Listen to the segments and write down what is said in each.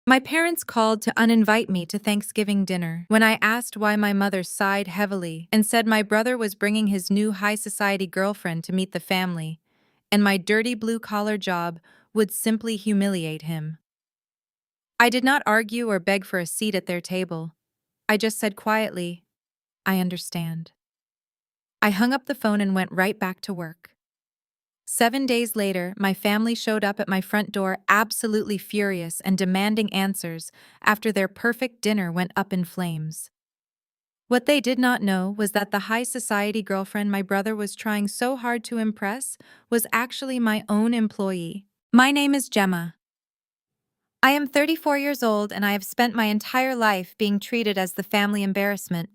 My parents called to uninvite me to Thanksgiving dinner. When I asked why, my mother sighed heavily and said my brother was bringing his new high society girlfriend to meet the family, and my dirty blue-collar job would simply humiliate him. I did not argue or beg for a seat at their table. I just said quietly, "I understand." I hung up the phone and went right back to work. 7 days later, my family showed up at my front door absolutely furious and demanding answers after their perfect dinner went up in flames. What they did not know was that the high society girlfriend my brother was trying so hard to impress was actually my own employee. My name is Gemma. I am 34 years old and I have spent my entire life being treated as the family embarrassment.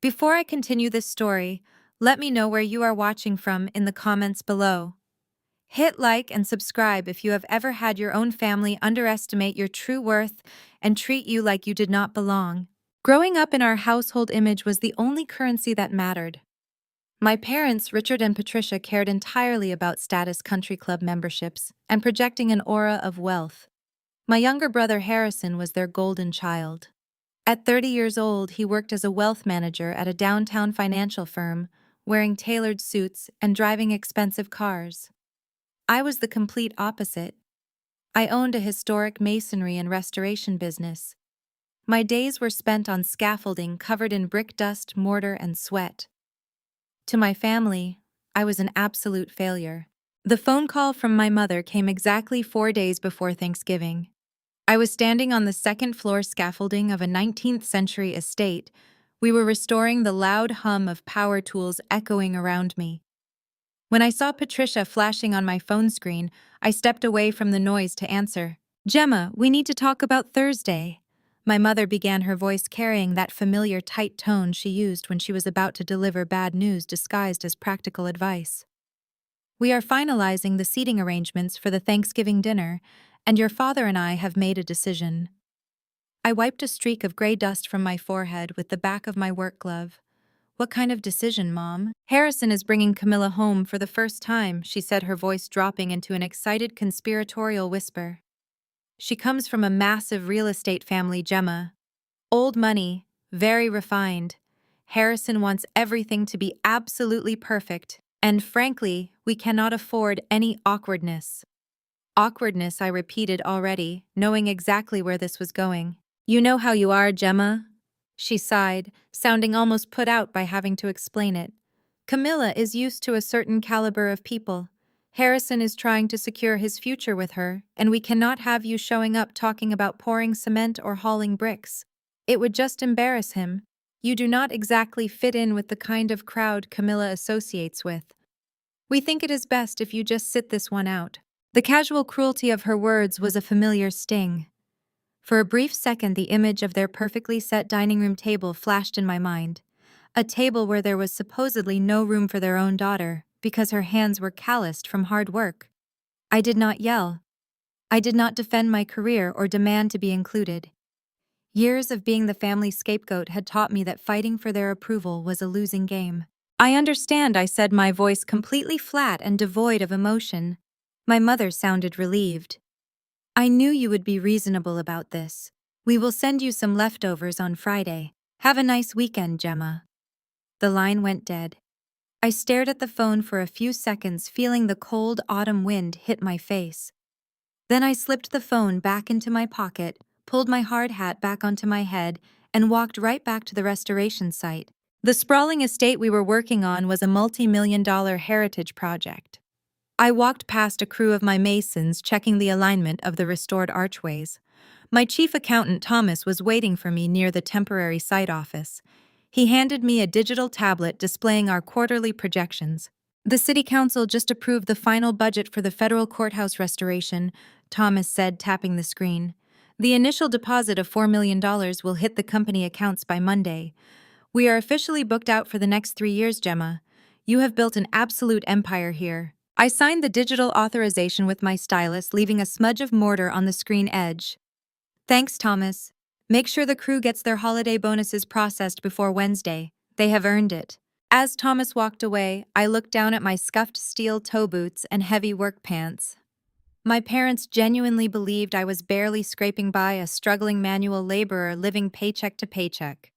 Before I continue this story, let me know where you are watching from in the comments below. Hit like and subscribe if you have ever had your own family underestimate your true worth and treat you like you did not belong. Growing up in our household, image was the only currency that mattered. My parents, Richard and Patricia, cared entirely about status country club memberships and projecting an aura of wealth. My younger brother Harrison was their golden child. At 30 years old, he worked as a wealth manager at a downtown financial firm, wearing tailored suits and driving expensive cars. I was the complete opposite. I owned a historic masonry and restoration business. My days were spent on scaffolding covered in brick dust, mortar, and sweat. To my family, I was an absolute failure. The phone call from my mother came exactly 4 days before Thanksgiving. I was standing on the second floor scaffolding of a 19th century estate. We were restoring, the loud hum of power tools echoing around me. When I saw Patricia flashing on my phone screen, I stepped away from the noise to answer. "Gemma, we need to talk about Thursday." My mother began, her voice carrying that familiar tight tone she used when she was about to deliver bad news disguised as practical advice. "We are finalizing the seating arrangements for the Thanksgiving dinner, and your father and I have made a decision." I wiped a streak of gray dust from my forehead with the back of my work glove. "What kind of decision, Mom?" "Harrison is bringing Camilla home for the first time," she said, her voice dropping into an excited conspiratorial whisper. "She comes from a massive real estate family, Gemma. Old money, very refined. Harrison wants everything to be absolutely perfect, and frankly, we cannot afford any awkwardness." Awkwardness, I repeated, already, knowing exactly where this was going. "You know how you are, Gemma," she sighed, sounding almost put out by having to explain it. "Camilla is used to a certain caliber of people. Harrison is trying to secure his future with her, and we cannot have you showing up talking about pouring cement or hauling bricks. It would just embarrass him. You do not exactly fit in with the kind of crowd Camilla associates with. We think it is best if you just sit this one out." The casual cruelty of her words was a familiar sting. For a brief second, the image of their perfectly set dining room table flashed in my mind. A table where there was supposedly no room for their own daughter, because her hands were calloused from hard work. I did not yell. I did not defend my career or demand to be included. Years of being the family scapegoat had taught me that fighting for their approval was a losing game. "I understand," I said, my voice completely flat and devoid of emotion. My mother sounded relieved. "I knew you would be reasonable about this. We will send you some leftovers on Friday. Have a nice weekend, Gemma." The line went dead. I stared at the phone for a few seconds, feeling the cold autumn wind hit my face. Then I slipped the phone back into my pocket, pulled my hard hat back onto my head, and walked right back to the restoration site. The sprawling estate we were working on was a multi-million-dollar heritage project. I walked past a crew of my masons checking the alignment of the restored archways. My chief accountant, Thomas, was waiting for me near the temporary site office. He handed me a digital tablet displaying our quarterly projections. "The city council just approved the final budget for the federal courthouse restoration," Thomas said, tapping the screen. "The initial deposit of $4 million will hit the company accounts by Monday. We are officially booked out for the next 3 years, Gemma. You have built an absolute empire here." I signed the digital authorization with my stylus, leaving a smudge of mortar on the screen edge. "Thanks, Thomas. Make sure the crew gets their holiday bonuses processed before Wednesday. They have earned it." As Thomas walked away, I looked down at my scuffed steel toe boots and heavy work pants. My parents genuinely believed I was barely scraping by, a struggling manual laborer living paycheck to paycheck.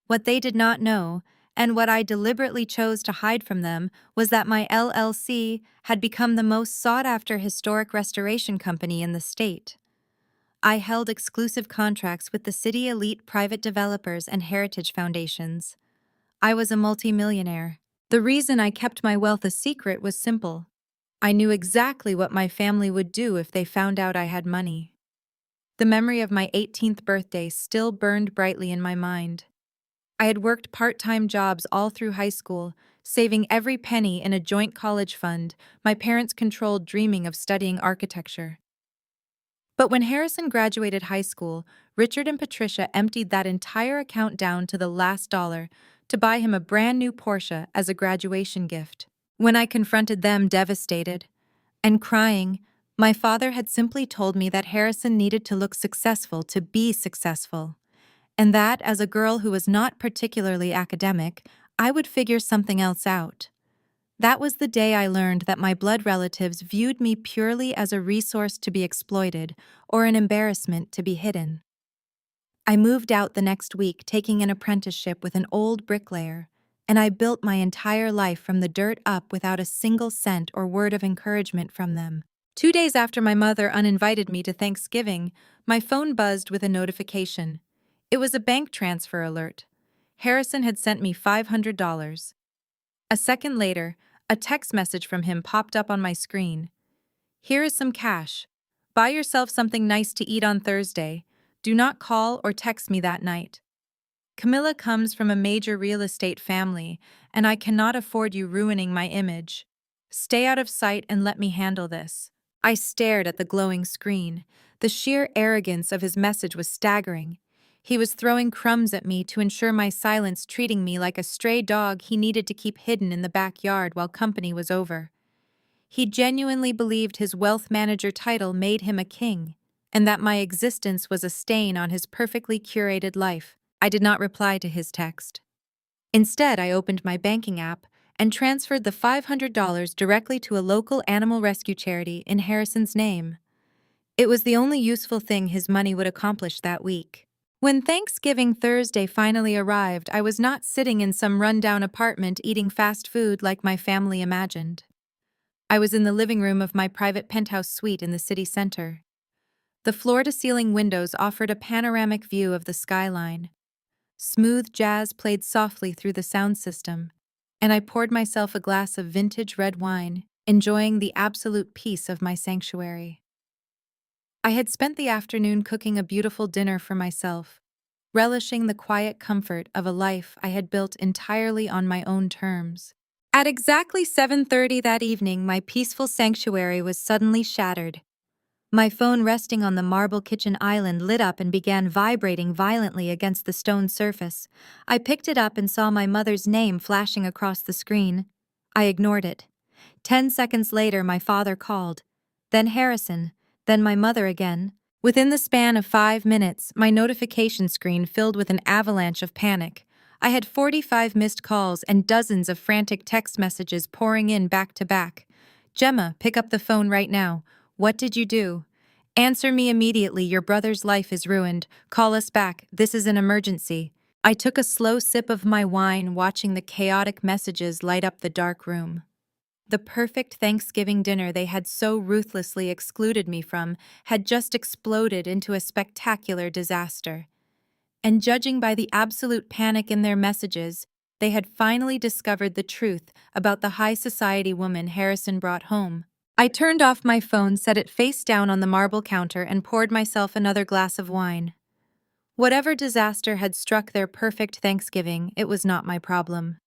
What they did not know, and what I deliberately chose to hide from them, was that my LLC had become the most sought-after historic restoration company in the state. I held exclusive contracts with the city elite private developers and heritage foundations. I was a multimillionaire. The reason I kept my wealth a secret was simple. I knew exactly what my family would do if they found out I had money. The memory of my 18th birthday still burned brightly in my mind. I had worked part-time jobs all through high school, saving every penny in a joint college fund my parents controlled, dreaming of studying architecture. But when Harrison graduated high school, Richard and Patricia emptied that entire account down to the last dollar to buy him a brand new Porsche as a graduation gift. When I confronted them, devastated and crying, my father had simply told me that Harrison needed to look successful to be successful, and that, as a girl who was not particularly academic, I would figure something else out. That was the day I learned that my blood relatives viewed me purely as a resource to be exploited or an embarrassment to be hidden. I moved out the next week, taking an apprenticeship with an old bricklayer, and I built my entire life from the dirt up without a single cent or word of encouragement from them. 2 days after my mother uninvited me to Thanksgiving, my phone buzzed with a notification. It was a bank transfer alert. Harrison had sent me $500. A second later, a text message from him popped up on my screen. "Here is some cash. Buy yourself something nice to eat on Thursday. Do not call or text me that night. Camilla comes from a major real estate family, and I cannot afford you ruining my image. Stay out of sight and let me handle this." I stared at the glowing screen. The sheer arrogance of his message was staggering. He was throwing crumbs at me to ensure my silence, treating me like a stray dog he needed to keep hidden in the backyard while company was over. He genuinely believed his wealth manager title made him a king, and that my existence was a stain on his perfectly curated life. I did not reply to his text. Instead, I opened my banking app and transferred the $500 directly to a local animal rescue charity in Harrison's name. It was the only useful thing his money would accomplish that week. When Thanksgiving Thursday finally arrived, I was not sitting in some rundown apartment eating fast food like my family imagined. I was in the living room of my private penthouse suite in the city center. The floor-to-ceiling windows offered a panoramic view of the skyline. Smooth jazz played softly through the sound system, and I poured myself a glass of vintage red wine, enjoying the absolute peace of my sanctuary. I had spent the afternoon cooking a beautiful dinner for myself, relishing the quiet comfort of a life I had built entirely on my own terms. At exactly 7:30 that evening, my peaceful sanctuary was suddenly shattered. My phone, resting on the marble kitchen island, lit up and began vibrating violently against the stone surface. I picked it up and saw my mother's name flashing across the screen. I ignored it. 10 seconds later, my father called. Then Harrison. Then my mother again. Within the span of 5 minutes, my notification screen filled with an avalanche of panic. I had 45 missed calls and dozens of frantic text messages pouring in back to back. "Gemma, pick up the phone right now. What did you do? Answer me immediately. Your brother's life is ruined. Call us back. This is an emergency." I took a slow sip of my wine, watching the chaotic messages light up the dark room. The perfect Thanksgiving dinner they had so ruthlessly excluded me from had just exploded into a spectacular disaster. And judging by the absolute panic in their messages, they had finally discovered the truth about the high society woman Harrison brought home. I turned off my phone, set it face down on the marble counter, and poured myself another glass of wine. Whatever disaster had struck their perfect Thanksgiving, it was not my problem.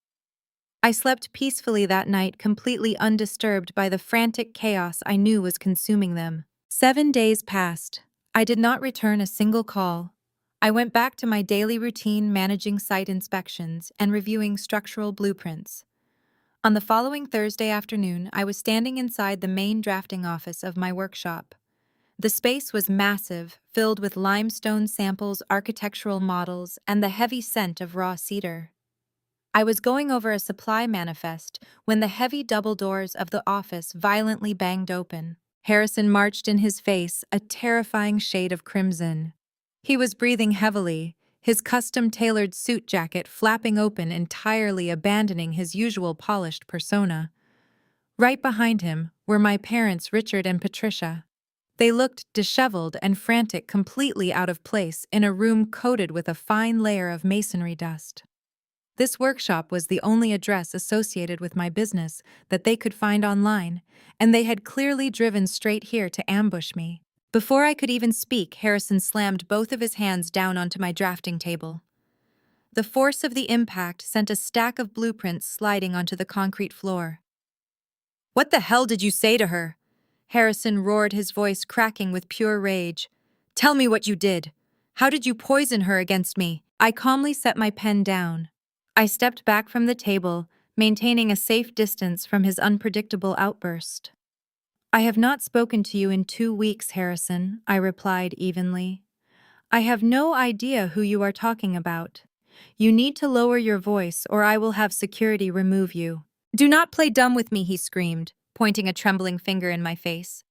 I slept peacefully that night, completely undisturbed by the frantic chaos I knew was consuming them. 7 days passed. I did not return a single call. I went back to my daily routine, managing site inspections and reviewing structural blueprints. On the following Thursday afternoon, I was standing inside the main drafting office of my workshop. The space was massive, filled with limestone samples, architectural models, and the heavy scent of raw cedar. I was going over a supply manifest when the heavy double doors of the office violently banged open. Harrison marched in his face, a terrifying shade of crimson. He was breathing heavily, his custom-tailored suit jacket flapping open, entirely abandoning his usual polished persona. Right behind him were my parents, Richard and Patricia. They looked disheveled and frantic, completely out of place in a room coated with a fine layer of masonry dust. This workshop was the only address associated with my business that they could find online, and they had clearly driven straight here to ambush me. Before I could even speak, Harrison slammed both of his hands down onto my drafting table. The force of the impact sent a stack of blueprints sliding onto the concrete floor. "What the hell did you say to her?" Harrison roared, his voice cracking with pure rage. "Tell me what you did. How did you poison her against me?" I calmly set my pen down. I stepped back from the table, maintaining a safe distance from his unpredictable outburst. "I have not spoken to you in 2 weeks, Harrison," I replied evenly. "I have no idea who you are talking about. You need to lower your voice or I will have security remove you." "Do not play dumb with me," he screamed, pointing a trembling finger in my face.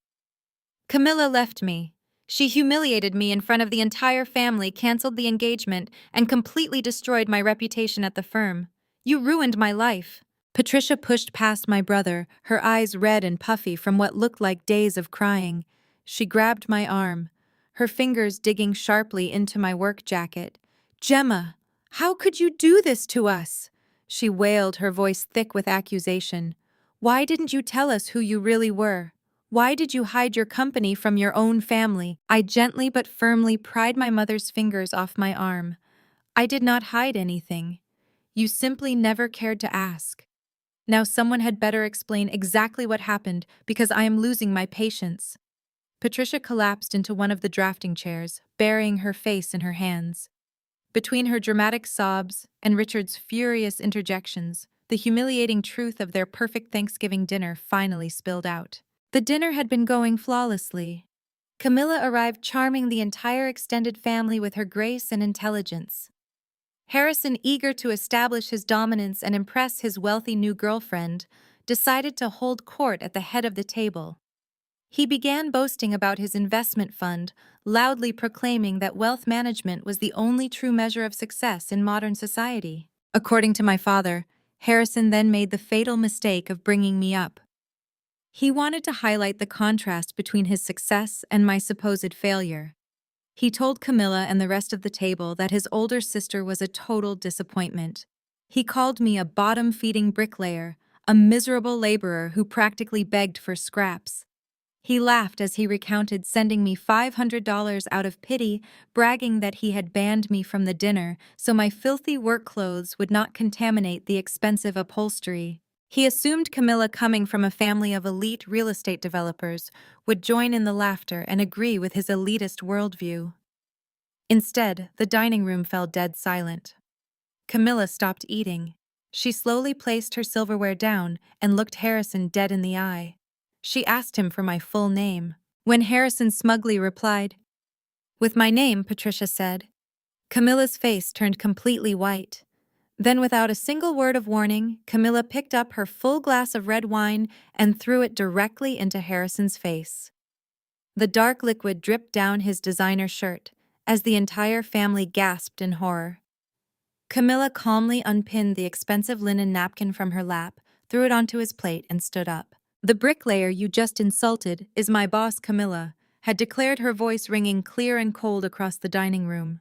"Camilla left me. She humiliated me in front of the entire family, canceled the engagement, and completely destroyed my reputation at the firm. You ruined my life." Patricia pushed past my brother, her eyes red and puffy from what looked like days of crying. She grabbed my arm, her fingers digging sharply into my work jacket. "Gemma, how could you do this to us?" she wailed, her voice thick with accusation. "Why didn't you tell us who you really were? Why did you hide your company from your own family?" I gently but firmly pried my mother's fingers off my arm. "I did not hide anything. You simply never cared to ask. Now someone had better explain exactly what happened, because I am losing my patience." Patricia collapsed into one of the drafting chairs, burying her face in her hands. Between her dramatic sobs and Richard's furious interjections, the humiliating truth of their perfect Thanksgiving dinner finally spilled out. The dinner had been going flawlessly. Camilla arrived, charming the entire extended family with her grace and intelligence. Harrison, eager to establish his dominance and impress his wealthy new girlfriend, decided to hold court at the head of the table. He began boasting about his investment fund, loudly proclaiming that wealth management was the only true measure of success in modern society. According to my father, Harrison then made the fatal mistake of bringing me up. He wanted to highlight the contrast between his success and my supposed failure. He told Camilla and the rest of the table that his older sister was a total disappointment. He called me a bottom-feeding bricklayer, a miserable laborer who practically begged for scraps. He laughed as he recounted sending me $500 out of pity, bragging that he had banned me from the dinner so my filthy work clothes would not contaminate the expensive upholstery. He assumed Camilla, coming from a family of elite real estate developers, would join in the laughter and agree with his elitist worldview. Instead, the dining room fell dead silent. Camilla stopped eating. She slowly placed her silverware down and looked Harrison dead in the eye. She asked him for my full name. When Harrison smugly replied, "With my name," Patricia said. Camilla's face turned completely white. Then, without a single word of warning, Camilla picked up her full glass of red wine and threw it directly into Harrison's face. The dark liquid dripped down his designer shirt, as the entire family gasped in horror. Camilla calmly unpinned the expensive linen napkin from her lap, threw it onto his plate, and stood up. "The bricklayer you just insulted is my boss, Camilla," had declared, her voice ringing clear and cold across the dining room.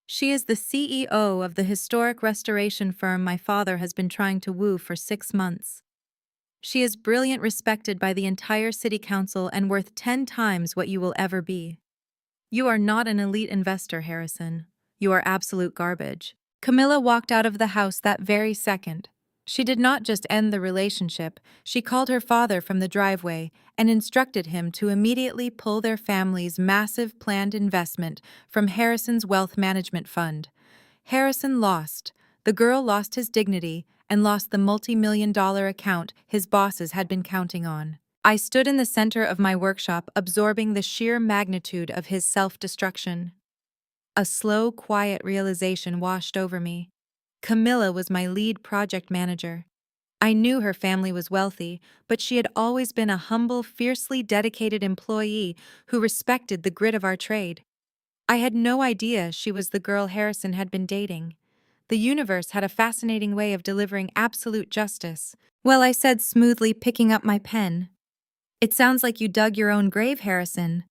"She is the CEO of the historic restoration firm my father has been trying to woo for 6 months. She is brilliant, respected by the entire city council, and worth 10 times what you will ever be. You are not an elite investor, Harrison. You are absolute garbage." Camilla walked out of the house that very second. She did not just end the relationship, she called her father from the driveway and instructed him to immediately pull their family's massive planned investment from Harrison's wealth management fund. Harrison lost. The girl lost his dignity and lost the multi-million-dollar account his bosses had been counting on. I stood in the center of my workshop, absorbing the sheer magnitude of his self-destruction. A slow, quiet realization washed over me. Camilla was my lead project manager. I knew her family was wealthy, but she had always been a humble, fiercely dedicated employee who respected the grit of our trade. I had no idea she was the girl Harrison had been dating. The universe had a fascinating way of delivering absolute justice. Well, I said smoothly, picking up my pen. It sounds like you dug your own grave, Harrison.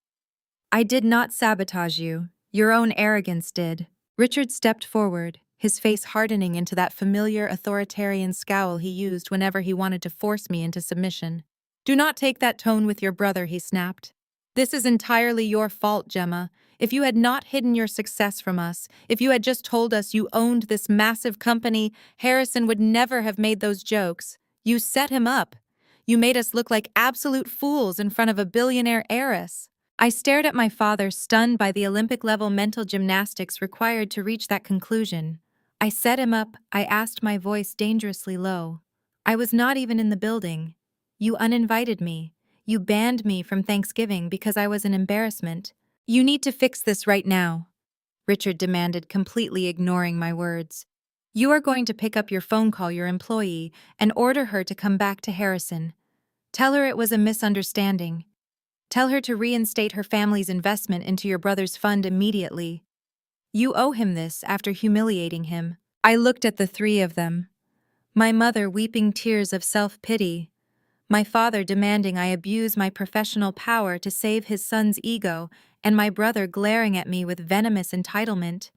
I did not sabotage you. Your own arrogance did. Richard stepped forward, his face hardening into that familiar authoritarian scowl he used whenever he wanted to force me into submission. Do not take that tone with your brother, he snapped. This is entirely your fault, Gemma. If you had not hidden your success from us, if you had just told us you owned this massive company, Harrison would never have made those jokes. You set him up. You made us look like absolute fools in front of a billionaire heiress. I stared at my father, stunned by the Olympic-level mental gymnastics required to reach that conclusion. I set him up, I asked, my voice dangerously low. I was not even in the building. You uninvited me. You banned me from Thanksgiving because I was an embarrassment. You need to fix this right now, Richard demanded, completely ignoring my words. You are going to pick up your phone, call your employee, and order her to come back to Harrison. Tell her it was a misunderstanding. Tell her to reinstate her family's investment into your brother's fund immediately. You owe him this after humiliating him. I looked at the three of them. My mother weeping tears of self-pity. My father demanding I abuse my professional power to save his son's ego, and my brother glaring at me with venomous entitlement.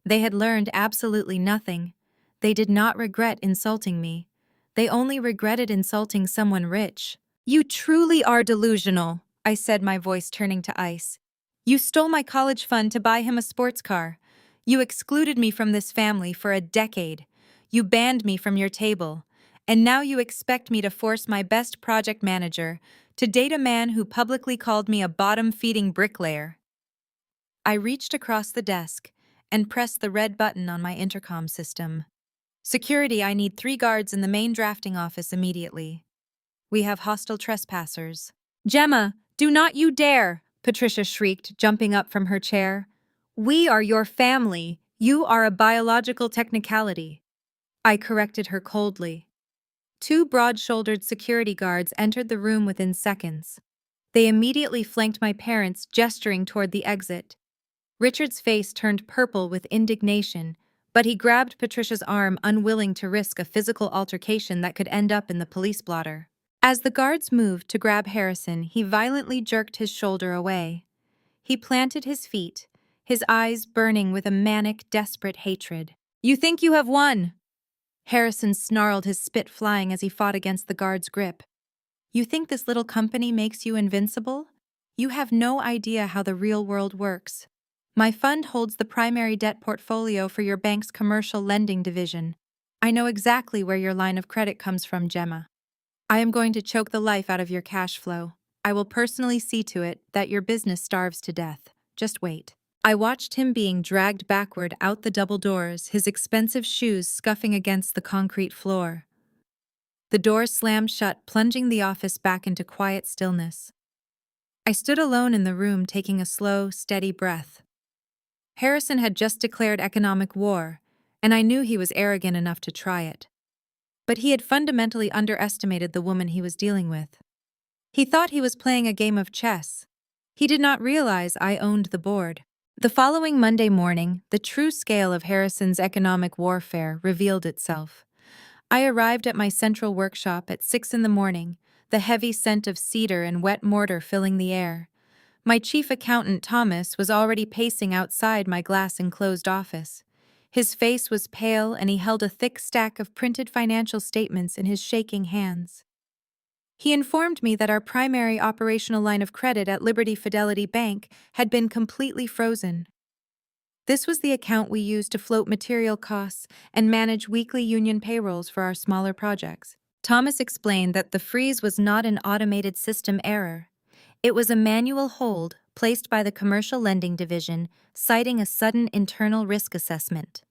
They had learned absolutely nothing. They did not regret insulting me. They only regretted insulting someone rich. You truly are delusional, I said, my voice turning to ice. You stole my college fund to buy him a sports car. You excluded me from this family for a decade. You banned me from your table. And now you expect me to force my best project manager to date a man who publicly called me a bottom-feeding bricklayer. I reached across the desk and pressed the red button on my intercom system. Security, I need 3 guards in the main drafting office immediately. We have hostile trespassers. Gemma, do not you dare, Patricia shrieked, jumping up from her chair. We are your family. You are a biological technicality. I corrected her coldly. 2 broad-shouldered security guards entered the room within seconds. They immediately flanked my parents, gesturing toward the exit. Richard's face turned purple with indignation, but he grabbed Patricia's arm, unwilling to risk a physical altercation that could end up in the police blotter. As the guards moved to grab Harrison, he violently jerked his shoulder away. He planted his feet, his eyes burning with a manic, desperate hatred. You think you have won? Harrison snarled, his spit flying as he fought against the guard's grip. You think this little company makes you invincible? You have no idea how the real world works. My fund holds the primary debt portfolio for your bank's commercial lending division. I know exactly where your line of credit comes from, Gemma. I am going to choke the life out of your cash flow. I will personally see to it that your business starves to death. Just wait. I watched him being dragged backward out the double doors, his expensive shoes scuffing against the concrete floor. The door slammed shut, plunging the office back into quiet stillness. I stood alone in the room, taking a slow, steady breath. Harrison had just declared economic war, and I knew he was arrogant enough to try it. But he had fundamentally underestimated the woman he was dealing with. He thought he was playing a game of chess. He did not realize I owned the board. The following Monday morning, the true scale of Harrison's economic warfare revealed itself. I arrived at my central workshop at 6 a.m, the heavy scent of cedar and wet mortar filling the air. My chief accountant, Thomas, was already pacing outside my glass-enclosed office. His face was pale, and he held a thick stack of printed financial statements in his shaking hands. He informed me that our primary operational line of credit at Liberty Fidelity Bank had been completely frozen. This was the account we used to float material costs and manage weekly union payrolls for our smaller projects. Thomas explained that the freeze was not an automated system error. It was a manual hold placed by the Commercial Lending Division, citing a sudden internal risk assessment.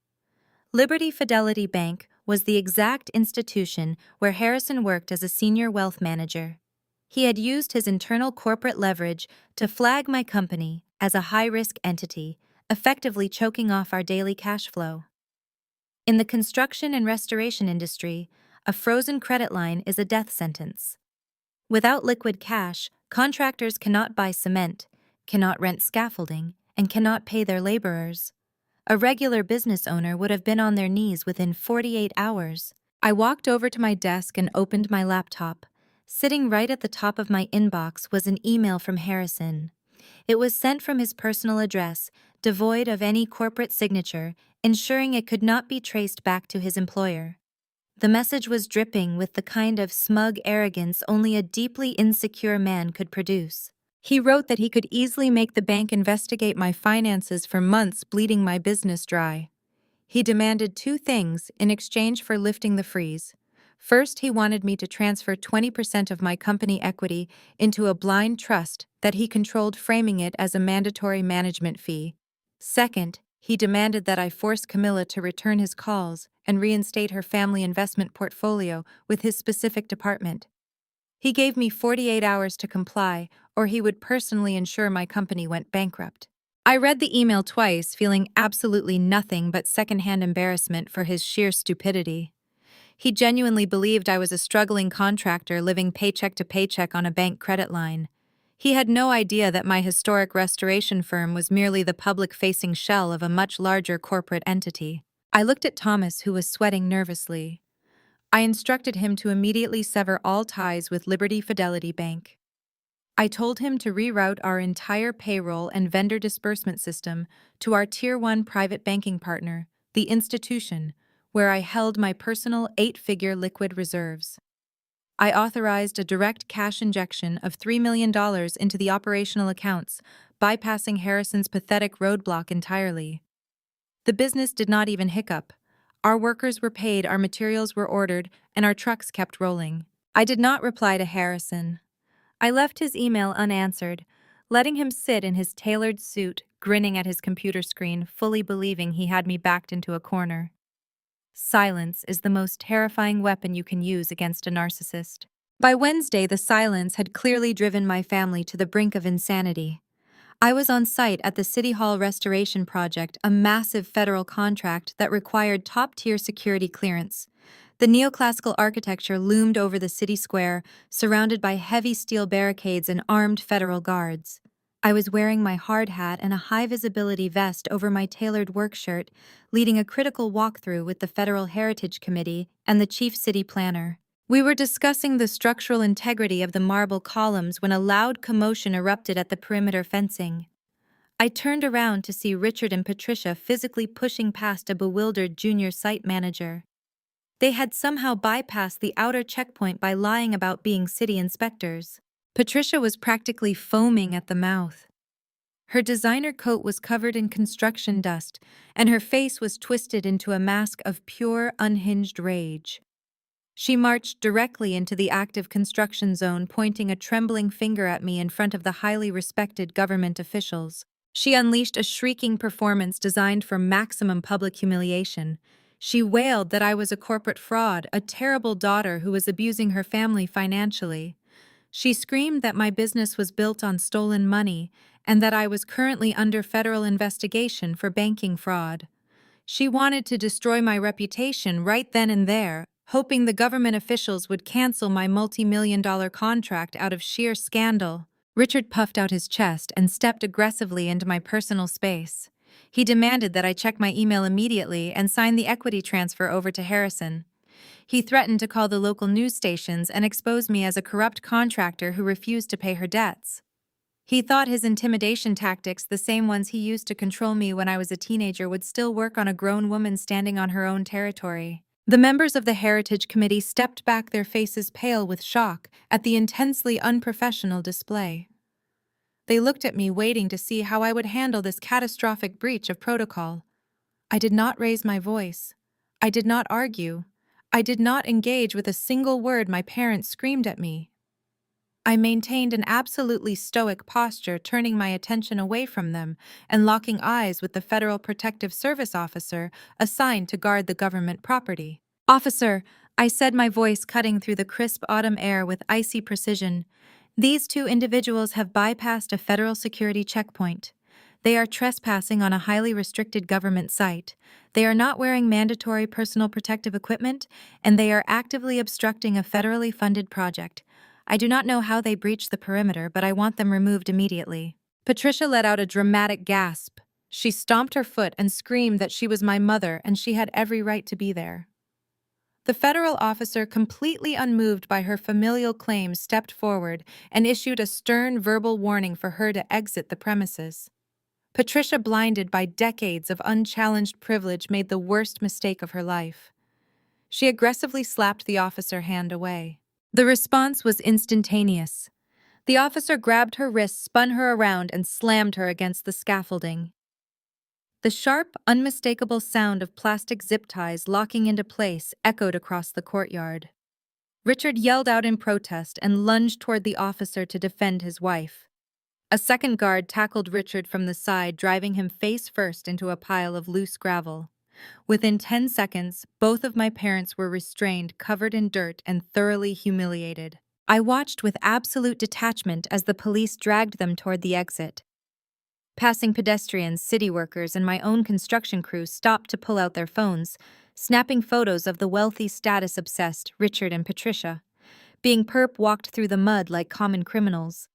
Liberty Fidelity Bank was the exact institution where Harrison worked as a senior wealth manager. He had used his internal corporate leverage to flag my company as a high-risk entity, effectively choking off our daily cash flow. In the construction and restoration industry, a frozen credit line is a death sentence. Without liquid cash, contractors cannot buy cement, cannot rent scaffolding, and cannot pay their laborers. A regular business owner would have been on their knees within 48 hours. I walked over to my desk and opened my laptop. Sitting right at the top of my inbox was an email from Harrison. It was sent from his personal address, devoid of any corporate signature, ensuring it could not be traced back to his employer. The message was dripping with the kind of smug arrogance only a deeply insecure man could produce. He wrote that he could easily make the bank investigate my finances for months, bleeding my business dry. He demanded two things in exchange for lifting the freeze. First, he wanted me to transfer 20% of my company equity into a blind trust that he controlled, framing it as a mandatory management fee. Second, he demanded that I force Camilla to return his calls and reinstate her family investment portfolio with his specific department. He gave me 48 hours to comply, or he would personally ensure my company went bankrupt. I read the email twice, feeling absolutely nothing but secondhand embarrassment for his sheer stupidity. He genuinely believed I was a struggling contractor living paycheck to paycheck on a bank credit line. He had no idea that my historic restoration firm was merely the public-facing shell of a much larger corporate entity. I looked at Thomas, who was sweating nervously. I instructed him to immediately sever all ties with Liberty Fidelity Bank. I told him to reroute our entire payroll and vendor disbursement system to our Tier 1 private banking partner, the institution, where I held my personal 8-figure liquid reserves. I authorized a direct cash injection of $3 million into the operational accounts, bypassing Harrison's pathetic roadblock entirely. The business did not even hiccup. Our workers were paid, our materials were ordered, and our trucks kept rolling. I did not reply to Harrison. I left his email unanswered, letting him sit in his tailored suit, grinning at his computer screen, fully believing he had me backed into a corner. Silence is the most terrifying weapon you can use against a narcissist. By Wednesday, the silence had clearly driven my family to the brink of insanity. I was on site at the City Hall restoration project, a massive federal contract that required top-tier security clearance. The neoclassical architecture loomed over the city square, surrounded by heavy steel barricades and armed federal guards. I was wearing my hard hat and a high-visibility vest over my tailored work shirt, leading a critical walkthrough with the Federal Heritage Committee and the chief city planner. We were discussing the structural integrity of the marble columns when a loud commotion erupted at the perimeter fencing. I turned around to see Richard and Patricia physically pushing past a bewildered junior site manager. They had somehow bypassed the outer checkpoint by lying about being city inspectors. Patricia was practically foaming at the mouth. Her designer coat was covered in construction dust, and her face was twisted into a mask of pure, unhinged rage. She marched directly into the active construction zone, pointing a trembling finger at me in front of the highly respected government officials. She unleashed a shrieking performance designed for maximum public humiliation. She wailed that I was a corporate fraud, a terrible daughter who was abusing her family financially. She screamed that my business was built on stolen money and that I was currently under federal investigation for banking fraud. She wanted to destroy my reputation right then and there, hoping the government officials would cancel my multi-million-dollar contract out of sheer scandal. Richard puffed out his chest and stepped aggressively into my personal space. He demanded that I check my email immediately and sign the equity transfer over to Harrison. He threatened to call the local news stations and expose me as a corrupt contractor who refused to pay her debts. He thought his intimidation tactics, the same ones he used to control me when I was a teenager, would still work on a grown woman standing on her own territory. The members of the Heritage Committee stepped back, their faces pale with shock at the intensely unprofessional display. They looked at me, waiting to see how I would handle this catastrophic breach of protocol. I did not raise my voice. I did not argue. I did not engage with a single word my parents screamed at me. I maintained an absolutely stoic posture, turning my attention away from them and locking eyes with the Federal Protective Service officer assigned to guard the government property. "Officer," I said, my voice cutting through the crisp autumn air with icy precision, "these two individuals have bypassed a federal security checkpoint. They are trespassing on a highly restricted government site. They are not wearing mandatory personal protective equipment, and they are actively obstructing a federally funded project. I do not know how they breached the perimeter, but I want them removed immediately." Patricia let out a dramatic gasp. She stomped her foot and screamed that she was my mother and she had every right to be there. The federal officer, completely unmoved by her familial claims, stepped forward and issued a stern verbal warning for her to exit the premises. Patricia, blinded by decades of unchallenged privilege, made the worst mistake of her life. She aggressively slapped the officer's hand away. The response was instantaneous. The officer grabbed her wrist, spun her around, and slammed her against the scaffolding. The sharp, unmistakable sound of plastic zip ties locking into place echoed across the courtyard. Richard yelled out in protest and lunged toward the officer to defend his wife. A second guard tackled Richard from the side, driving him face first into a pile of loose gravel. Within 10 seconds, both of my parents were restrained, covered in dirt, and thoroughly humiliated. I watched with absolute detachment as the police dragged them toward the exit. Passing pedestrians, city workers, and my own construction crew stopped to pull out their phones, snapping photos of the wealthy, status-obsessed Richard and Patricia. Being perp walked through the mud like common criminals.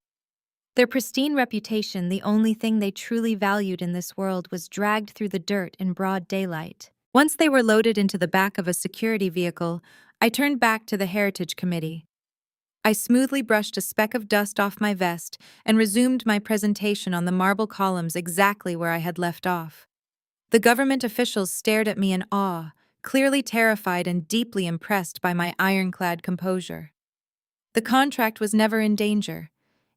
Their pristine reputation, the only thing they truly valued in this world, was dragged through the dirt in broad daylight. Once they were loaded into the back of a security vehicle, I turned back to the Heritage Committee. I smoothly brushed a speck of dust off my vest and resumed my presentation on the marble columns exactly where I had left off. The government officials stared at me in awe, clearly terrified and deeply impressed by my ironclad composure. The contract was never in danger.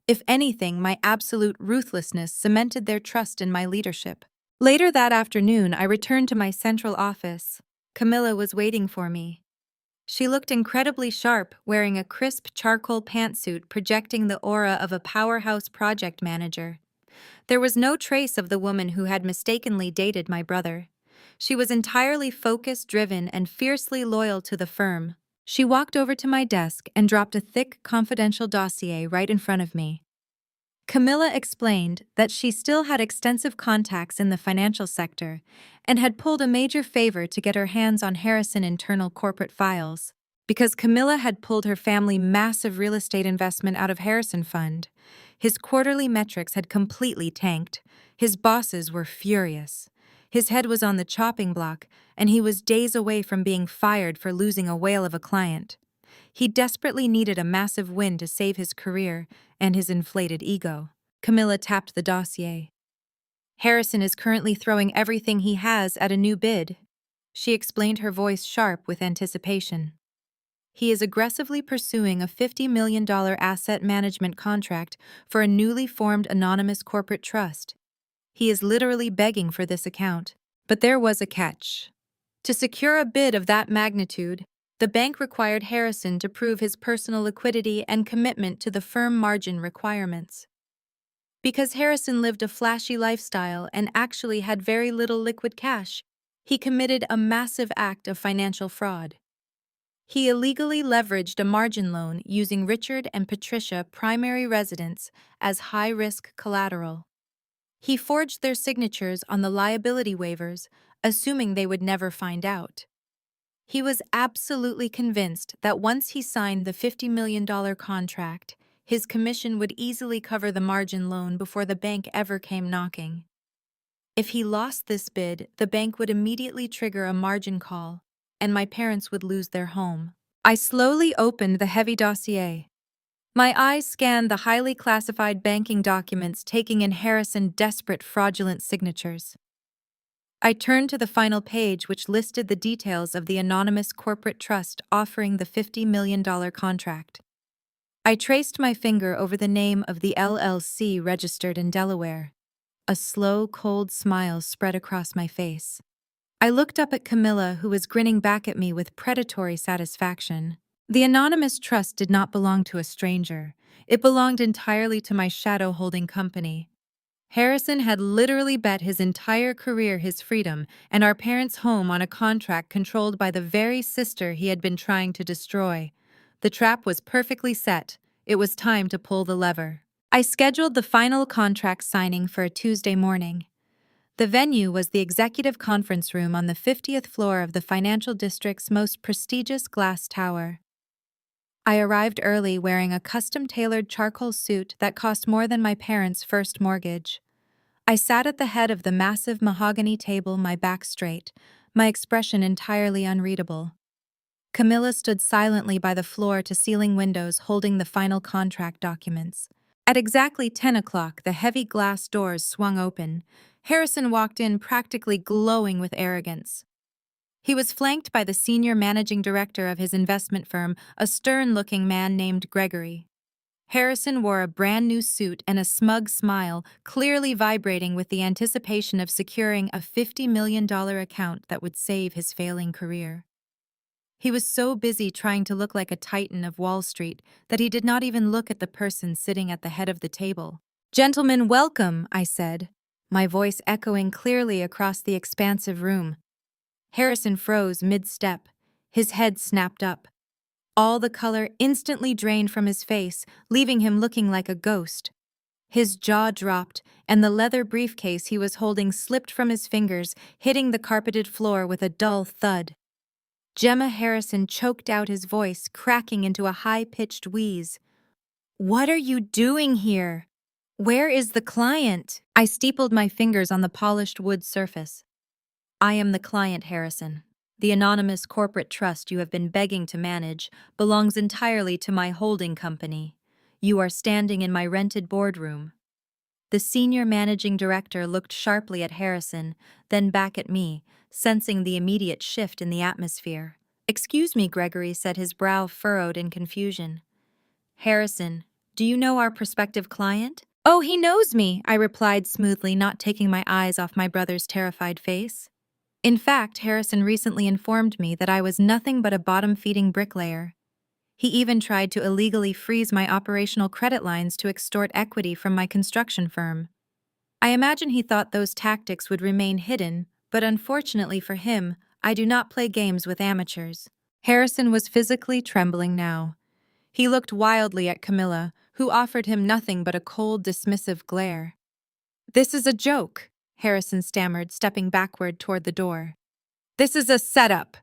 If anything, my absolute ruthlessness cemented their trust in my leadership. Later that afternoon, I returned to my central office. Camilla was waiting for me. She looked incredibly sharp, wearing a crisp charcoal pantsuit projecting the aura of a powerhouse project manager. There was no trace of the woman who had mistakenly dated my brother. She was entirely focused, driven, and fiercely loyal to the firm. She walked over to my desk and dropped a thick, confidential dossier right in front of me. Camilla explained that she still had extensive contacts in the financial sector and had pulled a major favor to get her hands on Harrison internal corporate files. Because Camilla had pulled her family massive real estate investment out of Harrison Fund, his quarterly metrics had completely tanked. His bosses were furious. His head was on the chopping block, and he was days away from being fired for losing a whale of a client. He desperately needed a massive win to save his career and his inflated ego. Camilla tapped the dossier. "Harrison is currently throwing everything he has at a new bid," she explained, her voice sharp with anticipation. "He is aggressively pursuing a $50 million asset management contract for a newly formed anonymous corporate trust. He is literally begging for this account. But there was a catch. To secure a bid of that magnitude, the bank required Harrison to prove his personal liquidity and commitment to the firm margin requirements. Because Harrison lived a flashy lifestyle and actually had very little liquid cash, he committed a massive act of financial fraud. He illegally leveraged a margin loan using Richard and Patricia, primary residents, as high-risk collateral. He forged their signatures on the liability waivers, assuming they would never find out. He was absolutely convinced that once he signed the $50 million contract, his commission would easily cover the margin loan before the bank ever came knocking. If he lost this bid, the bank would immediately trigger a margin call, and my parents would lose their home. I slowly opened the heavy dossier. My eyes scanned the highly classified banking documents, taking in Harrison's desperate, fraudulent signatures. I turned to the final page, which listed the details of the anonymous corporate trust offering the $50 million contract. I traced my finger over the name of the LLC registered in Delaware. A slow, cold smile spread across my face. I looked up at Camilla, who was grinning back at me with predatory satisfaction. The anonymous trust did not belong to a stranger. It belonged entirely to my shadow-holding company. Harrison had literally bet his entire career, his freedom, and our parents' home on a contract controlled by the very sister he had been trying to destroy. The trap was perfectly set. It was time to pull the lever. I scheduled the final contract signing for a Tuesday morning. The venue was the executive conference room on the 50th floor of the financial district's most prestigious glass tower. I arrived early wearing a custom-tailored charcoal suit that cost more than my parents' first mortgage. I sat at the head of the massive mahogany table, my back straight, my expression entirely unreadable. Camilla stood silently by the floor-to-ceiling windows holding the final contract documents. At exactly 10 o'clock, the heavy glass doors swung open. Harrison walked in practically glowing with arrogance. He was flanked by the senior managing director of his investment firm, a stern-looking man named Gregory. Harrison wore a brand-new suit and a smug smile, clearly vibrating with the anticipation of securing a $50 million account that would save his failing career. He was so busy trying to look like a titan of Wall Street that he did not even look at the person sitting at the head of the table. "Gentlemen, welcome," I said, my voice echoing clearly across the expansive room. Harrison froze mid-step. His head snapped up. All the color instantly drained from his face, leaving him looking like a ghost. His jaw dropped, and the leather briefcase he was holding slipped from his fingers, hitting the carpeted floor with a dull thud. Gemma Harrison choked out his voice, cracking into a high-pitched wheeze. "What are you doing here? Where is the client?" I steepled my fingers on the polished wood surface. "I am the client, Harrison. The anonymous corporate trust you have been begging to manage belongs entirely to my holding company. You are standing in my rented boardroom." The senior managing director looked sharply at Harrison, then back at me, sensing the immediate shift in the atmosphere. "Excuse me," Gregory said, his brow furrowed in confusion. "Harrison, do you know our prospective client?" "Oh, he knows me," I replied smoothly, not taking my eyes off my brother's terrified face. In fact, Harrison recently informed me that I was nothing but a bottom-feeding bricklayer. He even tried to illegally freeze my operational credit lines to extort equity from my construction firm. I imagine he thought those tactics would remain hidden, but unfortunately for him, I do not play games with amateurs. Harrison was physically trembling now. He looked wildly at Camilla, who offered him nothing but a cold, dismissive glare. "This is a joke," Harrison stammered, stepping backward toward the door. "This is a setup.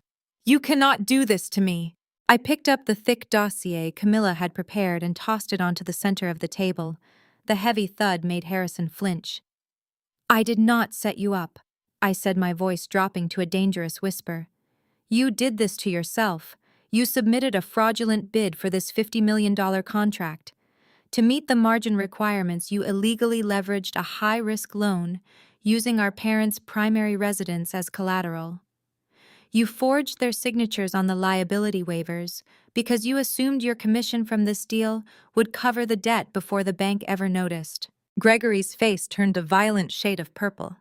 You cannot do this to me." I picked up the thick dossier Camilla had prepared and tossed it onto the center of the table. The heavy thud made Harrison flinch. "I did not set you up," I said, my voice dropping to a dangerous whisper. "You did this to yourself. You submitted a fraudulent bid for this $50 million contract. To meet the margin requirements, you illegally leveraged a high-risk loan, using our parents' primary residence as collateral. You forged their signatures on the liability waivers because you assumed your commission from this deal would cover the debt before the bank ever noticed." Gregory's face turned a violent shade of purple.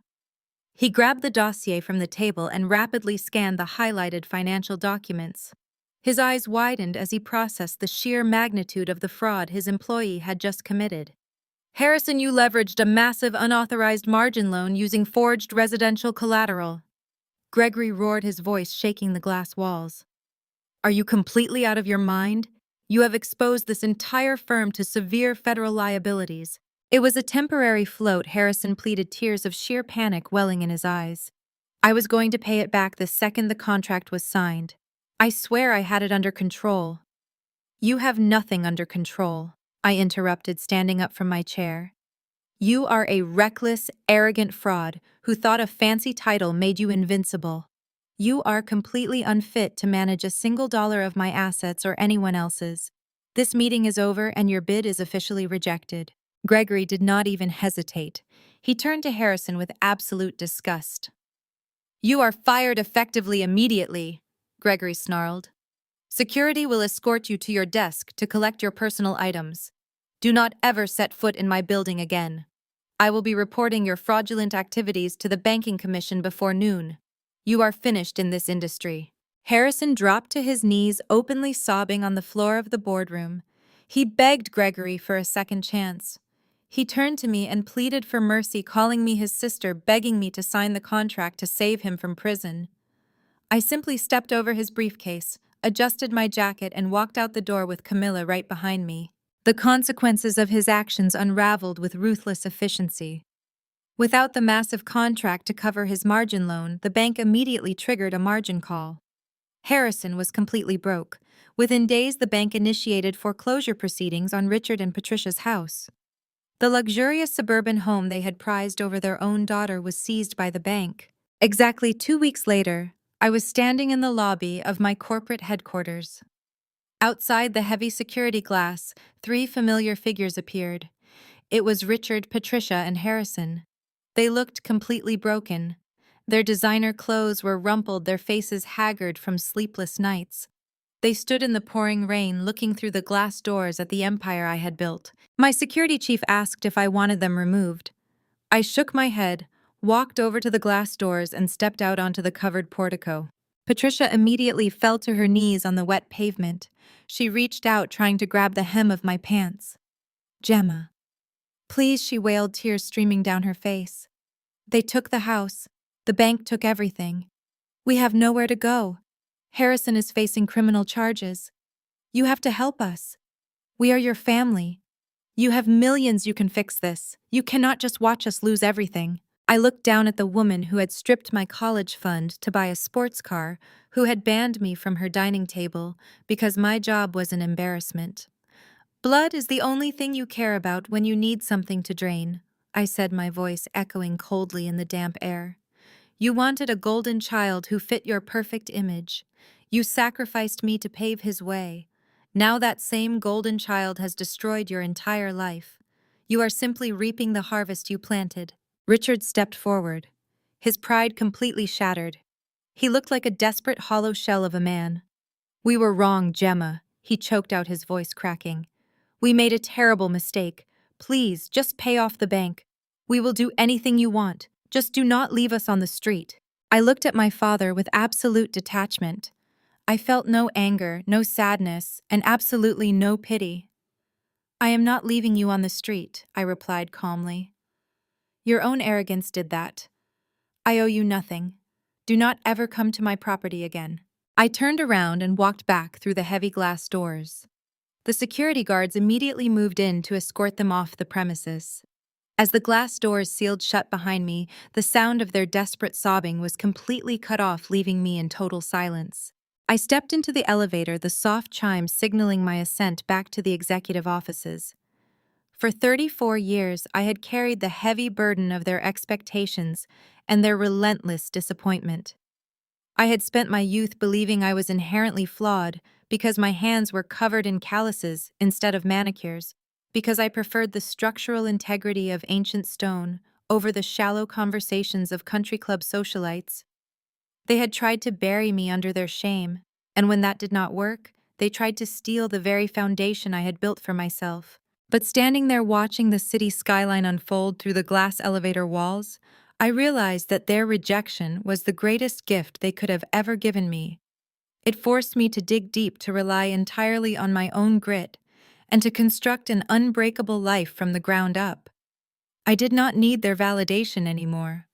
He grabbed the dossier from the table and rapidly scanned the highlighted financial documents. His eyes widened as he processed the sheer magnitude of the fraud his employee had just committed. "Harrison, you leveraged a massive unauthorized margin loan using forged residential collateral." Gregory roared, his voice shaking the glass walls. "Are you completely out of your mind? You have exposed this entire firm to severe federal liabilities." It was a temporary float, Harrison pleaded, tears of sheer panic welling in his eyes. "I was going to pay it back the second the contract was signed. I swear I had it under control." "You have nothing under control," I interrupted, standing up from my chair. "You are a reckless, arrogant fraud who thought a fancy title made you invincible. You are completely unfit to manage a single dollar of my assets or anyone else's. This meeting is over and your bid is officially rejected." Gregory did not even hesitate. He turned to Harrison with absolute disgust. "You are fired effectively immediately," Gregory snarled. "Security will escort you to your desk to collect your personal items. Do not ever set foot in my building again. I will be reporting your fraudulent activities to the Banking Commission before noon. You are finished in this industry." Harrison dropped to his knees, openly sobbing on the floor of the boardroom. He begged Gregory for a second chance. He turned to me and pleaded for mercy, calling me his sister, begging me to sign the contract to save him from prison. I simply stepped over his briefcase, adjusted my jacket, and walked out the door with Camilla right behind me. The consequences of his actions unraveled with ruthless efficiency. Without the massive contract to cover his margin loan, the bank immediately triggered a margin call. Harrison was completely broke. Within days, the bank initiated foreclosure proceedings on Richard and Patricia's house. The luxurious suburban home they had prized over their own daughter was seized by the bank. Exactly 2 weeks later, I was standing in the lobby of my corporate headquarters. Outside the heavy security glass, 3 familiar figures appeared. It was Richard, Patricia, and Harrison. They looked completely broken. Their designer clothes were rumpled, their faces haggard from sleepless nights. They stood in the pouring rain, looking through the glass doors at the empire I had built. My security chief asked if I wanted them removed. I shook my head, walked over to the glass doors, and stepped out onto the covered portico. Patricia immediately fell to her knees on the wet pavement. She reached out, trying to grab the hem of my pants. "Gemma, please," she wailed, tears streaming down her face. "They took the house. The bank took everything. We have nowhere to go. Harrison is facing criminal charges. You have to help us. We are your family. You have millions, you can fix this. You cannot just watch us lose everything." I looked down at the woman who had stripped my college fund to buy a sports car, who had banned me from her dining table because my job was an embarrassment. "Blood is the only thing you care about when you need something to drain," I said, my voice echoing coldly in the damp air. "You wanted a golden child who fit your perfect image. You sacrificed me to pave his way. Now that same golden child has destroyed your entire life. You are simply reaping the harvest you planted." Richard stepped forward, his pride completely shattered. He looked like a desperate hollow shell of a man. "We were wrong, Gemma," he choked out, his voice cracking. "We made a terrible mistake. Please, just pay off the bank. We will do anything you want. Just do not leave us on the street." I looked at my father with absolute detachment. I felt no anger, no sadness, and absolutely no pity. "I am not leaving you on the street," I replied calmly. "Your own arrogance did that. I owe you nothing. Do not ever come to my property again." I turned around and walked back through the heavy glass doors. The security guards immediately moved in to escort them off the premises. As the glass doors sealed shut behind me, the sound of their desperate sobbing was completely cut off, leaving me in total silence. I stepped into the elevator, the soft chimes signaling my ascent back to the executive offices. For 34 years, I had carried the heavy burden of their expectations and their relentless disappointment. I had spent my youth believing I was inherently flawed because my hands were covered in calluses instead of manicures, because I preferred the structural integrity of ancient stone over the shallow conversations of country club socialites. They had tried to bury me under their shame, and when that did not work, they tried to steal the very foundation I had built for myself. But standing there watching the city skyline unfold through the glass elevator walls, I realized that their rejection was the greatest gift they could have ever given me. It forced me to dig deep, to rely entirely on my own grit, and to construct an unbreakable life from the ground up. I did not need their validation anymore.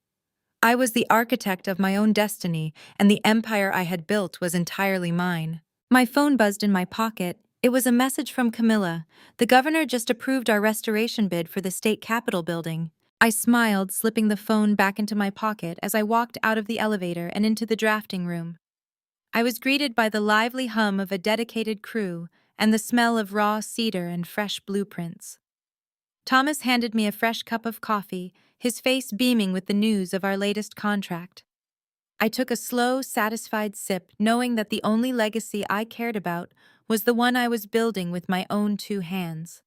I was the architect of my own destiny, and the empire I had built was entirely mine. My phone buzzed in my pocket. It was a message from Camilla. "The governor just approved our restoration bid for the state capitol building." I smiled, slipping the phone back into my pocket as I walked out of the elevator and into the drafting room. I was greeted by the lively hum of a dedicated crew and the smell of raw cedar and fresh blueprints. Thomas handed me a fresh cup of coffee, his face beaming with the news of our latest contract. I took a slow, satisfied sip, knowing that the only legacy I cared about was the one I was building with my own 2 hands.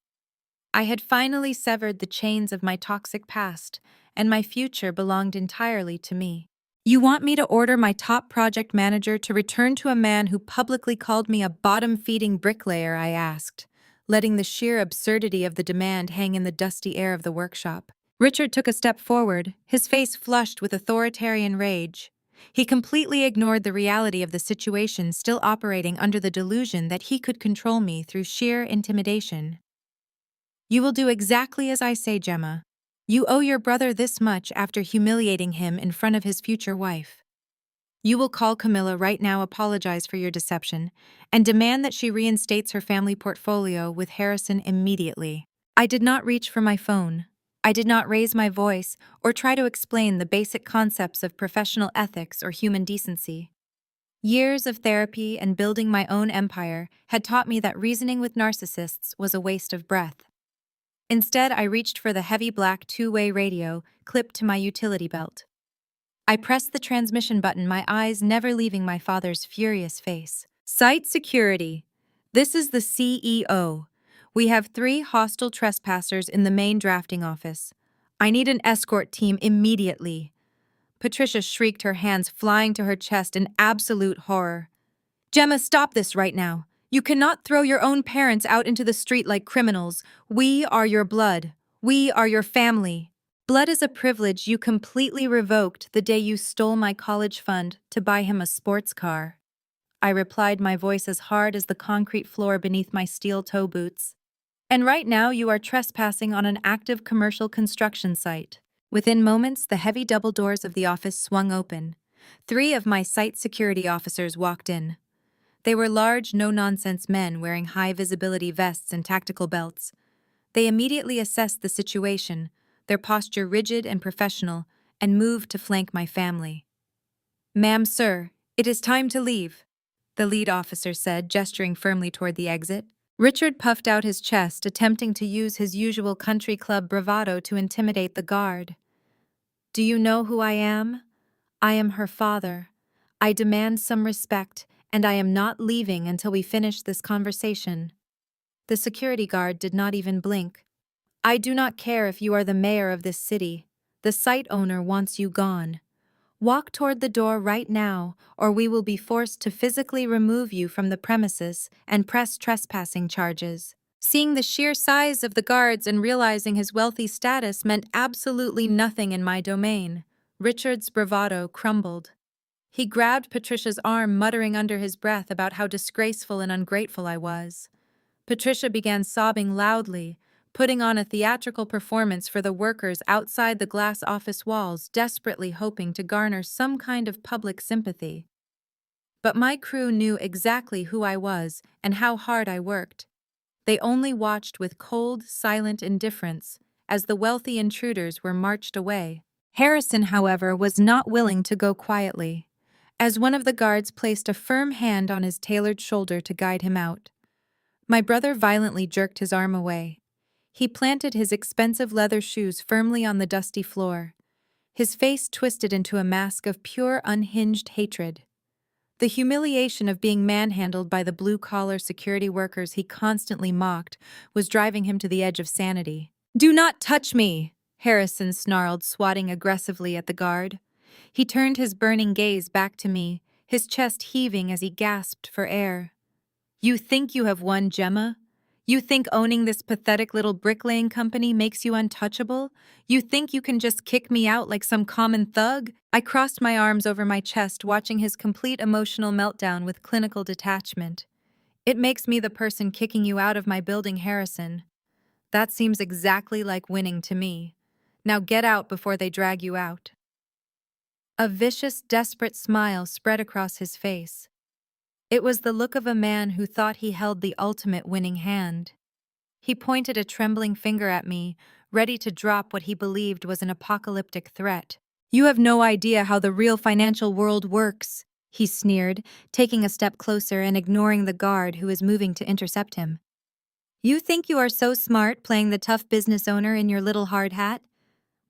I had finally severed the chains of my toxic past, and my future belonged entirely to me. "You want me to order my top project manager to return to a man who publicly called me a bottom-feeding bricklayer?" I asked, letting the sheer absurdity of the demand hang in the dusty air of the workshop. Richard took a step forward, his face flushed with authoritarian rage. He completely ignored the reality of the situation, still operating under the delusion that he could control me through sheer intimidation. "You will do exactly as I say, Gemma. You owe your brother this much after humiliating him in front of his future wife. You will call Camilla right now, apologize for your deception, and demand that she reinstates her family portfolio with Harrison immediately. I did not reach for my phone. I did not raise my voice or try to explain the basic concepts of professional ethics or human decency. Years of therapy and building my own empire had taught me that reasoning with narcissists was a waste of breath. Instead, I reached for the heavy black two-way radio clipped to my utility belt. I pressed the transmission button, my eyes never leaving my father's furious face. Site security. This is the CEO. We have 3 hostile trespassers in the main drafting office. I need an escort team immediately. Patricia shrieked, her hands flying to her chest in absolute horror. Gemma, stop this right now. You cannot throw your own parents out into the street like criminals. We are your blood. We are your family. Blood is a privilege you completely revoked the day you stole my college fund to buy him a sports car. I replied, my voice as hard as the concrete floor beneath my steel toe boots. And right now you are trespassing on an active commercial construction site. Within moments, the heavy double doors of the office swung open. 3 of my site security officers walked in. They were large, no-nonsense men wearing high-visibility vests and tactical belts. They immediately assessed the situation, their posture rigid and professional, and moved to flank my family. Ma'am, sir, it is time to leave, the lead officer said, gesturing firmly toward the exit. Richard puffed out his chest, attempting to use his usual country club bravado to intimidate the guard. Do you know who I am? I am her father. I demand some respect, and I am not leaving until we finish this conversation. The security guard did not even blink. I do not care if you are the mayor of this city. The site owner wants you gone. Walk toward the door right now, or we will be forced to physically remove you from the premises and press trespassing charges. Seeing the sheer size of the guards and realizing his wealthy status meant absolutely nothing in my domain, Richard's bravado crumbled. He grabbed Patricia's arm, muttering under his breath about how disgraceful and ungrateful I was. Patricia began sobbing loudly, putting on a theatrical performance for the workers outside the glass office walls, desperately hoping to garner some kind of public sympathy. But my crew knew exactly who I was and how hard I worked. They only watched with cold, silent indifference as the wealthy intruders were marched away. Harrison, however, was not willing to go quietly, as one of the guards placed a firm hand on his tailored shoulder to guide him out. My brother violently jerked his arm away. He planted his expensive leather shoes firmly on the dusty floor. His face twisted into a mask of pure, unhinged hatred. The humiliation of being manhandled by the blue-collar security workers he constantly mocked was driving him to the edge of sanity. "Do not touch me!" Harrison snarled, swatting aggressively at the guard. He turned his burning gaze back to me, his chest heaving as he gasped for air. "You think you have won, Gemma? You think owning this pathetic little bricklaying company makes you untouchable? You think you can just kick me out like some common thug?" I crossed my arms over my chest, watching his complete emotional meltdown with clinical detachment. "It makes me the person kicking you out of my building, Harrison. That seems exactly like winning to me. Now get out before they drag you out." A vicious, desperate smile spread across his face. It was the look of a man who thought he held the ultimate winning hand. He pointed a trembling finger at me, ready to drop what he believed was an apocalyptic threat. "You have no idea how the real financial world works," he sneered, taking a step closer and ignoring the guard who was moving to intercept him. "You think you are so smart playing the tough business owner in your little hard hat?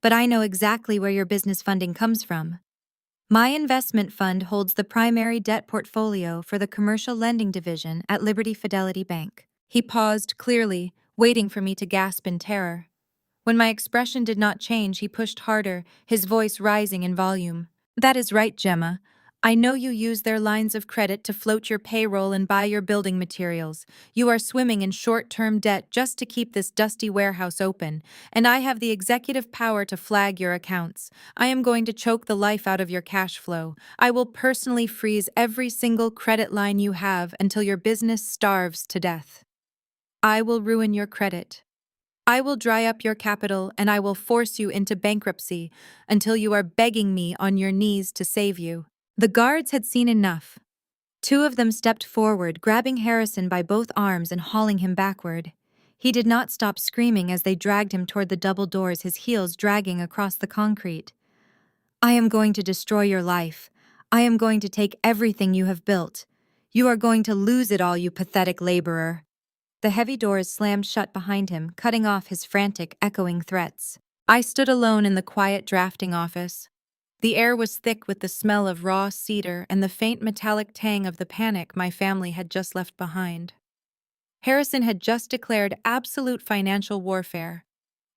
But I know exactly where your business funding comes from. My investment fund holds the primary debt portfolio for the commercial lending division at Liberty Fidelity Bank." He paused, clearly, waiting for me to gasp in terror. When my expression did not change, he pushed harder, his voice rising in volume. "That is right, Gemma. I know you use their lines of credit to float your payroll and buy your building materials. You are swimming in short-term debt just to keep this dusty warehouse open, and I have the executive power to flag your accounts. I am going to choke the life out of your cash flow. I will personally freeze every single credit line you have until your business starves to death. I will ruin your credit. I will dry up your capital, and I will force you into bankruptcy until you are begging me on your knees to save you." The guards had seen enough. Two of them stepped forward, grabbing Harrison by both arms and hauling him backward. He did not stop screaming as they dragged him toward the double doors, his heels dragging across the concrete. "I am going to destroy your life. I am going to take everything you have built. You are going to lose it all, you pathetic laborer." The heavy doors slammed shut behind him, cutting off his frantic, echoing threats. I stood alone in the quiet drafting office. The air was thick with the smell of raw cedar and the faint metallic tang of the panic my family had just left behind. Harrison had just declared absolute financial warfare.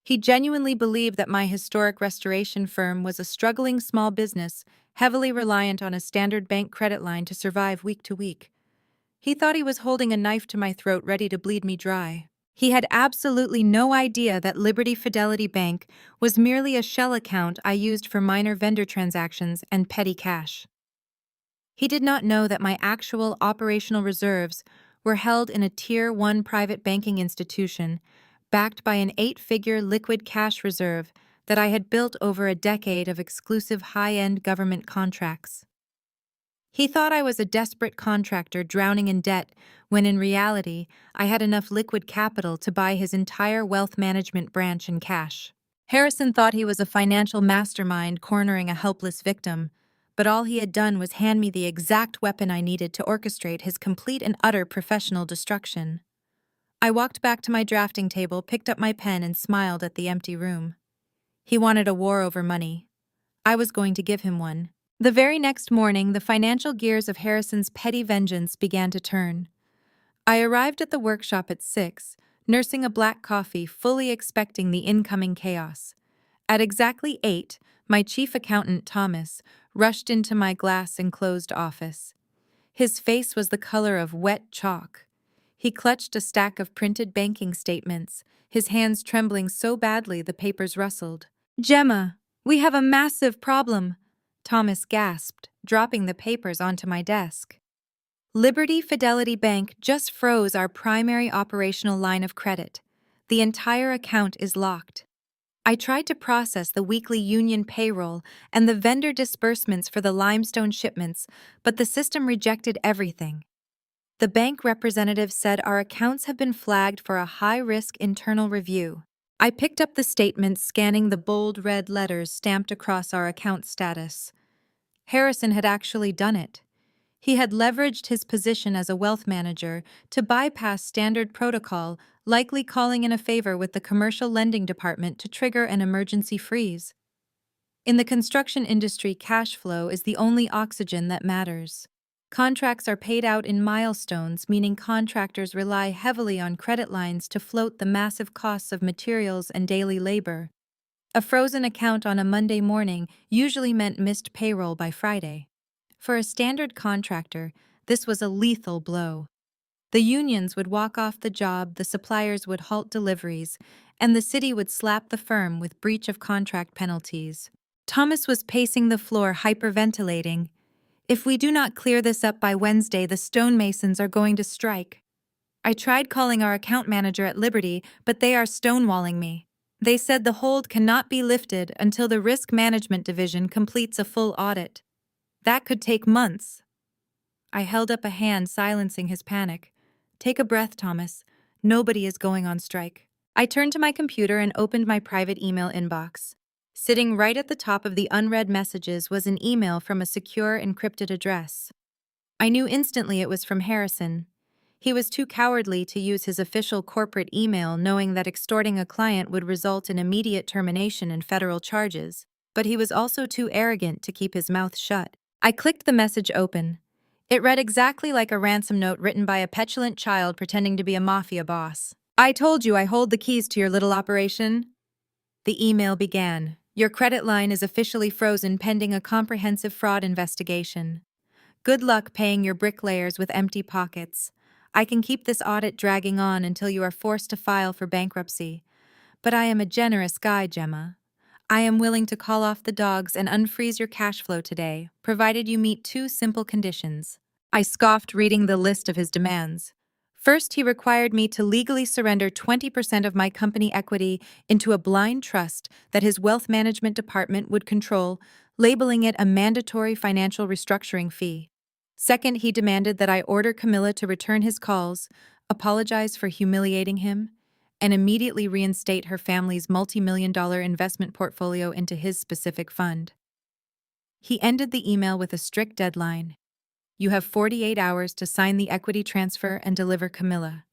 He genuinely believed that my historic restoration firm was a struggling small business, heavily reliant on a standard bank credit line to survive week to week. He thought he was holding a knife to my throat, ready to bleed me dry. He had absolutely no idea that Liberty Fidelity Bank was merely a shell account I used for minor vendor transactions and petty cash. He did not know that my actual operational reserves were held in a Tier 1 private banking institution, backed by an 8-figure liquid cash reserve that I had built over a decade of exclusive high-end government contracts. He thought I was a desperate contractor drowning in debt, when in reality, I had enough liquid capital to buy his entire wealth management branch in cash. Harrison thought he was a financial mastermind cornering a helpless victim, but all he had done was hand me the exact weapon I needed to orchestrate his complete and utter professional destruction. I walked back to my drafting table, picked up my pen, and smiled at the empty room. He wanted a war over money. I was going to give him one. The very next morning, the financial gears of Harrison's petty vengeance began to turn. I arrived at the workshop at 6, nursing a black coffee, fully expecting the incoming chaos. At exactly 8, my chief accountant, Thomas, rushed into my glass-enclosed office. His face was the color of wet chalk. He clutched a stack of printed banking statements, his hands trembling so badly the papers rustled. "Gemma, we have a massive problem," Thomas gasped, dropping the papers onto my desk. "Liberty Fidelity Bank just froze our primary operational line of credit. The entire account is locked. I tried to process the weekly union payroll and the vendor disbursements for the limestone shipments, but the system rejected everything. The bank representative said our accounts have been flagged for a high-risk internal review." I picked up the statement, scanning the bold red letters stamped across our account status. Harrison had actually done it. He had leveraged his position as a wealth manager to bypass standard protocol, likely calling in a favor with the commercial lending department to trigger an emergency freeze. In the construction industry, cash flow is the only oxygen that matters. Contracts are paid out in milestones, meaning contractors rely heavily on credit lines to float the massive costs of materials and daily labor. A frozen account on a Monday morning usually meant missed payroll by Friday. For a standard contractor, this was a lethal blow. The unions would walk off the job, the suppliers would halt deliveries, and the city would slap the firm with breach of contract penalties. Thomas was pacing the floor, hyperventilating. "If we do not clear this up by Wednesday, the stonemasons are going to strike." I tried calling our account manager at Liberty, but they are stonewalling me. They said the hold cannot be lifted until the risk management division completes a full audit. That could take months. I held up a hand, silencing his panic. "Take a breath, Thomas. Nobody is going on strike." I turned to my computer and opened my private email inbox. Sitting right at the top of the unread messages was an email from a secure, encrypted address. I knew instantly it was from Harrison. He was too cowardly to use his official corporate email, knowing that extorting a client would result in immediate termination and federal charges, but he was also too arrogant to keep his mouth shut. I clicked the message open. It read exactly like a ransom note written by a petulant child pretending to be a mafia boss. "I told you I hold the keys to your little operation." The email began. "Your credit line is officially frozen pending a comprehensive fraud investigation. Good luck paying your bricklayers with empty pockets. I can keep this audit dragging on until you are forced to file for bankruptcy. But I am a generous guy, Gemma. I am willing to call off the dogs and unfreeze your cash flow today, provided you meet 2 simple conditions." I scoffed, reading the list of his demands. First, he required me to legally surrender 20% of my company equity into a blind trust that his wealth management department would control, labeling it a mandatory financial restructuring fee. Second, he demanded that I order Camilla to return his calls, apologize for humiliating him, and immediately reinstate her family's multi-million-dollar investment portfolio into his specific fund. He ended the email with a strict deadline. You have 48 hours to sign the equity transfer and deliver Camilla.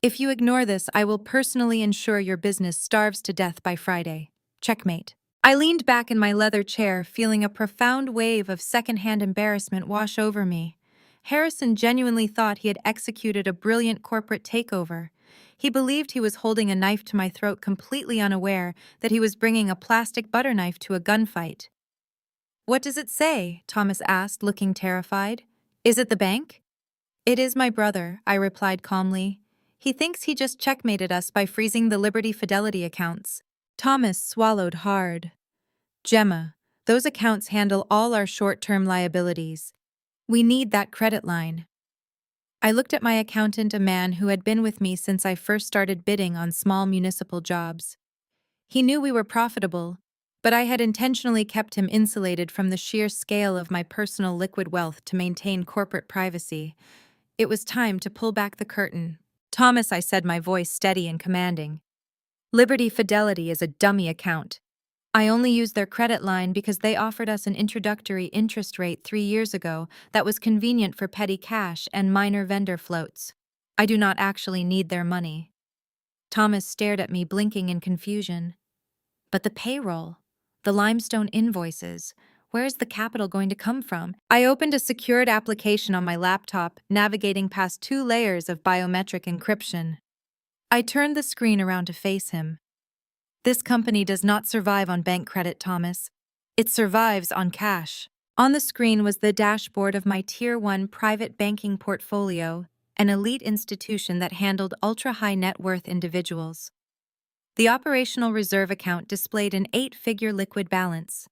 If you ignore this, I will personally ensure your business starves to death by Friday. Checkmate. I leaned back in my leather chair, feeling a profound wave of secondhand embarrassment wash over me. Harrison genuinely thought he had executed a brilliant corporate takeover. He believed he was holding a knife to my throat, completely unaware that he was bringing a plastic butter knife to a gunfight. What does it say? Thomas asked, looking terrified. Is it the bank? It is my brother, I replied calmly. He thinks he just checkmated us by freezing the Liberty Fidelity accounts. Thomas swallowed hard. Gemma, those accounts handle all our short-term liabilities. We need that credit line. I looked at my accountant, a man who had been with me since I first started bidding on small municipal jobs. He knew we were profitable, but I had intentionally kept him insulated from the sheer scale of my personal liquid wealth to maintain corporate privacy. It was time to pull back the curtain. Thomas, I said, my voice steady and commanding. Liberty Fidelity is a dummy account. I only used their credit line because they offered us an introductory interest rate 3 years ago that was convenient for petty cash and minor vendor floats. I do not actually need their money. Thomas stared at me, blinking in confusion. But the payroll, the limestone invoices, where is the capital going to come from? I opened a secured application on my laptop, navigating past 2 layers of biometric encryption. I turned the screen around to face him. This company does not survive on bank credit, Thomas. It survives on cash. On the screen was the dashboard of my Tier 1 private banking portfolio, an elite institution that handled ultra-high net worth individuals. The operational reserve account displayed an 8-figure liquid balance.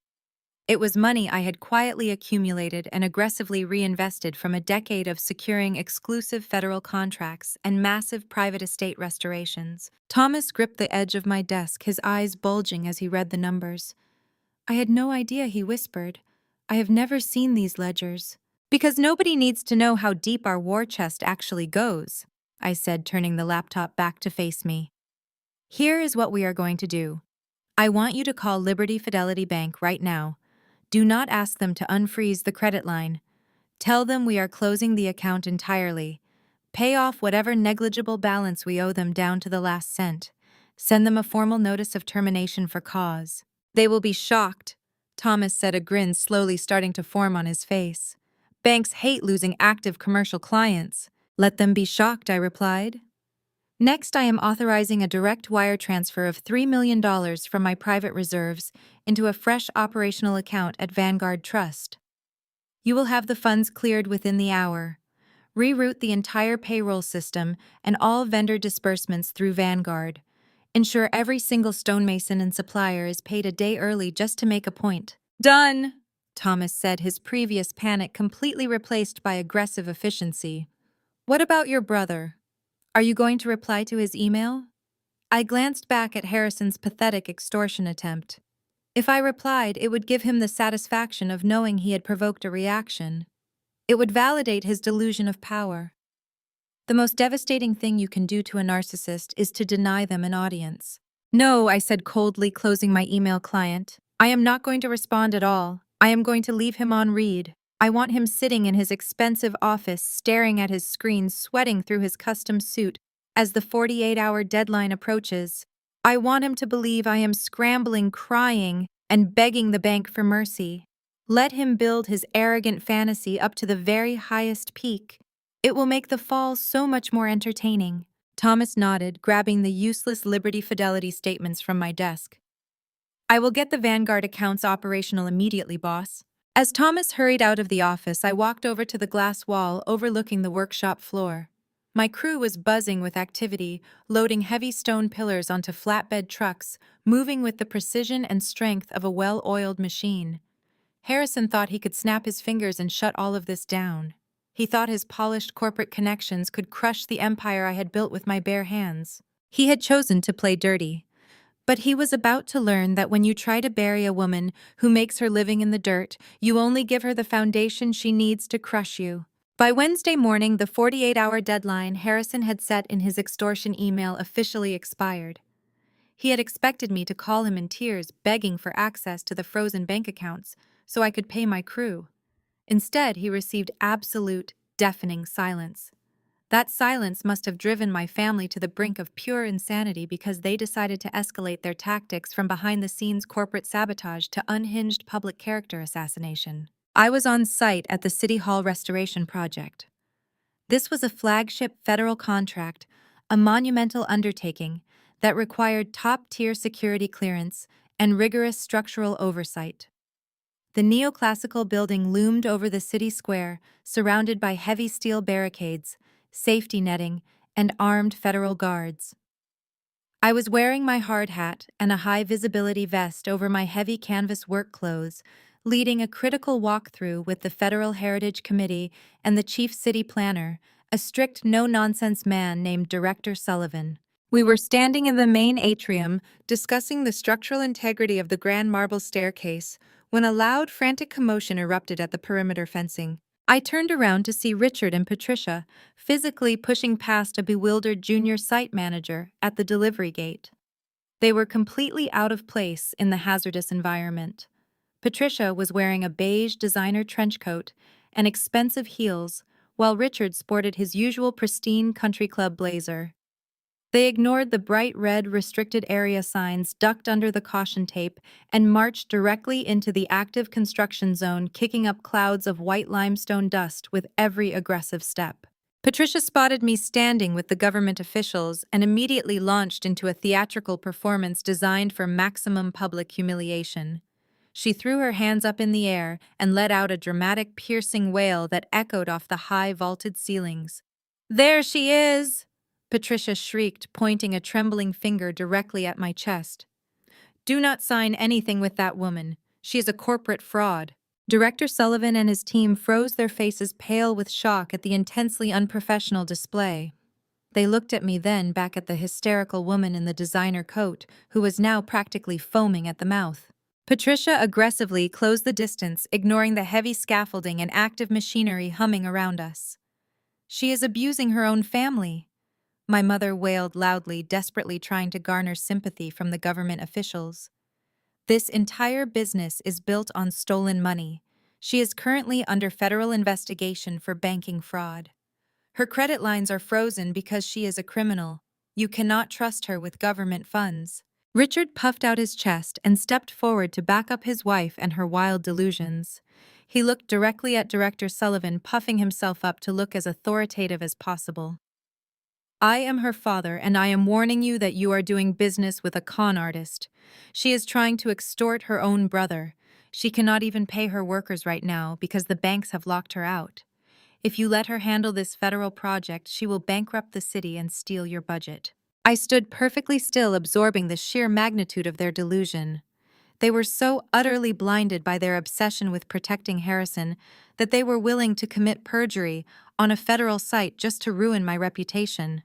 It was money I had quietly accumulated and aggressively reinvested from a decade of securing exclusive federal contracts and massive private estate restorations. Thomas gripped the edge of my desk, his eyes bulging as he read the numbers. I had no idea, he whispered. I have never seen these ledgers. Because nobody needs to know how deep our war chest actually goes, I said, turning the laptop back to face me. Here is what we are going to do. I want you to call Liberty Fidelity Bank right now. Do not ask them to unfreeze the credit line. Tell them we are closing the account entirely. Pay off whatever negligible balance we owe them down to the last cent. Send them a formal notice of termination for cause. They will be shocked, Thomas said, a grin slowly starting to form on his face. Banks hate losing active commercial clients. Let them be shocked, I replied. Next, I am authorizing a direct wire transfer of $3 million from my private reserves into a fresh operational account at Vanguard Trust. You will have the funds cleared within the hour. Reroute the entire payroll system and all vendor disbursements through Vanguard. Ensure every single stonemason and supplier is paid a day early just to make a point. Done, Thomas said, his previous panic completely replaced by aggressive efficiency. What about your brother? Are you going to reply to his email? I glanced back at Harrison's pathetic extortion attempt. If I replied, it would give him the satisfaction of knowing he had provoked a reaction. It would validate his delusion of power. The most devastating thing you can do to a narcissist is to deny them an audience. No, I said coldly, closing my email client. I am not going to respond at all. I am going to leave him on read. I want him sitting in his expensive office, staring at his screen, sweating through his custom suit as the 48-hour deadline approaches. I want him to believe I am scrambling, crying, and begging the bank for mercy. Let him build his arrogant fantasy up to the very highest peak. It will make the fall so much more entertaining. Thomas nodded, grabbing the useless Liberty Fidelity statements from my desk. I will get the Vanguard accounts operational immediately, boss. As Thomas hurried out of the office, I walked over to the glass wall overlooking the workshop floor. My crew was buzzing with activity, loading heavy stone pillars onto flatbed trucks, moving with the precision and strength of a well-oiled machine. Harrison thought he could snap his fingers and shut all of this down. He thought his polished corporate connections could crush the empire I had built with my bare hands. He had chosen to play dirty. But he was about to learn that when you try to bury a woman who makes her living in the dirt, you only give her the foundation she needs to crush you. By Wednesday morning, the 48-hour deadline Harrison had set in his extortion email officially expired. He had expected me to call him in tears, begging for access to the frozen bank accounts so I could pay my crew. Instead, he received absolute, deafening silence. That silence must have driven my family to the brink of pure insanity because they decided to escalate their tactics from behind-the-scenes corporate sabotage to unhinged public character assassination. I was on site at the City Hall restoration project. This was a flagship federal contract, a monumental undertaking that required top-tier security clearance and rigorous structural oversight. The neoclassical building loomed over the city square, surrounded by heavy steel barricades, safety netting, and armed federal guards. I was wearing my hard hat and a high-visibility vest over my heavy canvas work clothes, leading a critical walkthrough with the Federal Heritage Committee and the chief city planner, a strict no-nonsense man named Director Sullivan. We were standing in the main atrium, discussing the structural integrity of the grand marble staircase, when a loud, frantic commotion erupted at the perimeter fencing. I turned around to see Richard and Patricia, physically pushing past a bewildered junior site manager at the delivery gate. They were completely out of place in the hazardous environment. Patricia was wearing a beige designer trench coat and expensive heels, while Richard sported his usual pristine country club blazer. They ignored the bright red restricted area signs, ducked under the caution tape, and marched directly into the active construction zone, kicking up clouds of white limestone dust with every aggressive step. Patricia spotted me standing with the government officials and immediately launched into a theatrical performance designed for maximum public humiliation. She threw her hands up in the air and let out a dramatic, piercing wail that echoed off the high, vaulted ceilings. "There she is!" Patricia shrieked, pointing a trembling finger directly at my chest. "Do not sign anything with that woman. She is a corporate fraud." Director Sullivan and his team froze, their faces pale with shock at the intensely unprofessional display. They looked at me, then back at the hysterical woman in the designer coat, who was now practically foaming at the mouth. Patricia aggressively closed the distance, ignoring the heavy scaffolding and active machinery humming around us. "She is abusing her own family," my mother wailed loudly, desperately trying to garner sympathy from the government officials. "This entire business is built on stolen money. She is currently under federal investigation for banking fraud. Her credit lines are frozen because she is a criminal. You cannot trust her with government funds." Richard puffed out his chest and stepped forward to back up his wife and her wild delusions. He looked directly at Director Sullivan, puffing himself up to look as authoritative as possible. "I am her father, and I am warning you that you are doing business with a con artist. She is trying to extort her own brother. She cannot even pay her workers right now because the banks have locked her out. If you let her handle this federal project, she will bankrupt the city and steal your budget." I stood perfectly still, absorbing the sheer magnitude of their delusion. They were so utterly blinded by their obsession with protecting Harrison that they were willing to commit perjury on a federal site just to ruin my reputation.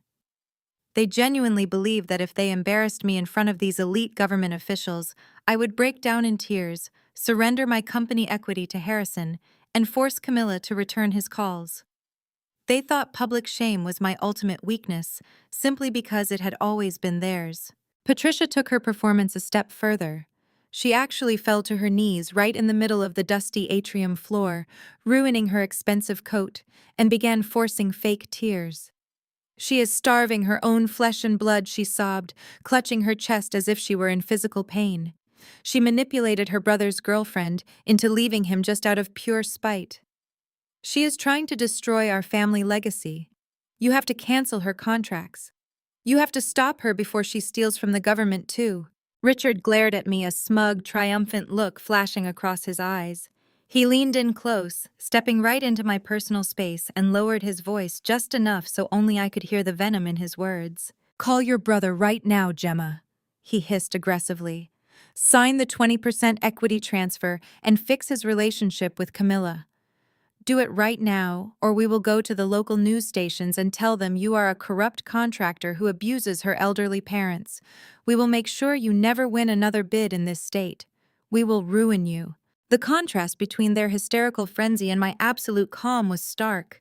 They genuinely believed that if they embarrassed me in front of these elite government officials, I would break down in tears, surrender my company equity to Harrison, and force Camilla to return his calls. They thought public shame was my ultimate weakness, simply because it had always been theirs. Patricia took her performance a step further. She actually fell to her knees right in the middle of the dusty atrium floor, ruining her expensive coat, and began forcing fake tears. "She is starving her own flesh and blood," she sobbed, clutching her chest as if she were in physical pain. "She manipulated her brother's girlfriend into leaving him just out of pure spite. She is trying to destroy our family legacy. You have to cancel her contracts. You have to stop her before she steals from the government, too." Richard glared at me, a smug, triumphant look flashing across his eyes. He leaned in close, stepping right into my personal space, and lowered his voice just enough so only I could hear the venom in his words. "Call your brother right now, Gemma," he hissed aggressively. "Sign the 20% equity transfer and fix his relationship with Camilla. Do it right now, or we will go to the local news stations and tell them you are a corrupt contractor who abuses her elderly parents. We will make sure you never win another bid in this state. We will ruin you." The contrast between their hysterical frenzy and my absolute calm was stark.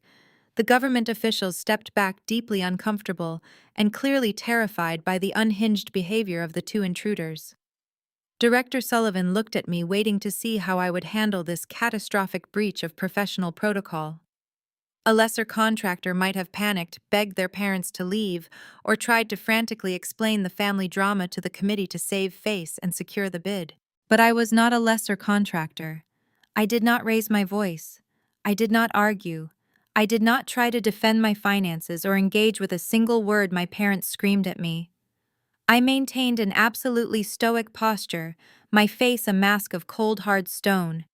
The government officials stepped back deeply uncomfortable and clearly terrified by the unhinged behavior of the two intruders. Director Sullivan looked at me, waiting to see how I would handle this catastrophic breach of professional protocol. A lesser contractor might have panicked, begged their parents to leave, or tried to frantically explain the family drama to the committee to save face and secure the bid. But I was not a lesser contractor. I did not raise my voice. I did not argue. I did not try to defend my finances or engage with a single word my parents screamed at me. I maintained an absolutely stoic posture, my face a mask of cold hard stone.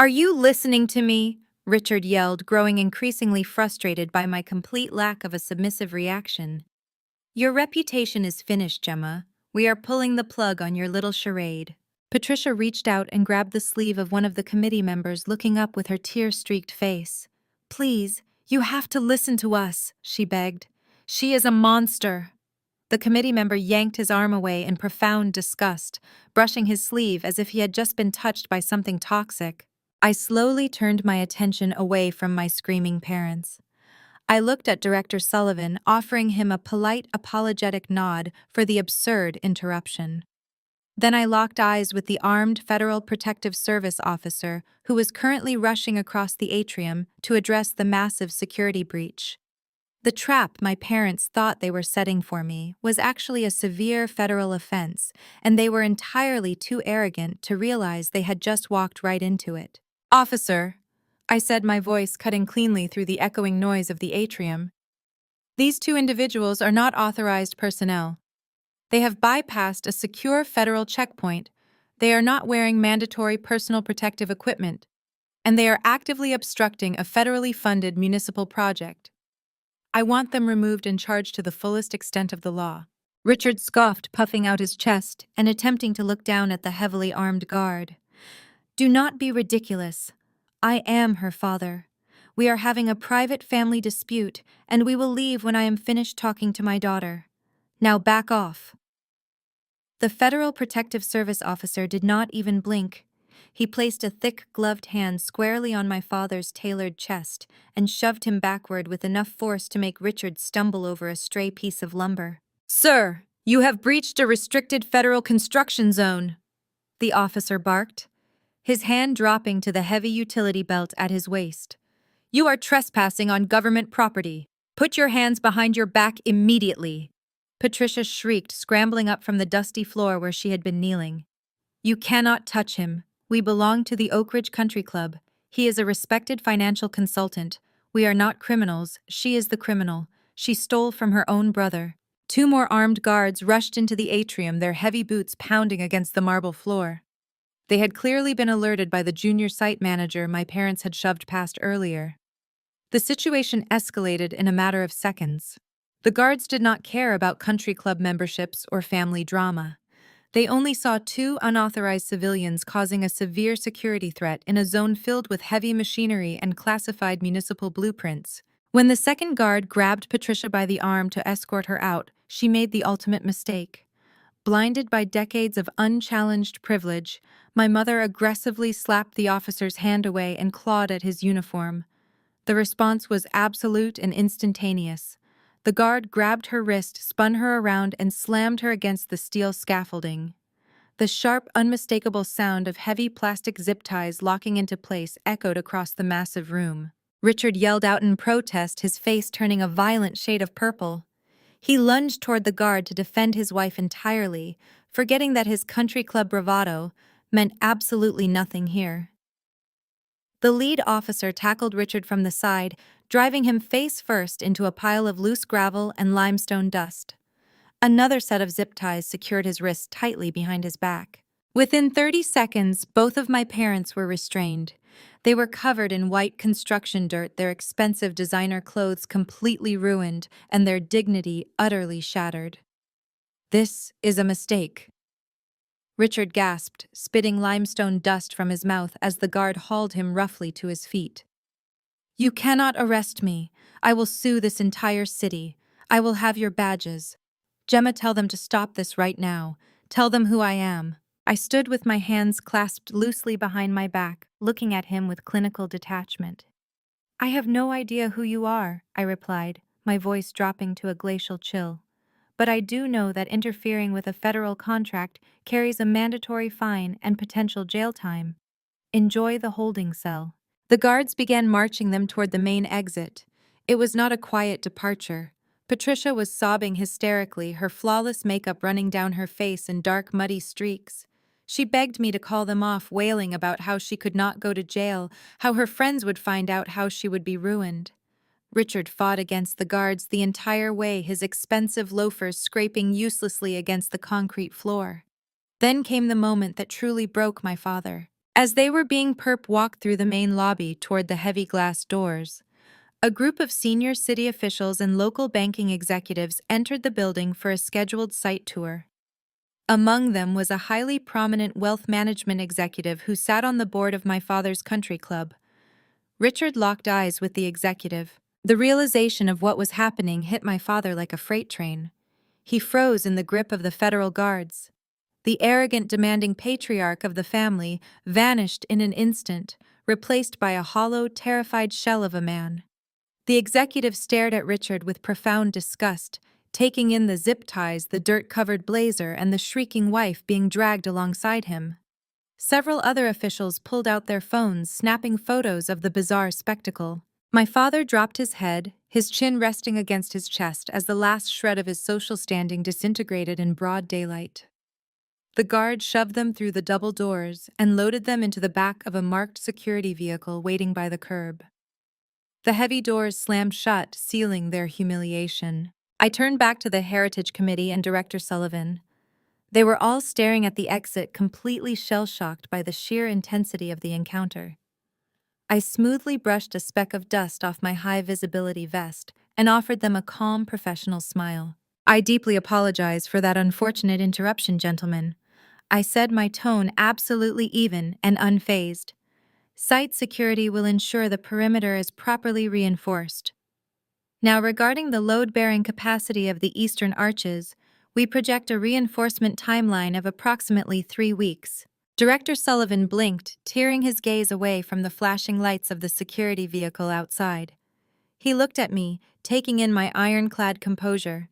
"Are you listening to me?" Richard yelled, growing increasingly frustrated by my complete lack of a submissive reaction. "Your reputation is finished, Gemma. We are pulling the plug on your little charade." Patricia reached out and grabbed the sleeve of one of the committee members, looking up with her tear-streaked face. "Please, you have to listen to us," she begged. "She is a monster." The committee member yanked his arm away in profound disgust, brushing his sleeve as if he had just been touched by something toxic. I slowly turned my attention away from my screaming parents. I looked at Director Sullivan, offering him a polite, apologetic nod for the absurd interruption. Then I locked eyes with the armed Federal Protective Service officer who was currently rushing across the atrium to address the massive security breach. The trap my parents thought they were setting for me was actually a severe federal offense, and they were entirely too arrogant to realize they had just walked right into it. "Officer," I said, my voice cutting cleanly through the echoing noise of the atrium, "these two individuals are not authorized personnel. They have bypassed a secure federal checkpoint, they are not wearing mandatory personal protective equipment, and they are actively obstructing a federally funded municipal project. I want them removed and charged to the fullest extent of the law." Richard scoffed, puffing out his chest and attempting to look down at the heavily armed guard. "Do not be ridiculous. I am her father. We are having a private family dispute, and we will leave when I am finished talking to my daughter. Now back off." The Federal Protective Service officer did not even blink. He placed a thick, gloved hand squarely on my father's tailored chest and shoved him backward with enough force to make Richard stumble over a stray piece of lumber. "Sir, you have breached a restricted federal construction zone," the officer barked, his hand dropping to the heavy utility belt at his waist. "You are trespassing on government property. Put your hands behind your back immediately." Patricia shrieked, scrambling up from the dusty floor where she had been kneeling. "You cannot touch him. We belong to the Oak Ridge Country Club. He is a respected financial consultant. We are not criminals. She is the criminal. She stole from her own brother." Two more armed guards rushed into the atrium, their heavy boots pounding against the marble floor. They had clearly been alerted by the junior site manager my parents had shoved past earlier. The situation escalated in a matter of seconds. The guards did not care about country club memberships or family drama. They only saw two unauthorized civilians causing a severe security threat in a zone filled with heavy machinery and classified municipal blueprints. When the second guard grabbed Patricia by the arm to escort her out, she made the ultimate mistake. Blinded by decades of unchallenged privilege, my mother aggressively slapped the officer's hand away and clawed at his uniform. The response was absolute and instantaneous. The guard grabbed her wrist, spun her around, and slammed her against the steel scaffolding. The sharp, unmistakable sound of heavy plastic zip ties locking into place echoed across the massive room. Richard yelled out in protest, his face turning a violent shade of purple. He lunged toward the guard to defend his wife entirely, forgetting that his country club bravado meant absolutely nothing here. The lead officer tackled Richard from the side, driving him face first into a pile of loose gravel and limestone dust. Another set of zip ties secured his wrists tightly behind his back. Within 30 seconds, both of my parents were restrained. They were covered in white construction dirt, their expensive designer clothes completely ruined, and their dignity utterly shattered. "This is a mistake," Richard gasped, spitting limestone dust from his mouth as the guard hauled him roughly to his feet. You cannot arrest me. I will sue this entire city. I will have your badges. Gemma, tell them to stop this right now. Tell them who I am. I stood with my hands clasped loosely behind my back, looking at him with clinical detachment. I have no idea who you are, I replied, my voice dropping to a glacial chill. But I do know that interfering with a federal contract carries a mandatory fine and potential jail time. Enjoy the holding cell. The guards began marching them toward the main exit. It was not a quiet departure. Patricia was sobbing hysterically, her flawless makeup running down her face in dark, muddy streaks. She begged me to call them off, wailing about how she could not go to jail, how her friends would find out, how she would be ruined. Richard fought against the guards the entire way, his expensive loafers scraping uselessly against the concrete floor. Then came the moment that truly broke my father. As they were being walked through the main lobby toward the heavy glass doors, a group of senior city officials and local banking executives entered the building for a scheduled site tour. Among them was a highly prominent wealth management executive who sat on the board of my father's country club. Richard locked eyes with the executive. The realization of what was happening hit my father like a freight train. He froze in the grip of the federal guards. The arrogant, demanding patriarch of the family vanished in an instant, replaced by a hollow, terrified shell of a man. The executive stared at Richard with profound disgust, taking in the zip ties, the dirt-covered blazer, and the shrieking wife being dragged alongside him. Several other officials pulled out their phones, snapping photos of the bizarre spectacle. My father dropped his head, his chin resting against his chest as the last shred of his social standing disintegrated in broad daylight. The guard shoved them through the double doors and loaded them into the back of a marked security vehicle waiting by the curb. The heavy doors slammed shut, sealing their humiliation. I turned back to the Heritage Committee and Director Sullivan. They were all staring at the exit, completely shell-shocked by the sheer intensity of the encounter. I smoothly brushed a speck of dust off my high-visibility vest and offered them a calm, professional smile. I deeply apologize for that unfortunate interruption, gentlemen. I said, my tone absolutely even and unfazed. Site security will ensure the perimeter is properly reinforced. Now, regarding the load-bearing capacity of the eastern arches, we project a reinforcement timeline of approximately 3 weeks. Director Sullivan blinked, tearing his gaze away from the flashing lights of the security vehicle outside. He looked at me, taking in my ironclad composure.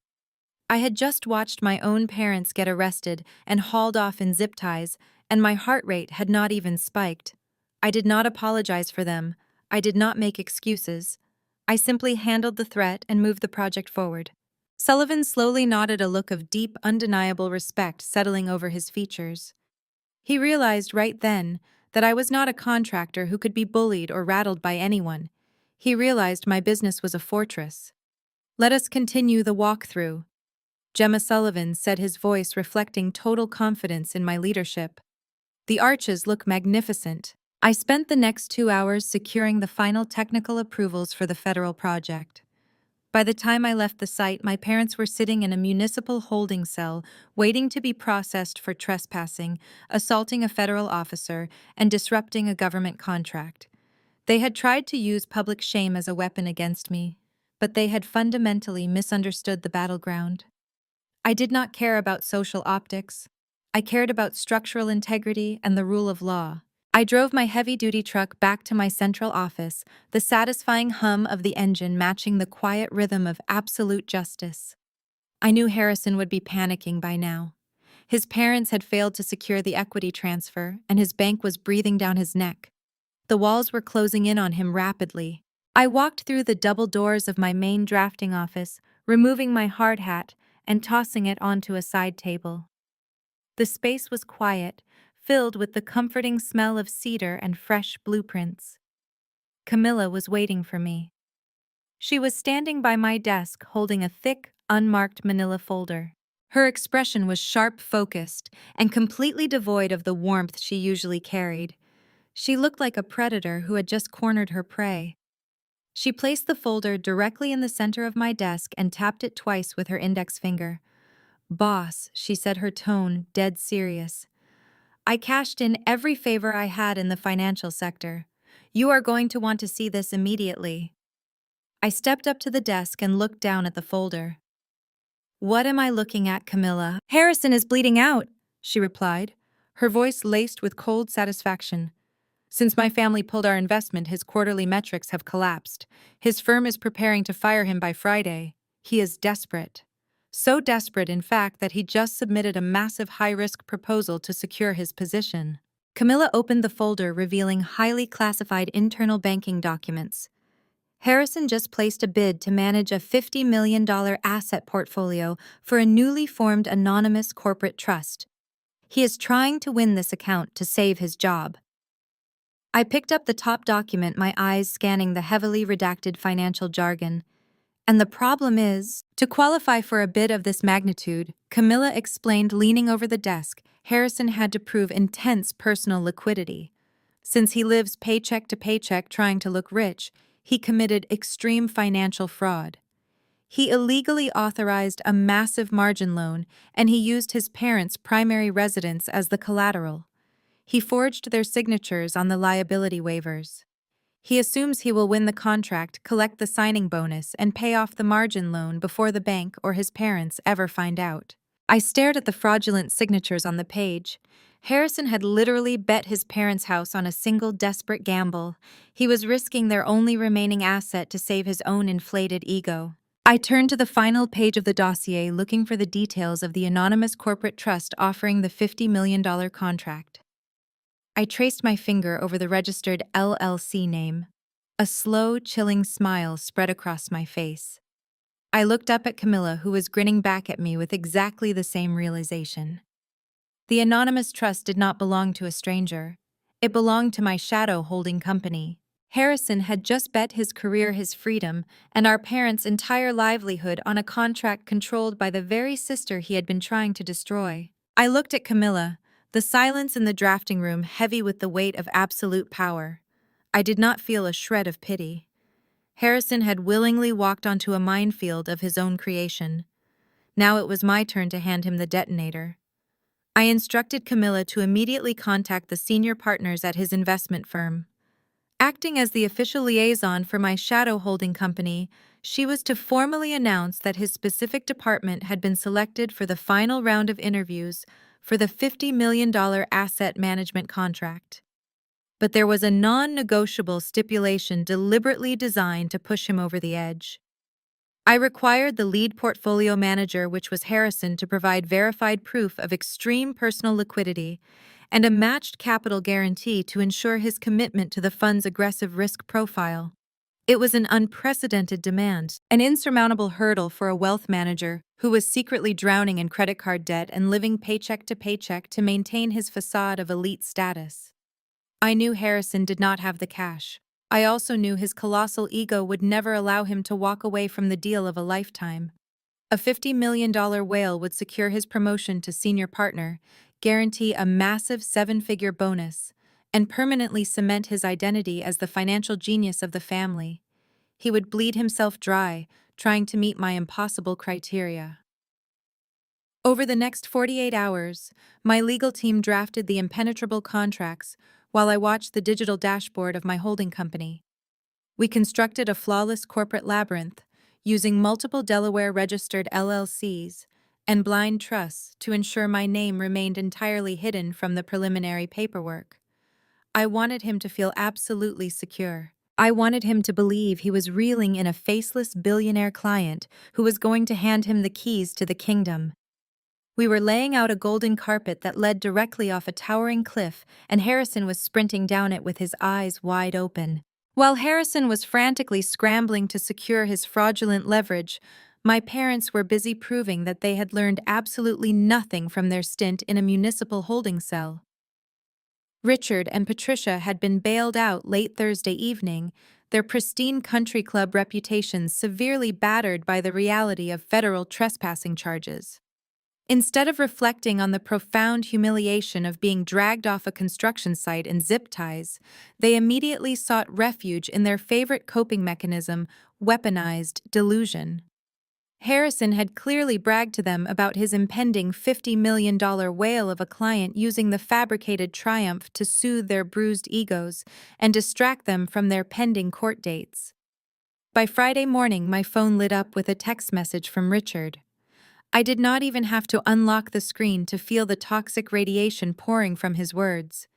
I had just watched my own parents get arrested and hauled off in zip ties, and my heart rate had not even spiked. I did not apologize for them. I did not make excuses. I simply handled the threat and moved the project forward. Sullivan slowly nodded, a look of deep, undeniable respect settling over his features. He realized right then that I was not a contractor who could be bullied or rattled by anyone. He realized my business was a fortress. Let us continue the walkthrough. Gemma Sullivan said, his voice reflecting total confidence in my leadership. The arches look magnificent. I spent the next 2 hours securing the final technical approvals for the federal project. By the time I left the site, my parents were sitting in a municipal holding cell, waiting to be processed for trespassing, assaulting a federal officer, and disrupting a government contract. They had tried to use public shame as a weapon against me, but they had fundamentally misunderstood the battleground. I did not care about social optics. I cared about structural integrity and the rule of law. I drove my heavy-duty truck back to my central office, the satisfying hum of the engine matching the quiet rhythm of absolute justice. I knew Harrison would be panicking by now. His parents had failed to secure the equity transfer, and his bank was breathing down his neck. The walls were closing in on him rapidly. I walked through the double doors of my main drafting office, removing my hard hat and tossing it onto a side table. The space was quiet, filled with the comforting smell of cedar and fresh blueprints. Camilla was waiting for me. She was standing by my desk holding a thick, unmarked manila folder. Her expression was sharp-focused and completely devoid of the warmth she usually carried. She looked like a predator who had just cornered her prey. She placed the folder directly in the center of my desk and tapped it twice with her index finger. "Boss," she said, her tone dead serious. "I cashed in every favor I had in the financial sector. You are going to want to see this immediately. I stepped up to the desk and looked down at the folder. What am I looking at, Camilla? Harrison is bleeding out, she replied, her voice laced with cold satisfaction. Since my family pulled our investment, his quarterly metrics have collapsed. His firm is preparing to fire him by Friday. He is desperate. So desperate, in fact, that he just submitted a massive high-risk proposal to secure his position. Camilla opened the folder, revealing highly classified internal banking documents. Harrison just placed a bid to manage a $50 million asset portfolio for a newly formed anonymous corporate trust. He is trying to win this account to save his job. I picked up the top document, my eyes scanning the heavily redacted financial jargon. And the problem is, to qualify for a bid of this magnitude, Camilla explained, leaning over the desk, Harrison had to prove intense personal liquidity. Since he lives paycheck to paycheck trying to look rich, he committed extreme financial fraud. He illegally authorized a massive margin loan, and he used his parents' primary residence as the collateral. He forged their signatures on the liability waivers. He assumes he will win the contract, collect the signing bonus, and pay off the margin loan before the bank or his parents ever find out. I stared at the fraudulent signatures on the page. Harrison had literally bet his parents' house on a single desperate gamble. He was risking their only remaining asset to save his own inflated ego. I turned to the final page of the dossier, looking for the details of the anonymous corporate trust offering the $50 million contract. I traced my finger over the registered LLC name. A slow, chilling smile spread across my face. I looked up at Camilla, who was grinning back at me with exactly the same realization. The anonymous trust did not belong to a stranger. It belonged to my shadow holding company. Harrison had just bet his career, his freedom, and our parents' entire livelihood on a contract controlled by the very sister he had been trying to destroy. I looked at Camilla, the silence in the drafting room heavy with the weight of absolute power. I did not feel a shred of pity. Harrison had willingly walked onto a minefield of his own creation. Now it was my turn to hand him the detonator. I instructed Camilla to immediately contact the senior partners at his investment firm. Acting as the official liaison for my shadow holding company, she was to formally announce that his specific department had been selected for the final round of interviews for the $50 million asset management contract. But there was a non-negotiable stipulation deliberately designed to push him over the edge. I required the lead portfolio manager, which was Harrison, to provide verified proof of extreme personal liquidity and a matched capital guarantee to ensure his commitment to the fund's aggressive risk profile. It was an unprecedented demand, an insurmountable hurdle for a wealth manager who was secretly drowning in credit card debt and living paycheck to paycheck to maintain his facade of elite status. I knew Harrison did not have the cash. I also knew his colossal ego would never allow him to walk away from the deal of a lifetime. A $50 million whale would secure his promotion to senior partner, guarantee a massive seven-figure bonus, and permanently cement his identity as the financial genius of the family. He would bleed himself dry, trying to meet my impossible criteria. Over the next 48 hours, my legal team drafted the impenetrable contracts while I watched the digital dashboard of my holding company. We constructed a flawless corporate labyrinth, using multiple Delaware-registered LLCs and blind trusts to ensure my name remained entirely hidden from the preliminary paperwork. I wanted him to feel absolutely secure. I wanted him to believe he was reeling in a faceless billionaire client who was going to hand him the keys to the kingdom. We were laying out a golden carpet that led directly off a towering cliff, and Harrison was sprinting down it with his eyes wide open. While Harrison was frantically scrambling to secure his fraudulent leverage, my parents were busy proving that they had learned absolutely nothing from their stint in a municipal holding cell. Richard and Patricia had been bailed out late Thursday evening, their pristine country club reputations severely battered by the reality of federal trespassing charges. Instead of reflecting on the profound humiliation of being dragged off a construction site in zip ties, they immediately sought refuge in their favorite coping mechanism, weaponized delusion. Harrison had clearly bragged to them about his impending $50 million whale of a client, using the fabricated triumph to soothe their bruised egos and distract them from their pending court dates. By Friday morning, my phone lit up with a text message from Richard. I did not even have to unlock the screen to feel the toxic radiation pouring from his words.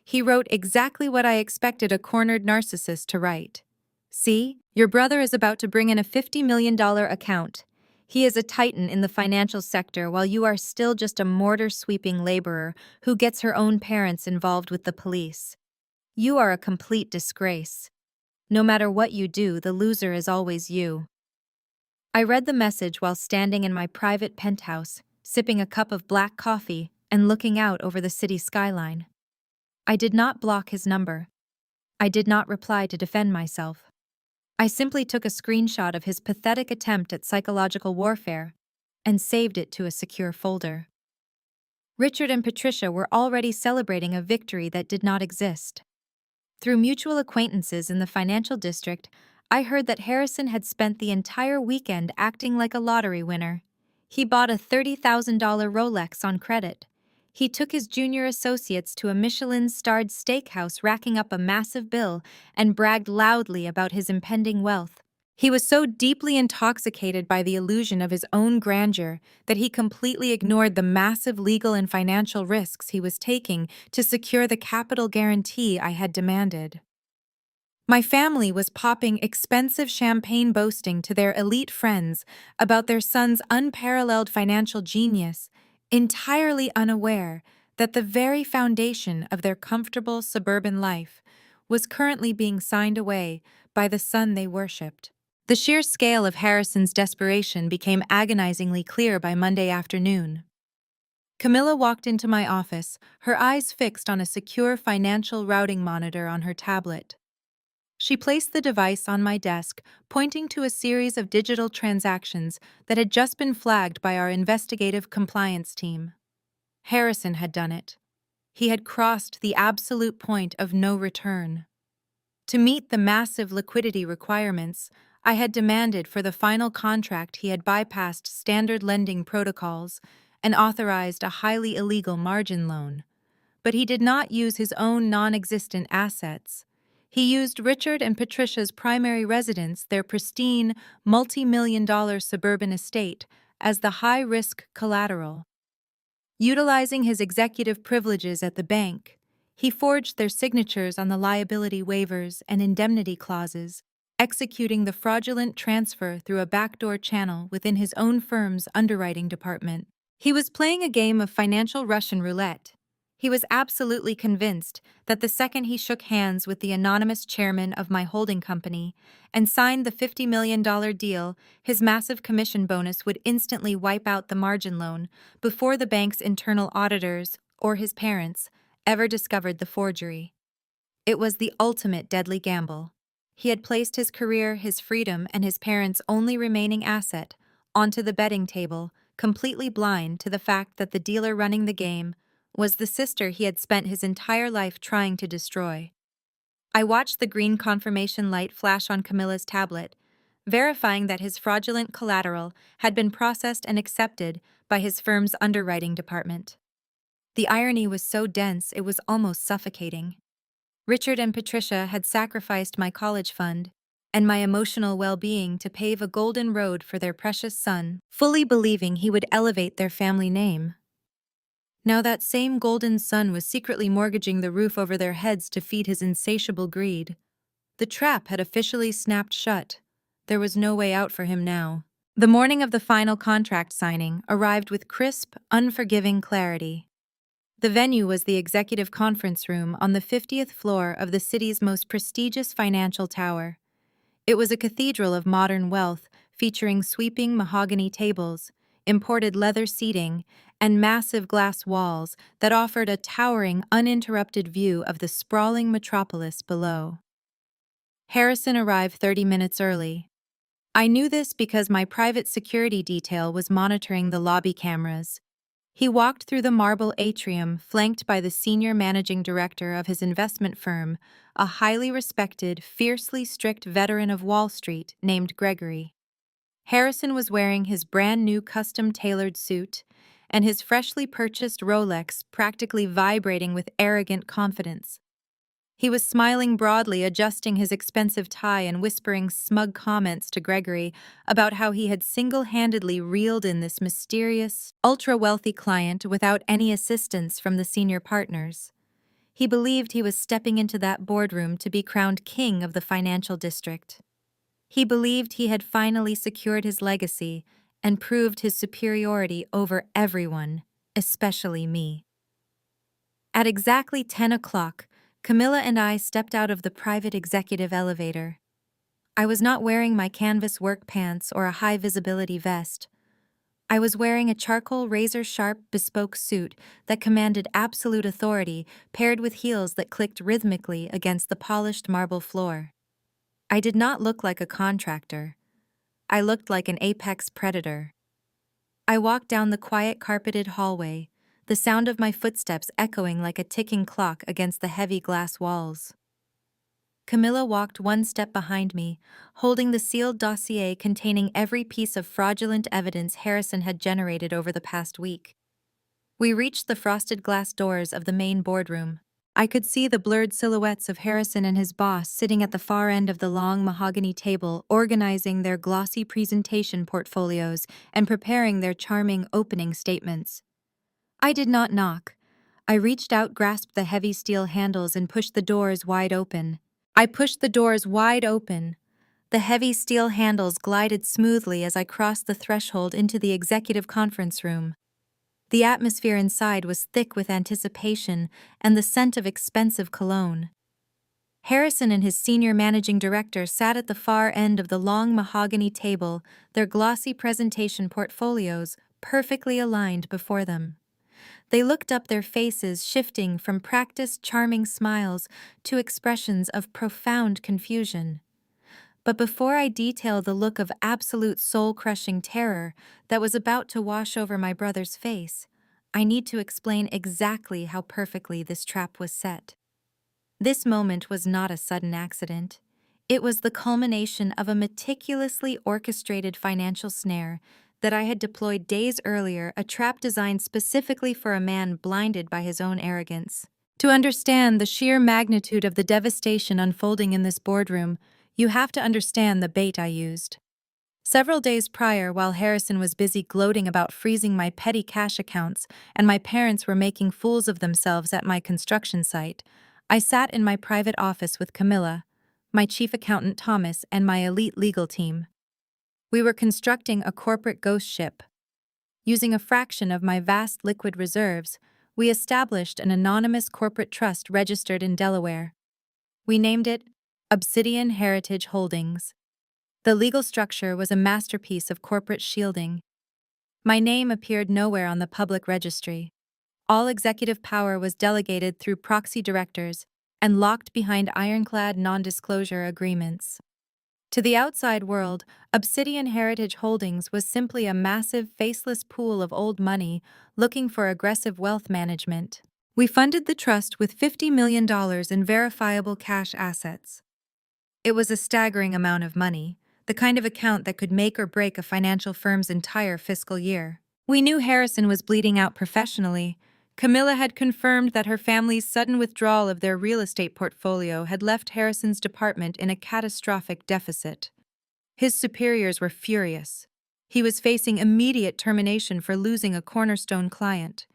He wrote exactly what I expected a cornered narcissist to write. See, your brother is about to bring in a $50 million account. He is a titan in the financial sector, while you are still just a mortar-sweeping laborer who gets her own parents involved with the police. You are a complete disgrace. No matter what you do, the loser is always you. I read the message while standing in my private penthouse, sipping a cup of black coffee and looking out over the city skyline. I did not block his number. I did not reply to defend myself. I simply took a screenshot of his pathetic attempt at psychological warfare and saved it to a secure folder. Richard and Patricia were already celebrating a victory that did not exist. Through mutual acquaintances in the financial district, I heard that Harrison had spent the entire weekend acting like a lottery winner. He bought a $30,000 Rolex on credit. He took his junior associates to a Michelin-starred steakhouse, racking up a massive bill, and bragged loudly about his impending wealth. He was so deeply intoxicated by the illusion of his own grandeur that he completely ignored the massive legal and financial risks he was taking to secure the capital guarantee I had demanded. My family was popping expensive champagne, boasting to their elite friends about their son's unparalleled financial genius, entirely unaware that the very foundation of their comfortable suburban life was currently being signed away by the son they worshipped. The sheer scale of Harrison's desperation became agonizingly clear by Monday afternoon. Camilla walked into my office, her eyes fixed on a secure financial routing monitor on her tablet. She placed the device on my desk, pointing to a series of digital transactions that had just been flagged by our investigative compliance team. Harrison had done it. He had crossed the absolute point of no return. To meet the massive liquidity requirements I had demanded for the final contract, he had bypassed standard lending protocols and authorized a highly illegal margin loan. But he did not use his own non-existent assets. He used Richard and Patricia's primary residence, their pristine, multi-million-dollar suburban estate, as the high-risk collateral. Utilizing his executive privileges at the bank, he forged their signatures on the liability waivers and indemnity clauses, executing the fraudulent transfer through a backdoor channel within his own firm's underwriting department. He was playing a game of financial Russian roulette. He was absolutely convinced that the second he shook hands with the anonymous chairman of my holding company and signed the $50 million deal, his massive commission bonus would instantly wipe out the margin loan before the bank's internal auditors, or his parents, ever discovered the forgery. It was the ultimate deadly gamble. He had placed his career, his freedom, and his parents' only remaining asset onto the betting table, completely blind to the fact that the dealer running the game was the sister he had spent his entire life trying to destroy. I watched the green confirmation light flash on Camilla's tablet, verifying that his fraudulent collateral had been processed and accepted by his firm's underwriting department. The irony was so dense it was almost suffocating. Richard and Patricia had sacrificed my college fund and my emotional well-being to pave a golden road for their precious son, fully believing he would elevate their family name. Now that same golden son was secretly mortgaging the roof over their heads to feed his insatiable greed. The trap had officially snapped shut. There was no way out for him now. The morning of the final contract signing arrived with crisp, unforgiving clarity. The venue was the executive conference room on the 50th floor of the city's most prestigious financial tower. It was a cathedral of modern wealth, featuring sweeping mahogany tables, imported leather seating, and massive glass walls that offered a towering, uninterrupted view of the sprawling metropolis below. Harrison arrived 30 minutes early. I knew this because my private security detail was monitoring the lobby cameras. He walked through the marble atrium, flanked by the senior managing director of his investment firm, a highly respected, fiercely strict veteran of Wall Street named Gregory. Harrison was wearing his brand new custom-tailored suit, and his freshly purchased Rolex practically vibrating with arrogant confidence. He was smiling broadly, adjusting his expensive tie and whispering smug comments to Gregory about how he had single-handedly reeled in this mysterious, ultra-wealthy client without any assistance from the senior partners. He believed he was stepping into that boardroom to be crowned king of the financial district. He believed he had finally secured his legacy and proved his superiority over everyone, especially me. At exactly 10 o'clock, Camilla and I stepped out of the private executive elevator. I was not wearing my canvas work pants or a high-visibility vest. I was wearing a charcoal razor-sharp bespoke suit that commanded absolute authority, paired with heels that clicked rhythmically against the polished marble floor. I did not look like a contractor. I looked like an apex predator. I walked down the quiet carpeted hallway, the sound of my footsteps echoing like a ticking clock against the heavy glass walls. Camilla walked one step behind me, holding the sealed dossier containing every piece of fraudulent evidence Harrison had generated over the past week. We reached the frosted glass doors of the main boardroom. I could see the blurred silhouettes of Harrison and his boss sitting at the far end of the long mahogany table, organizing their glossy presentation portfolios and preparing their charming opening statements. I did not knock. I reached out, grasped the heavy steel handles, and pushed the doors wide open. The heavy steel handles glided smoothly as I crossed the threshold into the executive conference room. The atmosphere inside was thick with anticipation and the scent of expensive cologne. Harrison and his senior managing director sat at the far end of the long mahogany table, their glossy presentation portfolios perfectly aligned before them. They looked up, their faces shifting from practiced charming smiles to expressions of profound confusion. But before I detail the look of absolute soul-crushing terror that was about to wash over my brother's face, I need to explain exactly how perfectly this trap was set. This moment was not a sudden accident. It was the culmination of a meticulously orchestrated financial snare that I had deployed days earlier, a trap designed specifically for a man blinded by his own arrogance. To understand the sheer magnitude of the devastation unfolding in this boardroom, you have to understand the bait I used. Several days prior, while Harrison was busy gloating about freezing my petty cash accounts and my parents were making fools of themselves at my construction site, I sat in my private office with Camilla, my chief accountant Thomas, and my elite legal team. We were constructing a corporate ghost ship. Using a fraction of my vast liquid reserves, we established an anonymous corporate trust registered in Delaware. We named it Obsidian Heritage Holdings. The legal structure was a masterpiece of corporate shielding. My name appeared nowhere on the public registry. All executive power was delegated through proxy directors and locked behind ironclad non-disclosure agreements. To the outside world, Obsidian Heritage Holdings was simply a massive, faceless pool of old money looking for aggressive wealth management. We funded the trust with $50 million in verifiable cash assets. It was a staggering amount of money, the kind of account that could make or break a financial firm's entire fiscal year. We knew Harrison was bleeding out professionally. Camilla had confirmed that her family's sudden withdrawal of their real estate portfolio had left Harrison's department in a catastrophic deficit. His superiors were furious. He was facing immediate termination for losing a cornerstone client.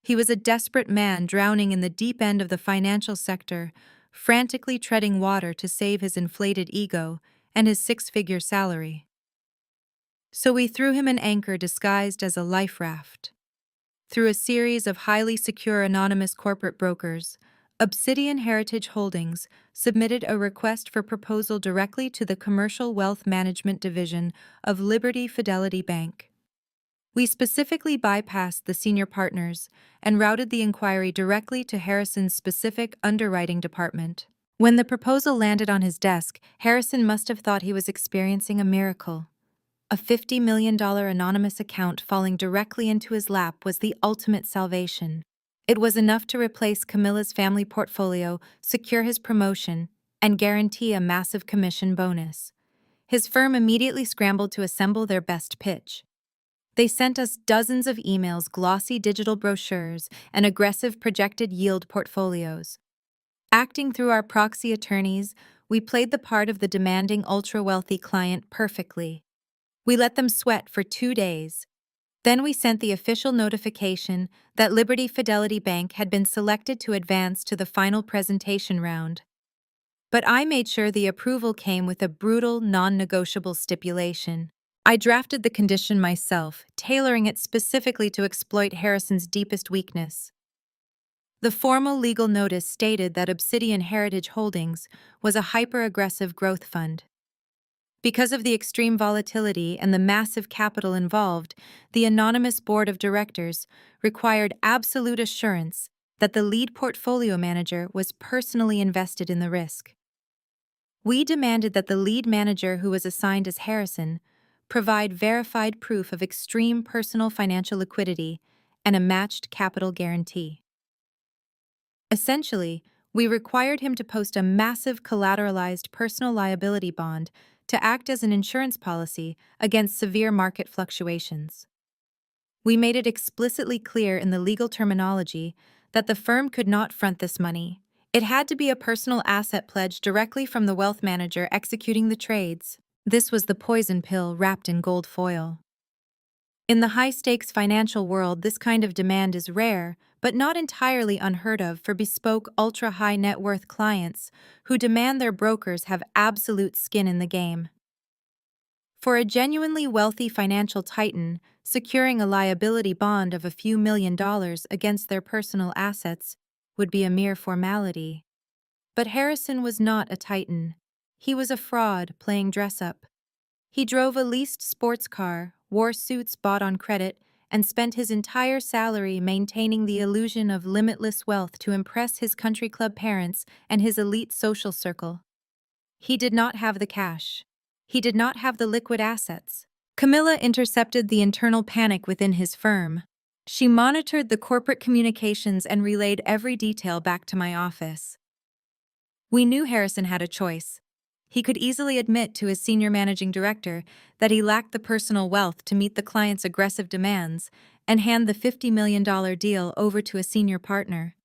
He was a desperate man drowning in the deep end of the financial sector, frantically treading water to save his inflated ego and his six-figure salary. So we threw him an anchor disguised as a life raft. Through a series of highly secure anonymous corporate brokers, Obsidian Heritage Holdings submitted a request for proposal directly to the Commercial Wealth Management Division of Liberty Fidelity Bank. We specifically bypassed the senior partners and routed the inquiry directly to Harrison's specific underwriting department. When the proposal landed on his desk, Harrison must have thought he was experiencing a miracle. A $50 million anonymous account falling directly into his lap was the ultimate salvation. It was enough to replace Camilla's family portfolio, secure his promotion, and guarantee a massive commission bonus. His firm immediately scrambled to assemble their best pitch. They sent us dozens of emails, glossy digital brochures, and aggressive projected yield portfolios. Acting through our proxy attorneys, we played the part of the demanding ultra-wealthy client perfectly. We let them sweat for 2 days. Then we sent the official notification that Liberty Fidelity Bank had been selected to advance to the final presentation round. But I made sure the approval came with a brutal, non-negotiable stipulation. I drafted the condition myself, tailoring it specifically to exploit Harrison's deepest weakness. The formal legal notice stated that Obsidian Heritage Holdings was a hyper-aggressive growth fund. Because of the extreme volatility and the massive capital involved, the anonymous board of directors required absolute assurance that the lead portfolio manager was personally invested in the risk. We demanded that the lead manager, who was assigned as Harrison, provide verified proof of extreme personal financial liquidity and a matched capital guarantee. Essentially, we required him to post a massive collateralized personal liability bond to act as an insurance policy against severe market fluctuations. We made it explicitly clear in the legal terminology that the firm could not front this money. It had to be a personal asset pledge directly from the wealth manager executing the trades. This was the poison pill wrapped in gold foil. In the high-stakes financial world, this kind of demand is rare, but not entirely unheard of for bespoke ultra-high net worth clients who demand their brokers have absolute skin in the game. For a genuinely wealthy financial titan, securing a liability bond of a few $1,000,000 against their personal assets would be a mere formality. But Harrison was not a titan. He was a fraud playing dress-up. He drove a leased sports car, wore suits bought on credit, and spent his entire salary maintaining the illusion of limitless wealth to impress his country club parents and his elite social circle. He did not have the cash. He did not have the liquid assets. Camilla intercepted the internal panic within his firm. She monitored the corporate communications and relayed every detail back to my office. We knew Harrison had a choice. He could easily admit to his senior managing director that he lacked the personal wealth to meet the client's aggressive demands and hand the $50 million deal over to a senior partner.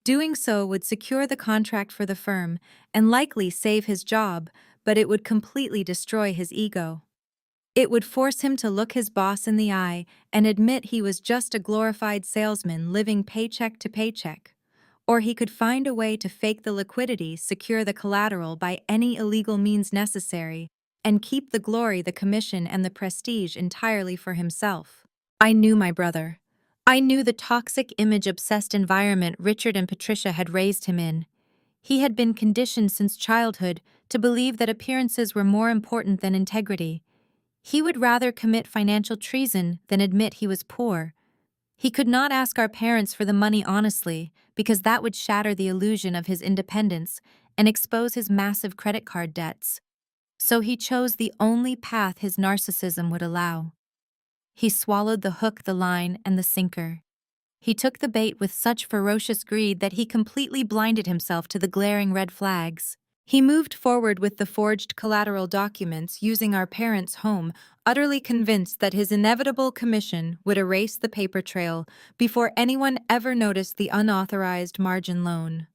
Doing so would secure the contract for the firm and likely save his job, but it would completely destroy his ego. It would force him to look his boss in the eye and admit he was just a glorified salesman living paycheck to paycheck. Or he could find a way to fake the liquidity, secure the collateral by any illegal means necessary, and keep the glory, the commission, and the prestige entirely for himself. I knew my brother. I knew the toxic, image-obsessed environment Richard and Patricia had raised him in. He had been conditioned since childhood to believe that appearances were more important than integrity. He would rather commit financial treason than admit he was poor. He could not ask our parents for the money honestly, because that would shatter the illusion of his independence and expose his massive credit card debts. So he chose the only path his narcissism would allow. He swallowed the hook, the line, and the sinker. He took the bait with such ferocious greed that he completely blinded himself to the glaring red flags. He moved forward with the forged collateral documents using our parents' home, utterly convinced that his inevitable commission would erase the paper trail before anyone ever noticed the unauthorized margin loan.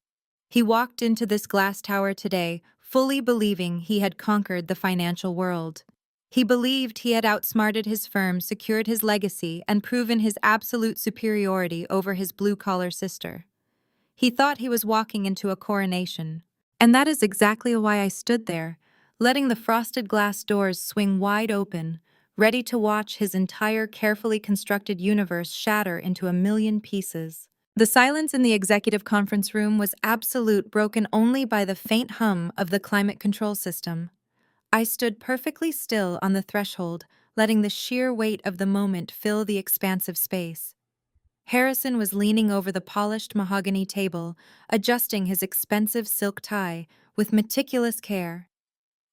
He walked into this glass tower today, fully believing he had conquered the financial world. He believed he had outsmarted his firm, secured his legacy, and proven his absolute superiority over his blue-collar sister. He thought he was walking into a coronation. And that is exactly why I stood there, letting the frosted glass doors swing wide open, ready to watch his entire carefully constructed universe shatter into a million pieces. The silence in the executive conference room was absolute, broken only by the faint hum of the climate control system. I stood perfectly still on the threshold, letting the sheer weight of the moment fill the expansive space. Harrison was leaning over the polished mahogany table, adjusting his expensive silk tie with meticulous care.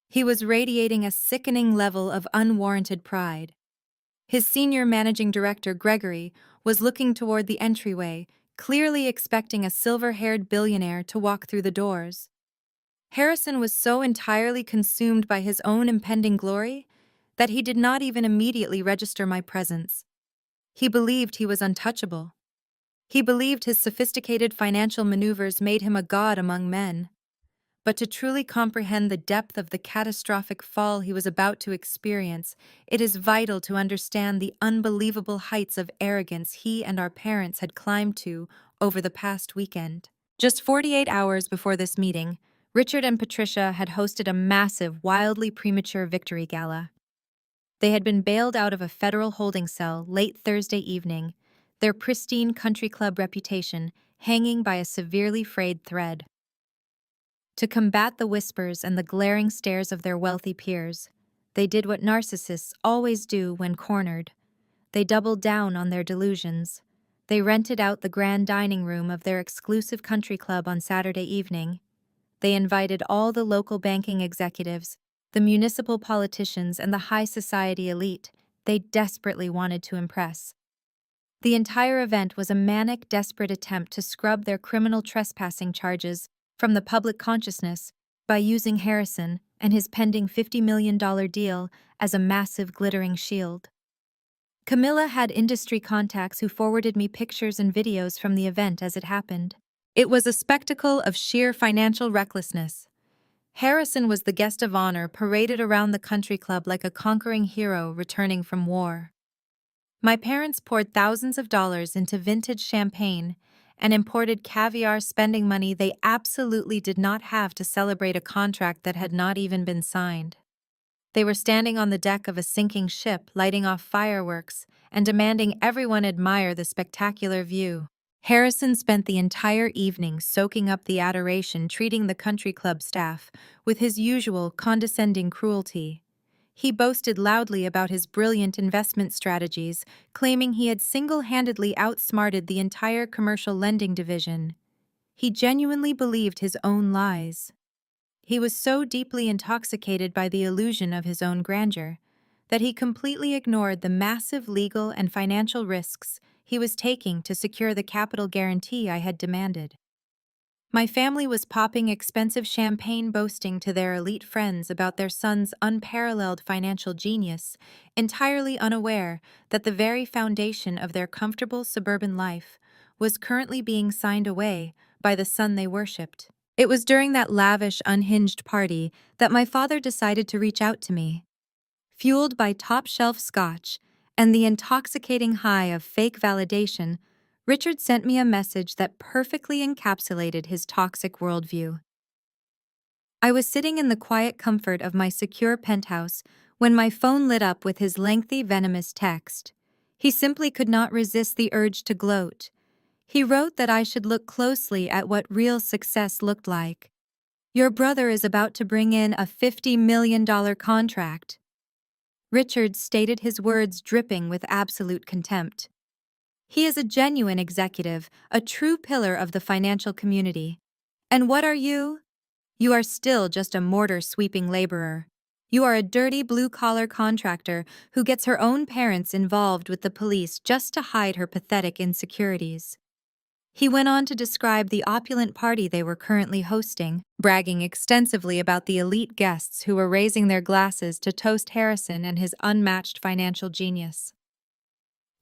He was radiating a sickening level of unwarranted pride. His senior managing director, Gregory, was looking toward the entryway, clearly expecting a silver-haired billionaire to walk through the doors. Harrison was so entirely consumed by his own impending glory that he did not even immediately register my presence. He believed he was untouchable. He believed his sophisticated financial maneuvers made him a god among men. But to truly comprehend the depth of the catastrophic fall he was about to experience, it is vital to understand the unbelievable heights of arrogance he and our parents had climbed to over the past weekend. Just 48 hours before this meeting, Richard and Patricia had hosted a massive, wildly premature victory gala. They had been bailed out of a federal holding cell late Thursday evening, their pristine country club reputation hanging by a severely frayed thread. To combat the whispers and the glaring stares of their wealthy peers, they did what narcissists always do when cornered. They doubled down on their delusions. They rented out the grand dining room of their exclusive country club on Saturday evening. They invited all the local banking executives, the municipal politicians, and the high society elite they desperately wanted to impress. The entire event was a manic, desperate attempt to scrub their criminal trespassing charges from the public consciousness by using Harrison and his pending $50 million deal as a massive, glittering shield. Camilla had industry contacts who forwarded me pictures and videos from the event as it happened. It was a spectacle of sheer financial recklessness. Harrison was the guest of honor, paraded around the country club like a conquering hero returning from war. My parents poured thousands of dollars into vintage champagne and imported caviar, spending money they absolutely did not have to celebrate a contract that had not even been signed. They were standing on the deck of a sinking ship, lighting off fireworks and demanding everyone admire the spectacular view. Harrison spent the entire evening soaking up the adoration, treating the country club staff with his usual condescending cruelty. He boasted loudly about his brilliant investment strategies, claiming he had single-handedly outsmarted the entire commercial lending division. He genuinely believed his own lies. He was so deeply intoxicated by the illusion of his own grandeur that he completely ignored the massive legal and financial risks he was taking to secure the capital guarantee I had demanded. My family was popping expensive champagne, boasting to their elite friends about their son's unparalleled financial genius, entirely unaware that the very foundation of their comfortable suburban life was currently being signed away by the son they worshipped. It was during that lavish, unhinged party that my father decided to reach out to me. Fueled by top-shelf scotch and the intoxicating high of fake validation, Richard sent me a message that perfectly encapsulated his toxic worldview. I was sitting in the quiet comfort of my secure penthouse when my phone lit up with his lengthy, venomous text. He simply could not resist the urge to gloat. He wrote that I should look closely at what real success looked like. "Your brother is about to bring in a $50 million contract." Richard stated his words dripping with absolute contempt. "He is a genuine executive, a true pillar of the financial community. And what are you? You are still just a mortar-sweeping laborer. You are a dirty blue-collar contractor who gets her own parents involved with the police just to hide her pathetic insecurities." He went on to describe the opulent party they were currently hosting, bragging extensively about the elite guests who were raising their glasses to toast Harrison and his unmatched financial genius.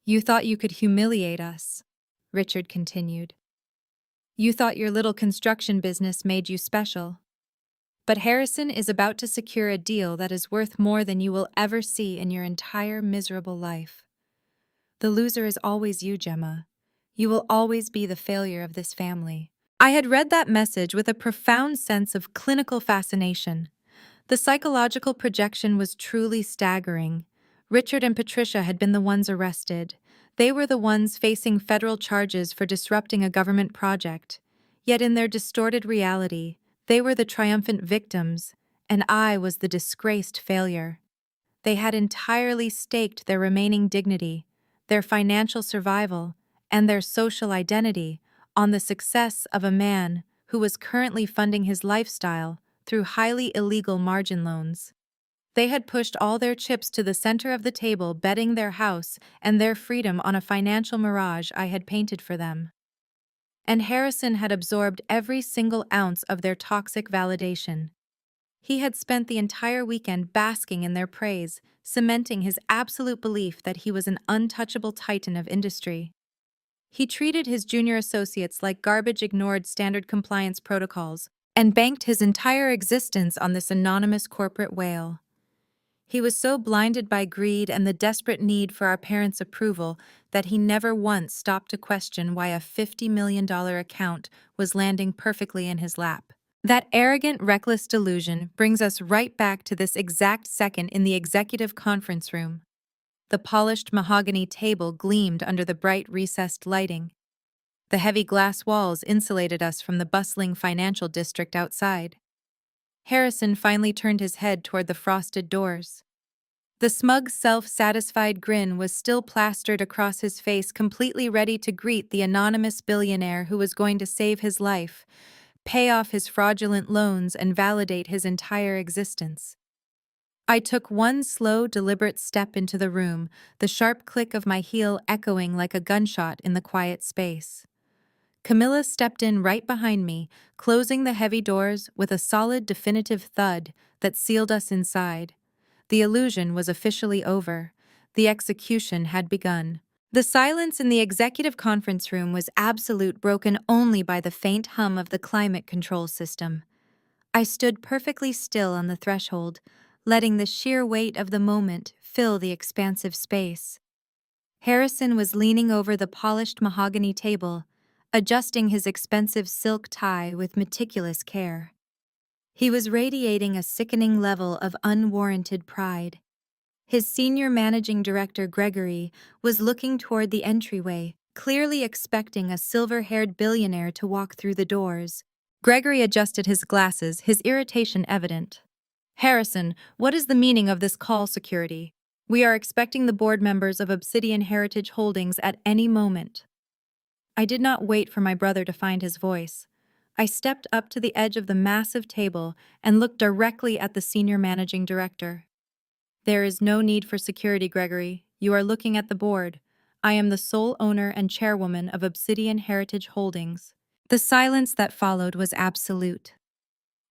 "You thought you could humiliate us," Richard continued. "You thought your little construction business made you special. But Harrison is about to secure a deal that is worth more than you will ever see in your entire miserable life. The loser is always you, Gemma. You will always be the failure of this family." I had read that message with a profound sense of clinical fascination. The psychological projection was truly staggering. Richard and Patricia had been the ones arrested. They were the ones facing federal charges for disrupting a government project. Yet in their distorted reality, they were the triumphant victims, and I was the disgraced failure. They had entirely staked their remaining dignity, their financial survival, and their social identity on the success of a man who was currently funding his lifestyle through highly illegal margin loans. They had pushed all their chips to the center of the table, betting their house and their freedom on a financial mirage I had painted for them. and Harrison had absorbed every single ounce of their toxic validation. He had spent the entire weekend basking in their praise, cementing his absolute belief that he was an untouchable titan of industry. He treated his junior associates like garbage, ignored standard compliance protocols, and banked his entire existence on this anonymous corporate whale. He was so blinded by greed and the desperate need for our parents' approval that he never once stopped to question why a $50 million account was landing perfectly in his lap. That arrogant, reckless delusion brings us right back to this exact second in the executive conference room. The polished mahogany table gleamed under the bright recessed lighting. The heavy glass walls insulated us from the bustling financial district outside. Harrison finally turned his head toward the frosted doors. The smug, self-satisfied grin was still plastered across his face, completely ready to greet the anonymous billionaire who was going to save his life, pay off his fraudulent loans, and validate his entire existence. I took one slow, deliberate step into the room, the sharp click of my heel echoing like a gunshot in the quiet space. Camilla stepped in right behind me, closing the heavy doors with a solid, definitive thud that sealed us inside. The illusion was officially over. The execution had begun. The silence in the executive conference room was absolute, broken only by the faint hum of the climate control system. I stood perfectly still on the threshold, letting the sheer weight of the moment fill the expansive space. Harrison was leaning over the polished mahogany table, adjusting his expensive silk tie with meticulous care. He was radiating a sickening level of unwarranted pride. His senior managing director, Gregory, was looking toward the entryway, clearly expecting a silver-haired billionaire to walk through the doors. Gregory adjusted his glasses, his irritation evident. "Harrison, what is the meaning of this call, security? We are expecting the board members of Obsidian Heritage Holdings at any moment." I did not wait for my brother to find his voice. I stepped up to the edge of the massive table and looked directly at the senior managing director. "There is no need for security, Gregory. You are looking at the board. I am the sole owner and chairwoman of Obsidian Heritage Holdings." The silence that followed was absolute.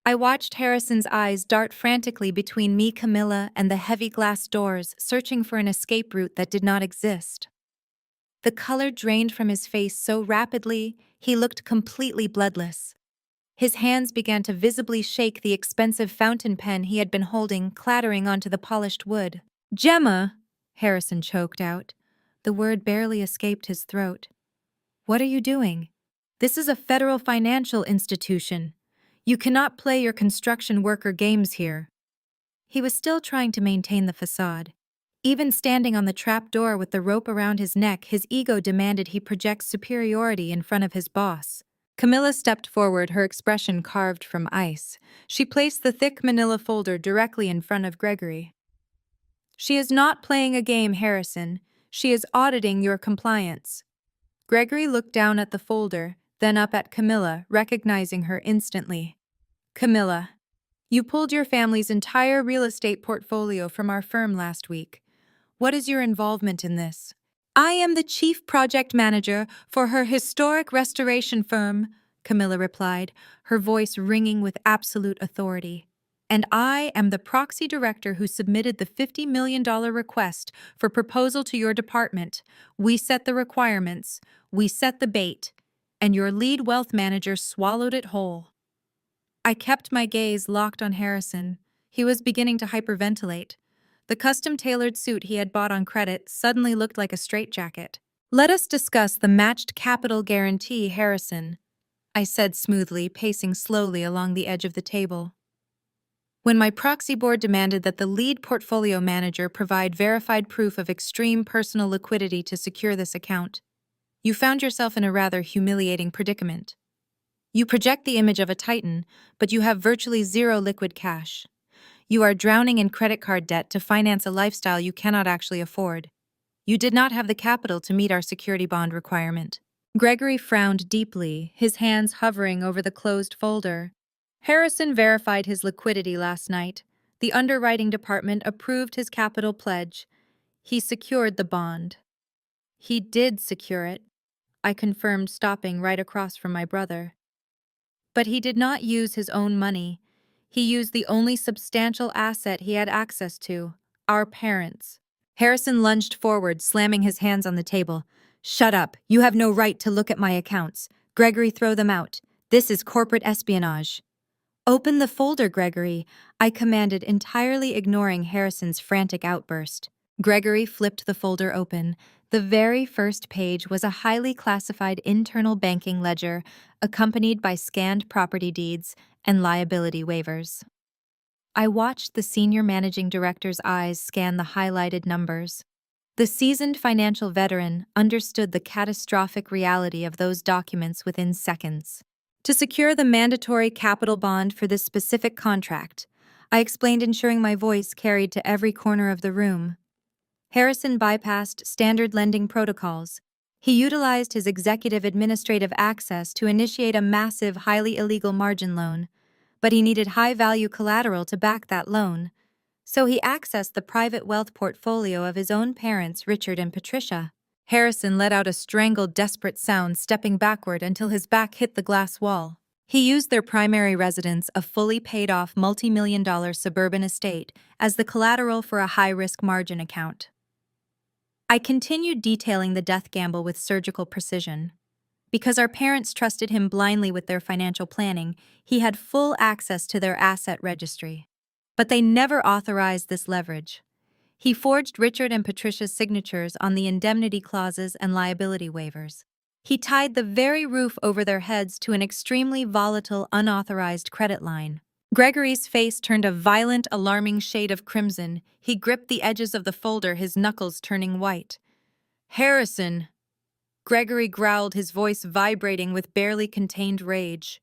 I watched Harrison's eyes dart frantically between me, Camilla, and the heavy glass doors, searching for an escape route that did not exist. The color drained from his face so rapidly, he looked completely bloodless. His hands began to visibly shake, the expensive fountain pen he had been holding clattering onto the polished wood. "Gemma!" Harrison choked out. The word barely escaped his throat. "What are you doing? This is a federal financial institution. You cannot play your construction worker games here." He was still trying to maintain the facade. Even standing on the trap door with the rope around his neck, his ego demanded he project superiority in front of his boss. Camilla stepped forward, her expression carved from ice. She placed the thick manila folder directly in front of Gregory. "She is not playing a game, Harrison. She is auditing your compliance." Gregory looked down at the folder, then up at Camilla, recognizing her instantly. "Camilla, you pulled your family's entire real estate portfolio from our firm last week. What is your involvement in this?" "I am the chief project manager for her historic restoration firm," Camilla replied, her voice ringing with absolute authority. "And I am the proxy director who submitted the $50 million request for proposal to your department. We set the requirements, we set the bait, and your lead wealth manager swallowed it whole." I kept my gaze locked on Harrison. He was beginning to hyperventilate. The custom-tailored suit he had bought on credit suddenly looked like a straitjacket. "Let us discuss the matched capital guarantee, Harrison," I said smoothly, pacing slowly along the edge of the table. "When my proxy board demanded that the lead portfolio manager provide verified proof of extreme personal liquidity to secure this account, you found yourself in a rather humiliating predicament. You project the image of a titan, but you have virtually zero liquid cash. You are drowning in credit card debt to finance a lifestyle you cannot actually afford. You did not have the capital to meet our security bond requirement." Gregory frowned deeply, his hands hovering over the closed folder. "Harrison verified his liquidity last night. The underwriting department approved his capital pledge. He secured the bond." "He did secure it." I confirmed, stopping right across from my brother. But he did not use his own money. He used the only substantial asset he had access to, our parents. Harrison lunged forward, slamming his hands on the table. "Shut up. You have no right to look at my accounts. Gregory, throw them out. This is corporate espionage." "Open the folder, Gregory," I commanded, entirely ignoring Harrison's frantic outburst. Gregory flipped the folder open. The very first page was a highly classified internal banking ledger, accompanied by scanned property deeds and liability waivers. I watched the senior managing director's eyes scan the highlighted numbers. The seasoned financial veteran understood the catastrophic reality of those documents within seconds. To secure the mandatory capital bond for this specific contract, I explained, ensuring my voice carried to every corner of the room. Harrison bypassed standard lending protocols. He utilized his executive administrative access to initiate a massive, highly illegal margin loan, but he needed high-value collateral to back that loan. So he accessed the private wealth portfolio of his own parents, Richard and Patricia. Harrison let out a strangled, desperate sound, stepping backward until his back hit the glass wall. He used their primary residence, a fully paid-off multi-million-dollar suburban estate, as the collateral for a high-risk margin account. I continued detailing the death gamble with surgical precision. Because our parents trusted him blindly with their financial planning, he had full access to their asset registry. But they never authorized this leverage. He forged Richard and Patricia's signatures on the indemnity clauses and liability waivers. He tied the very roof over their heads to an extremely volatile, unauthorized credit line. Gregory's face turned a violent, alarming shade of crimson. He gripped the edges of the folder, his knuckles turning white. "Harrison!" Gregory growled, his voice vibrating with barely contained rage.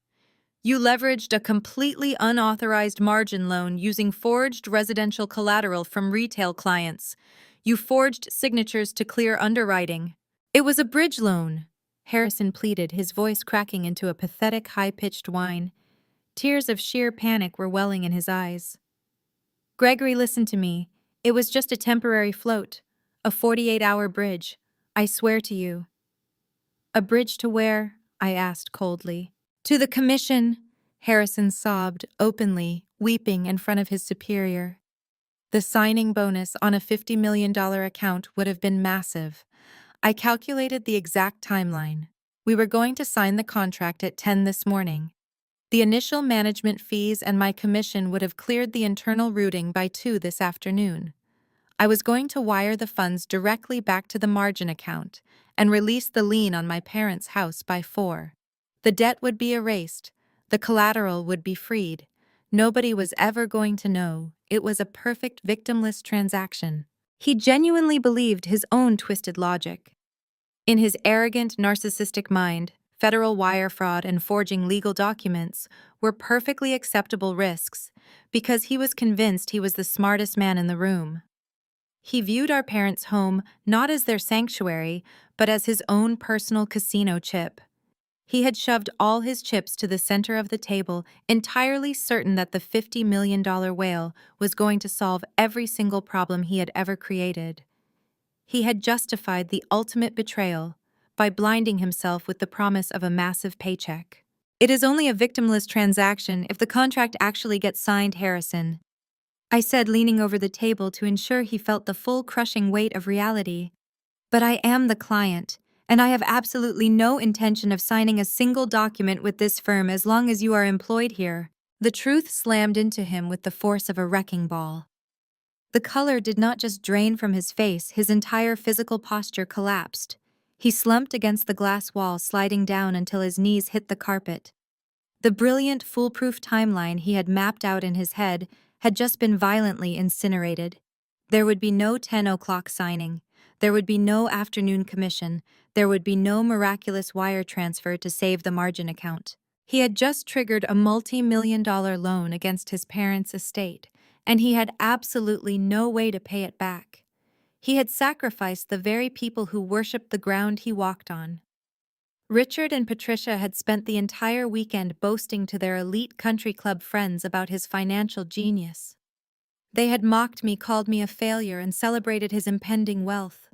"You leveraged a completely unauthorized margin loan using forged residential collateral from retail clients. You forged signatures to clear underwriting." "It was a bridge loan," Harrison pleaded, his voice cracking into a pathetic, high-pitched whine. Tears of sheer panic were welling in his eyes. "Gregory, listen to me. It was just a temporary float. A 48-hour bridge. I swear to you." "A bridge to where?" I asked coldly. "To the commission," Harrison sobbed, openly, weeping in front of his superior. The signing bonus on a $50 million account would have been massive. I calculated the exact timeline. We were going to sign the contract at 10 this morning. The initial management fees and my commission would have cleared the internal routing by 2 this afternoon. I was going to wire the funds directly back to the margin account and release the lien on my parents' house by 4. The debt would be erased. The collateral would be freed. Nobody was ever going to know. It was a perfect victimless transaction. He genuinely believed his own twisted logic. In his arrogant, narcissistic mind, federal wire fraud and forging legal documents were perfectly acceptable risks because he was convinced he was the smartest man in the room. He viewed our parents' home not as their sanctuary, but as his own personal casino chip. He had shoved all his chips to the center of the table, entirely certain that the $50 million whale was going to solve every single problem he had ever created. He had justified the ultimate betrayal by blinding himself with the promise of a massive paycheck. "It is only a victimless transaction if the contract actually gets signed, Harrison," I said, leaning over the table to ensure he felt the full crushing weight of reality. "But I am the client, and I have absolutely no intention of signing a single document with this firm as long as you are employed here." The truth slammed into him with the force of a wrecking ball. The color did not just drain from his face, his entire physical posture collapsed. He slumped against the glass wall, sliding down until his knees hit the carpet. The brilliant, foolproof timeline he had mapped out in his head had just been violently incinerated. There would be no 10 o'clock signing. There would be no afternoon commission. There would be no miraculous wire transfer to save the margin account. He had just triggered a multi-million-dollar loan against his parents' estate, and he had absolutely no way to pay it back. He had sacrificed the very people who worshipped the ground he walked on. Richard and Patricia had spent the entire weekend boasting to their elite country club friends about his financial genius. They had mocked me, called me a failure, and celebrated his impending wealth.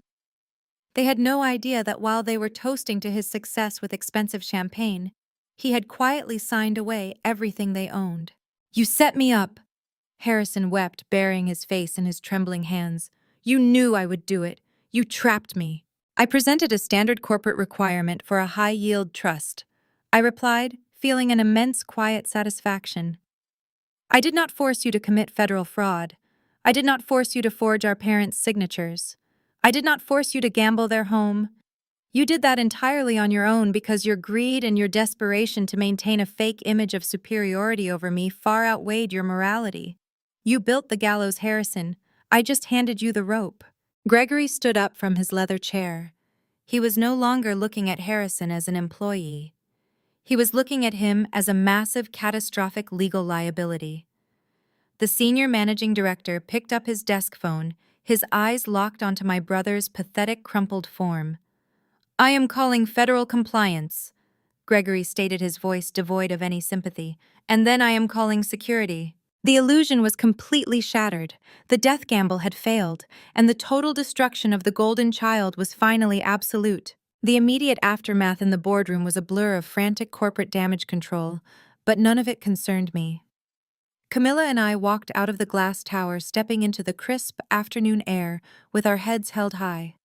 They had no idea that while they were toasting to his success with expensive champagne, he had quietly signed away everything they owned. "You set me up," Harrison wept, burying his face in his trembling hands. "You knew I would do it. You trapped me." I presented a standard corporate requirement for a high-yield trust. I replied, feeling an immense quiet satisfaction. "I did not force you to commit federal fraud. I did not force you to forge our parents' signatures. I did not force you to gamble their home. You did that entirely on your own because your greed and your desperation to maintain a fake image of superiority over me far outweighed your morality. You built the gallows, Harrison. I just handed you the rope." Gregory stood up from his leather chair. He was no longer looking at Harrison as an employee. He was looking at him as a massive, catastrophic legal liability. The senior managing director picked up his desk phone, his eyes locked onto my brother's pathetic, crumpled form. "I am calling federal compliance," Gregory stated, his voice devoid of any sympathy. "And then I am calling security." The illusion was completely shattered. The death gamble had failed, and the total destruction of the golden child was finally absolute. The immediate aftermath in the boardroom was a blur of frantic corporate damage control, but none of it concerned me. Camilla and I walked out of the glass tower, stepping into the crisp afternoon air with our heads held high.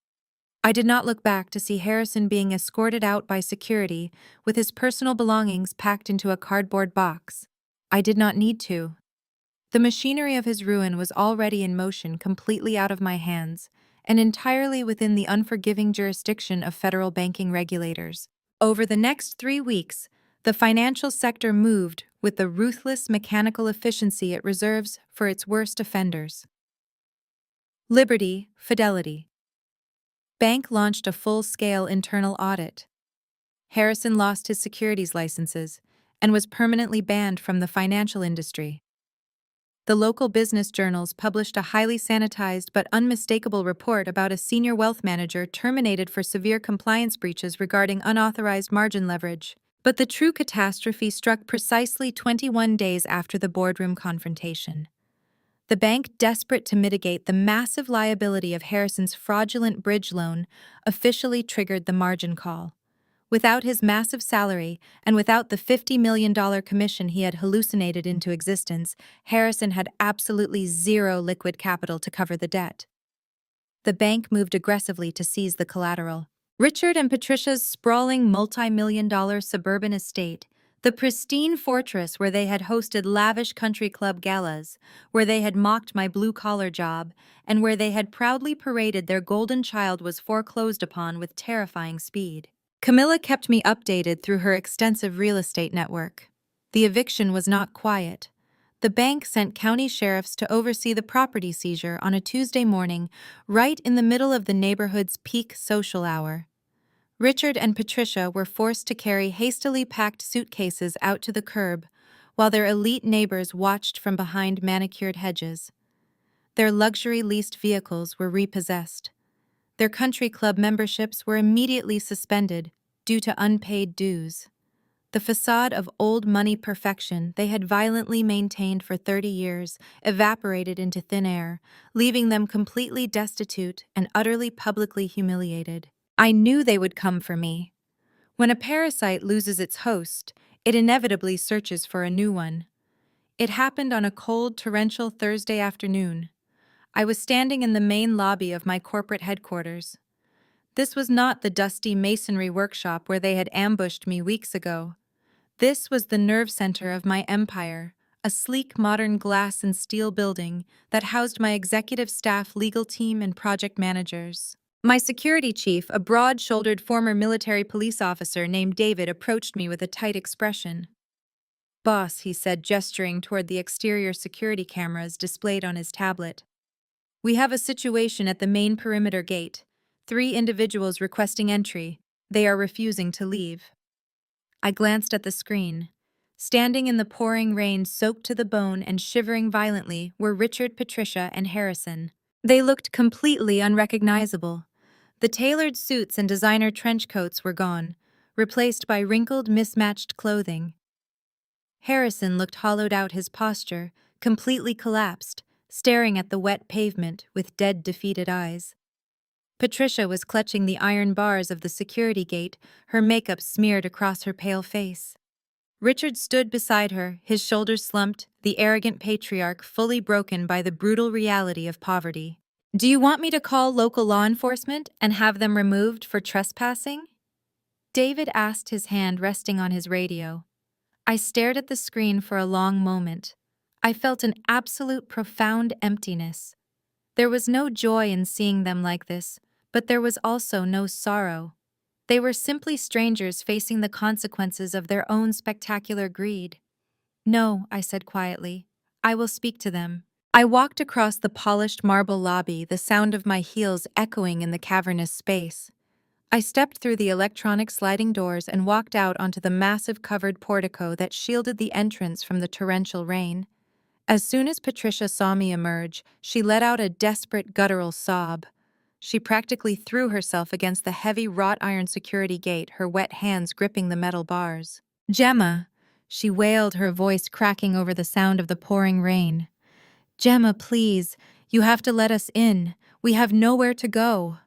I did not look back to see Harrison being escorted out by security with his personal belongings packed into a cardboard box. I did not need to. The machinery of his ruin was already in motion, completely out of my hands, and entirely within the unforgiving jurisdiction of federal banking regulators. Over the next 3 weeks, the financial sector moved with the ruthless mechanical efficiency it reserves for its worst offenders. Liberty, Fidelity. Bank launched a full-scale internal audit. Harrison lost his securities licenses and was permanently banned from the financial industry. The local business journals published a highly sanitized but unmistakable report about a senior wealth manager terminated for severe compliance breaches regarding unauthorized margin leverage. But the true catastrophe struck precisely 21 days after the boardroom confrontation. The bank, desperate to mitigate the massive liability of Harrison's fraudulent bridge loan, officially triggered the margin call. Without his massive salary and without the $50 million commission he had hallucinated into existence, Harrison had absolutely zero liquid capital to cover the debt. The bank moved aggressively to seize the collateral. Richard and Patricia's sprawling multi-million-dollar suburban estate, the pristine fortress where they had hosted lavish country club galas, where they had mocked my blue-collar job, and where they had proudly paraded their golden child, was foreclosed upon with terrifying speed. Camilla kept me updated through her extensive real estate network. The eviction was not quiet. The bank sent county sheriffs to oversee the property seizure on a Tuesday morning, right in the middle of the neighborhood's peak social hour. Richard and Patricia were forced to carry hastily packed suitcases out to the curb, while their elite neighbors watched from behind manicured hedges. Their luxury leased vehicles were repossessed. Their country club memberships were immediately suspended due to unpaid dues. The facade of old money perfection they had violently maintained for 30 years evaporated into thin air, leaving them completely destitute and utterly publicly humiliated. I knew they would come for me. When a parasite loses its host, it inevitably searches for a new one. It happened on a cold, torrential Thursday afternoon. I was standing in the main lobby of my corporate headquarters. This was not the dusty masonry workshop where they had ambushed me weeks ago. This was the nerve center of my empire, a sleek modern glass and steel building that housed my executive staff, legal team, and project managers. My security chief, a broad-shouldered former military police officer named David, approached me with a tight expression. "Boss," he said, gesturing toward the exterior security cameras displayed on his tablet. "We have a situation at the main perimeter gate. 3 individuals requesting entry. They are refusing to leave." I glanced at the screen. Standing in the pouring rain, soaked to the bone and shivering violently, were Richard, Patricia, and Harrison. They looked completely unrecognizable. The tailored suits and designer trench coats were gone, replaced by wrinkled, mismatched clothing. Harrison looked hollowed out, his posture completely collapsed, staring at the wet pavement with dead, defeated eyes. Patricia was clutching the iron bars of the security gate, her makeup smeared across her pale face. Richard stood beside her, his shoulders slumped, the arrogant patriarch fully broken by the brutal reality of poverty. "Do you want me to call local law enforcement and have them removed for trespassing?" David asked, his hand resting on his radio. I stared at the screen for a long moment. I felt an absolute profound emptiness. There was no joy in seeing them like this, but there was also no sorrow. They were simply strangers facing the consequences of their own spectacular greed. "No," I said quietly. "I will speak to them." I walked across the polished marble lobby, the sound of my heels echoing in the cavernous space. I stepped through the electronic sliding doors and walked out onto the massive covered portico that shielded the entrance from the torrential rain. As soon as Patricia saw me emerge, she let out a desperate guttural sob. She practically threw herself against the heavy wrought iron security gate, her wet hands gripping the metal bars. "Gemma," she wailed, her voice cracking over the sound of the pouring rain. "Gemma, please, you have to let us in. We have nowhere to go."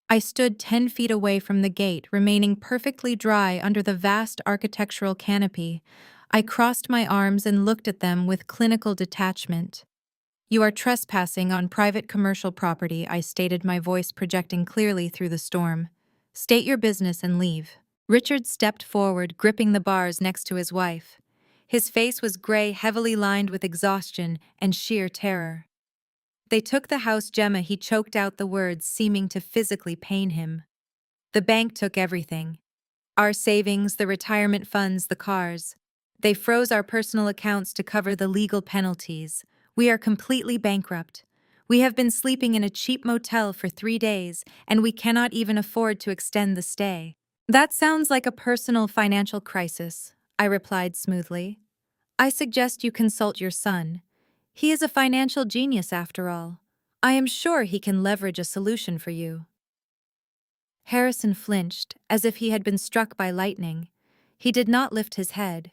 I stood 10 feet away from the gate, remaining perfectly dry under the vast architectural canopy. I crossed my arms and looked at them with clinical detachment. "You are trespassing on private commercial property," I stated, my voice projecting clearly through the storm. "State your business and leave." Richard stepped forward, gripping the bars next to his wife. His face was gray, heavily lined with exhaustion and sheer terror. "They took the house, Gemma," he choked out the words, seeming to physically pain him. "The bank took everything. Our savings, the retirement funds, the cars. They froze our personal accounts to cover the legal penalties. We are completely bankrupt. We have been sleeping in a cheap motel for 3 days, and we cannot even afford to extend the stay." "That sounds like a personal financial crisis," I replied smoothly. "I suggest you consult your son. He is a financial genius after all. I am sure he can leverage a solution for you." Harrison flinched, as if he had been struck by lightning. He did not lift his head.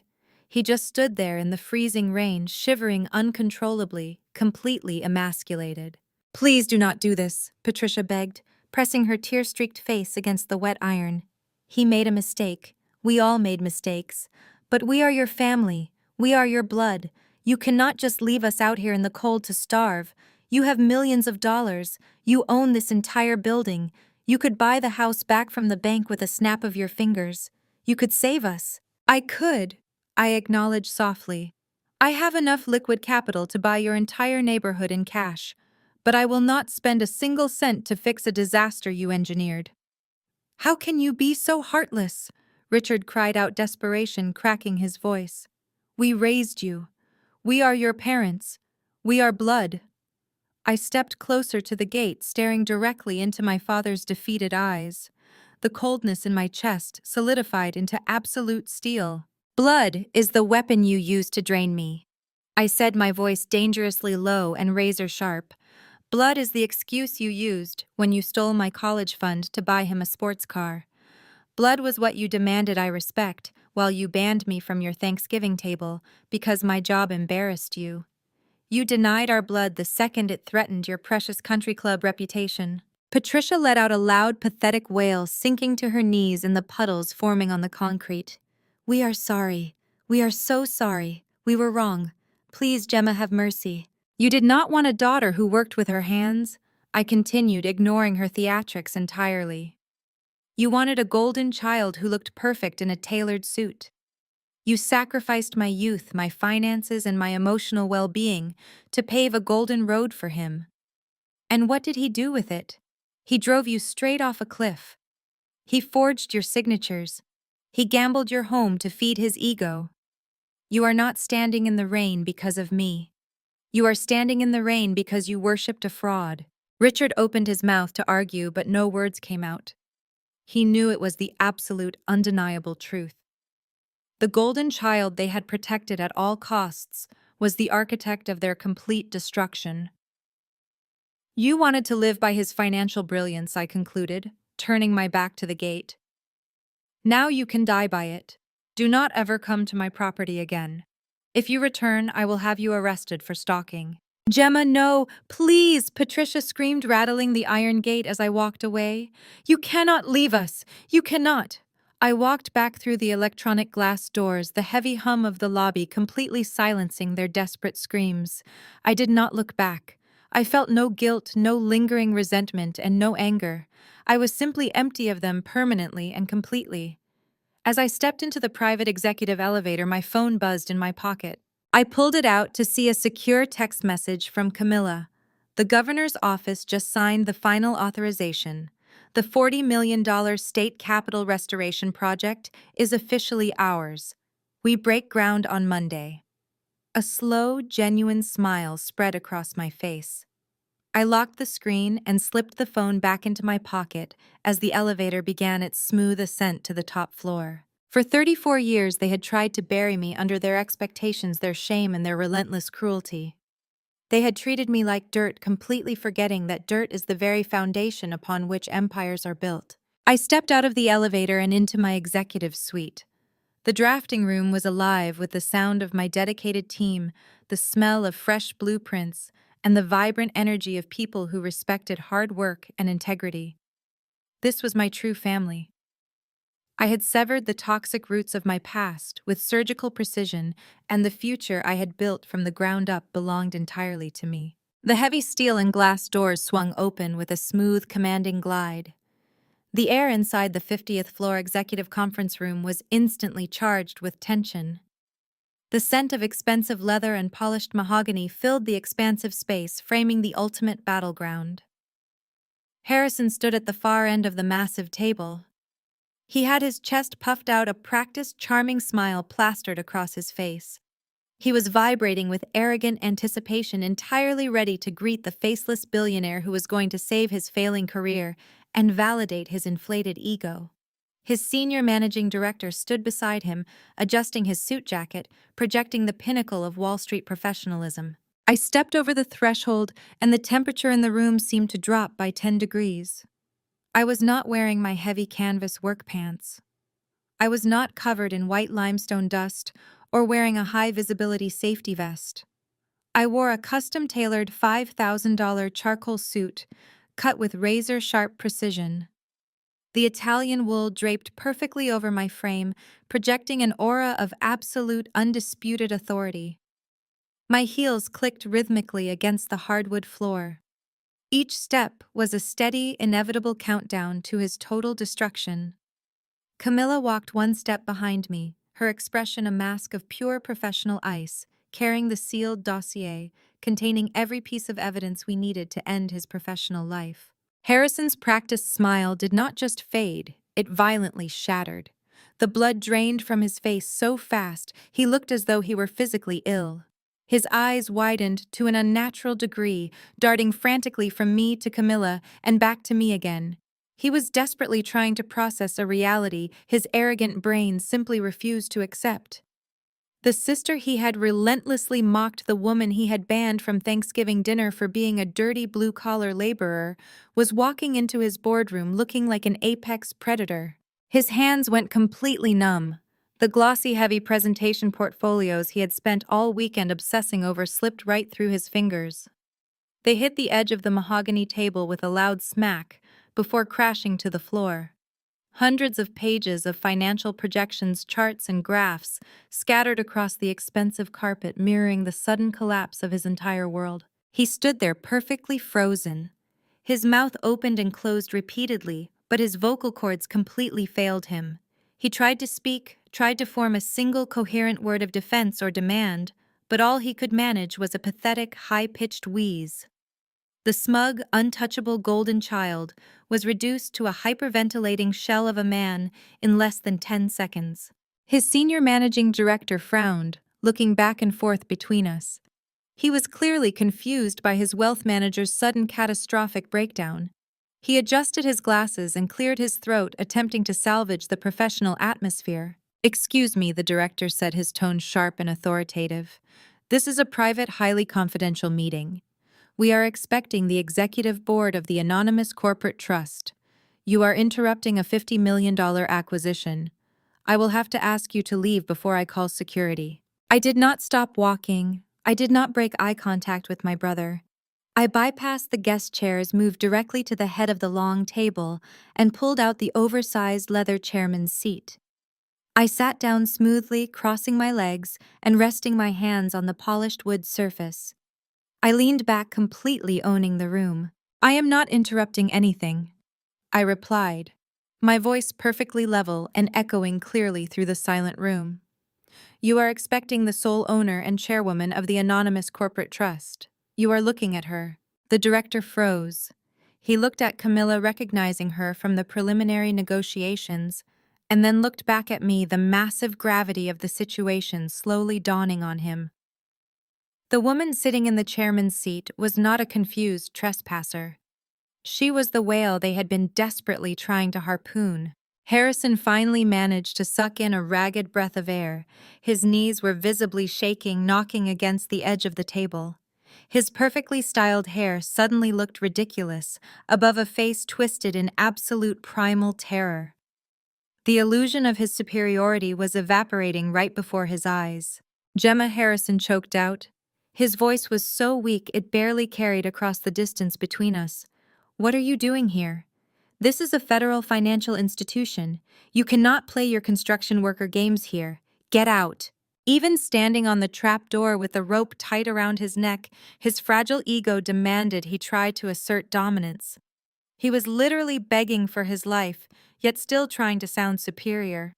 He just stood there in the freezing rain, shivering uncontrollably, completely emasculated. "Please do not do this," Patricia begged, pressing her tear-streaked face against the wet iron. "He made a mistake. We all made mistakes. But we are your family. We are your blood. You cannot just leave us out here in the cold to starve. You have millions of dollars. You own this entire building. You could buy the house back from the bank with a snap of your fingers. You could save us." "I could," I acknowledged softly. "I have enough liquid capital to buy your entire neighborhood in cash, but I will not spend a single cent to fix a disaster you engineered." "How can you be so heartless?" Richard cried out, desperation cracking his voice. "We raised you. We are your parents. We are blood." I stepped closer to the gate, staring directly into my father's defeated eyes. The coldness in my chest solidified into absolute steel. "Blood is the weapon you use to drain me," I said, my voice dangerously low and razor-sharp. "Blood is the excuse you used when you stole my college fund to buy him a sports car. Blood was what you demanded I respect while you banned me from your Thanksgiving table because my job embarrassed you. You denied our blood the second it threatened your precious country club reputation." Patricia let out a loud, pathetic wail, sinking to her knees in the puddles forming on the concrete. "We are sorry. We are so sorry. We were wrong. Please, Gemma, have mercy." "You did not want a daughter who worked with her hands," I continued, ignoring her theatrics entirely. "You wanted a golden child who looked perfect in a tailored suit. You sacrificed my youth, my finances, and my emotional well-being to pave a golden road for him. And what did he do with it? He drove you straight off a cliff. He forged your signatures. He gambled your home to feed his ego. You are not standing in the rain because of me. You are standing in the rain because you worshipped a fraud." Richard opened his mouth to argue, but no words came out. He knew it was the absolute, undeniable truth. The golden child they had protected at all costs was the architect of their complete destruction. "You wanted to live by his financial brilliance," I concluded, turning my back to the gate. "Now you can die by it. Do not ever come to my property again. If you return, I will have you arrested for stalking." Gemma, no, please, Patricia screamed, rattling the iron gate as I walked away. You cannot leave us. You cannot. I walked back through the electronic glass doors, the heavy hum of the lobby completely silencing their desperate screams. I did not look back. I felt no guilt, no lingering resentment, and no anger. I was simply empty of them permanently and completely. As I stepped into the private executive elevator, my phone buzzed in my pocket. I pulled it out to see a secure text message from Camilla. The governor's office just signed the final authorization. The $40 million state capitol restoration project is officially ours. We break ground on Monday. A slow, genuine smile spread across my face. I locked the screen and slipped the phone back into my pocket as the elevator began its smooth ascent to the top floor. For 34 years, they had tried to bury me under their expectations, their shame, and their relentless cruelty. They had treated me like dirt, completely forgetting that dirt is the very foundation upon which empires are built. I stepped out of the elevator and into my executive suite. The drafting room was alive with the sound of my dedicated team, the smell of fresh blueprints, and the vibrant energy of people who respected hard work and integrity. This was my true family. I had severed the toxic roots of my past with surgical precision, and the future I had built from the ground up belonged entirely to me. The heavy steel and glass doors swung open with a smooth, commanding glide. The air inside the 50th floor executive conference room was instantly charged with tension. The scent of expensive leather and polished mahogany filled the expansive space, framing the ultimate battleground. Harrison stood at the far end of the massive table. He had his chest puffed out, a practiced, charming smile plastered across his face. He was vibrating with arrogant anticipation, entirely ready to greet the faceless billionaire who was going to save his failing career and validate his inflated ego. His senior managing director stood beside him, adjusting his suit jacket, projecting the pinnacle of Wall Street professionalism. I stepped over the threshold, and the temperature in the room seemed to drop by 10 degrees. I was not wearing my heavy canvas work pants. I was not covered in white limestone dust or wearing a high-visibility safety vest. I wore a custom-tailored $5,000 charcoal suit, cut with razor-sharp precision. The Italian wool draped perfectly over my frame, projecting an aura of absolute, undisputed authority. My heels clicked rhythmically against the hardwood floor. Each step was a steady, inevitable countdown to his total destruction. Camilla walked one step behind me, her expression a mask of pure professional ice, carrying the sealed dossier containing every piece of evidence we needed to end his professional life. Harrison's practiced smile did not just fade, it violently shattered. The blood drained from his face so fast he looked as though he were physically ill. His eyes widened to an unnatural degree, darting frantically from me to Camilla and back to me again. He was desperately trying to process a reality his arrogant brain simply refused to accept. The sister he had relentlessly mocked, the woman he had banned from Thanksgiving dinner for being a dirty blue-collar laborer, was walking into his boardroom looking like an apex predator. His hands went completely numb. The glossy, heavy presentation portfolios he had spent all weekend obsessing over slipped right through his fingers. They hit the edge of the mahogany table with a loud smack before crashing to the floor. Hundreds of pages of financial projections, charts, and graphs scattered across the expensive carpet, mirroring the sudden collapse of his entire world. He stood there perfectly frozen. His mouth opened and closed repeatedly, but his vocal cords completely failed him. He tried to speak, tried to form a single coherent word of defense or demand, but all he could manage was a pathetic, high-pitched wheeze. The smug, untouchable golden child was reduced to a hyperventilating shell of a man in less than 10 seconds. His senior managing director frowned, looking back and forth between us. He was clearly confused by his wealth manager's sudden catastrophic breakdown. He adjusted his glasses and cleared his throat, attempting to salvage the professional atmosphere. "Excuse me," the director said, his tone sharp and authoritative. "This is a private, highly confidential meeting. We are expecting the executive board of the anonymous corporate trust. You are interrupting a $50 million acquisition. I will have to ask you to leave before I call security." I did not stop walking. I did not break eye contact with my brother. I bypassed the guest chairs, moved directly to the head of the long table, and pulled out the oversized leather chairman's seat. I sat down smoothly, crossing my legs and resting my hands on the polished wood surface. I leaned back, completely owning the room. "I am not interrupting anything," I replied, my voice perfectly level and echoing clearly through the silent room. "You are expecting the sole owner and chairwoman of the anonymous corporate trust. You are looking at her." The director froze. He looked at Camilla, recognizing her from the preliminary negotiations, and then looked back at me, the massive gravity of the situation slowly dawning on him. The woman sitting in the chairman's seat was not a confused trespasser. She was the whale they had been desperately trying to harpoon. Harrison finally managed to suck in a ragged breath of air. His knees were visibly shaking, knocking against the edge of the table. His perfectly styled hair suddenly looked ridiculous, above a face twisted in absolute primal terror. The illusion of his superiority was evaporating right before his eyes. "Gemma," Harrison choked out. His voice was so weak it barely carried across the distance between us. "What are you doing here? This is a federal financial institution. You cannot play your construction worker games here. Get out." Even standing on the trapdoor with the rope tight around his neck, his fragile ego demanded he try to assert dominance. He was literally begging for his life, yet still trying to sound superior.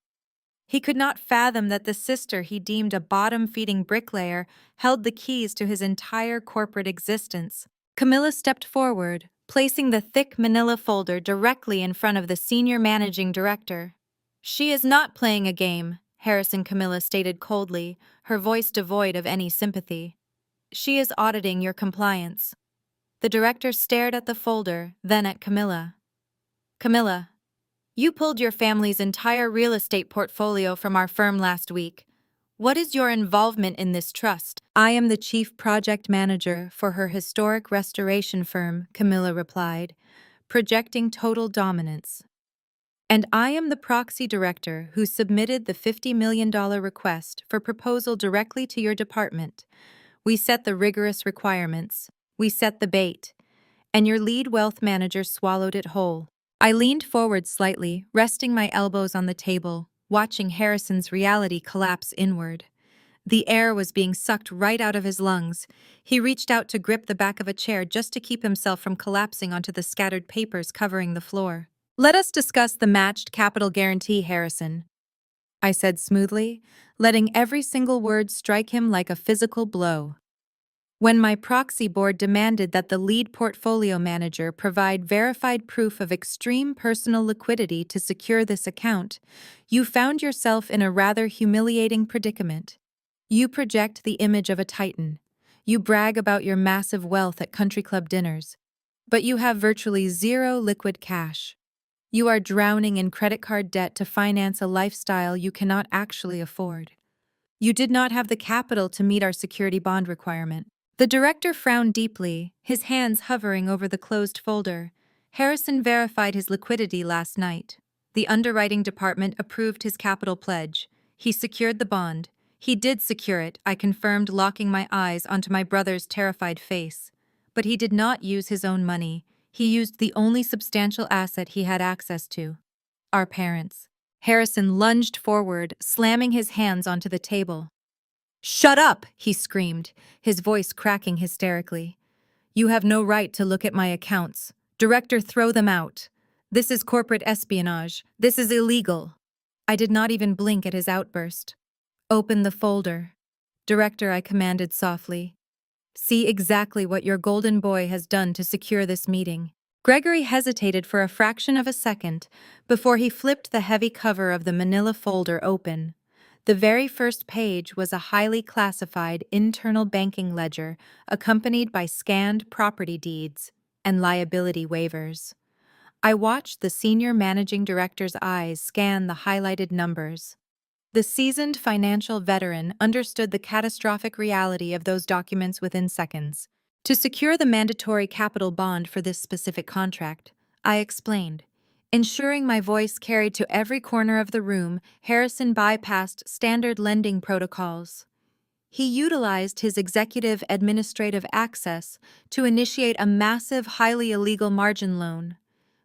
He could not fathom that the sister he deemed a bottom-feeding bricklayer held the keys to his entire corporate existence. Camilla stepped forward, placing the thick manila folder directly in front of the senior managing director. "She is not playing a game," Harrison Camilla stated coldly, her voice devoid of any sympathy. "She is auditing your compliance." The director stared at the folder, then at Camilla. "Camilla, you pulled your family's entire real estate portfolio from our firm last week. What is your involvement in this trust?" "I am the chief project manager for her historic restoration firm," Camilla replied, projecting total dominance. "And I am the proxy director who submitted the $50 million request for proposal directly to your department. We set the rigorous requirements. We set the bait. And your lead wealth manager swallowed it whole." I leaned forward slightly, resting my elbows on the table, watching Harrison's reality collapse inward. The air was being sucked right out of his lungs. He reached out to grip the back of a chair just to keep himself from collapsing onto the scattered papers covering the floor. "Let us discuss the matched capital guarantee, Harrison," I said smoothly, letting every single word strike him like a physical blow. "When my proxy board demanded that the lead portfolio manager provide verified proof of extreme personal liquidity to secure this account, you found yourself in a rather humiliating predicament. You project the image of a titan. You brag about your massive wealth at country club dinners. But you have virtually zero liquid cash. You are drowning in credit card debt to finance a lifestyle you cannot actually afford. You did not have the capital to meet our security bond requirement." The director frowned deeply, his hands hovering over the closed folder. "Harrison verified his liquidity last night. The underwriting department approved his capital pledge. He secured the bond. He did secure it," I confirmed, locking my eyes onto my brother's terrified face. "But he did not use his own money. He used the only substantial asset he had access to. Our parents." Harrison lunged forward, slamming his hands onto the table. "Shut up!" he screamed, his voice cracking hysterically. "You have no right to look at my accounts. Director, throw them out. This is corporate espionage. This is illegal." I did not even blink at his outburst. "Open the folder." "Director," I commanded softly. "See exactly what your golden boy has done to secure this meeting." Gregory hesitated for a fraction of a second before he flipped the heavy cover of the manila folder open. The very first page was a highly classified internal banking ledger accompanied by scanned property deeds and liability waivers. I watched the senior managing director's eyes scan the highlighted numbers. The seasoned financial veteran understood the catastrophic reality of those documents within seconds. To secure the mandatory capital bond for this specific contract, I explained. Ensuring my voice carried to every corner of the room, Harrison bypassed standard lending protocols. He utilized his executive administrative access to initiate a massive, highly illegal margin loan,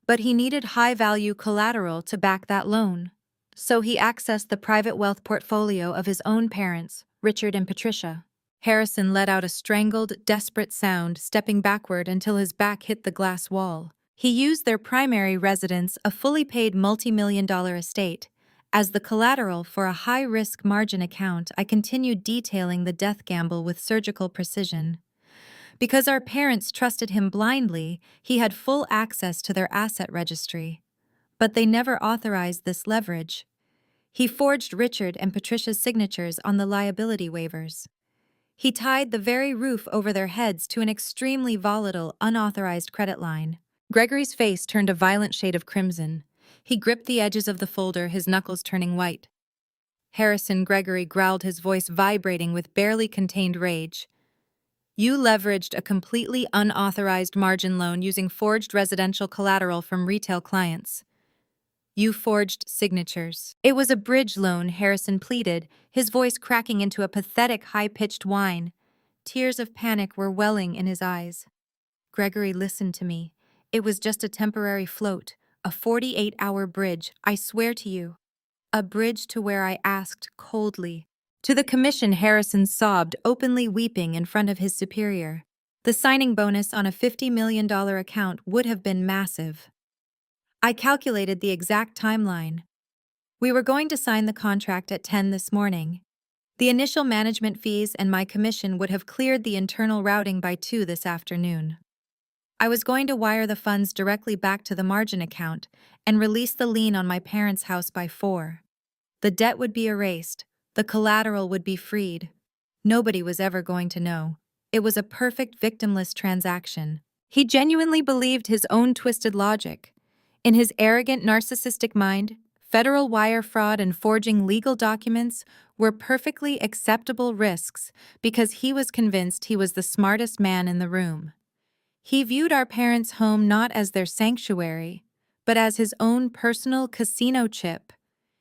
but he needed high-value collateral to back that loan. So he accessed the private wealth portfolio of his own parents, Richard and Patricia. Harrison let out a strangled, desperate sound, stepping backward until his back hit the glass wall. He used their primary residence, a fully paid multi-million-dollar estate, as the collateral for a high-risk margin account. I continued detailing the death gamble with surgical precision. Because our parents trusted him blindly, he had full access to their asset registry. But they never authorized this leverage. He forged Richard and Patricia's signatures on the liability waivers. He tied the very roof over their heads to an extremely volatile, unauthorized credit line. Gregory's face turned a violent shade of crimson. He gripped the edges of the folder, his knuckles turning white. Harrison Gregory growled, his voice vibrating with barely contained rage. You leveraged a completely unauthorized margin loan using forged residential collateral from retail clients. You forged signatures. It was a bridge loan, Harrison pleaded, his voice cracking into a pathetic, high-pitched whine. Tears of panic were welling in his eyes. Gregory, listened to me. It was just a temporary float, a 48-hour bridge, I swear to you. A bridge to where I asked coldly. To the commission, Harrison sobbed, openly weeping in front of his superior. The signing bonus on a $50 million account would have been massive. I calculated the exact timeline. We were going to sign the contract at 10 this morning. The initial management fees and my commission would have cleared the internal routing by 2 this afternoon. I was going to wire the funds directly back to the margin account and release the lien on my parents' house by 4. The debt would be erased, the collateral would be freed. Nobody was ever going to know. It was a perfect victimless transaction. He genuinely believed his own twisted logic. In his arrogant, narcissistic mind, federal wire fraud and forging legal documents were perfectly acceptable risks because he was convinced he was the smartest man in the room. He viewed our parents' home not as their sanctuary, but as his own personal casino chip.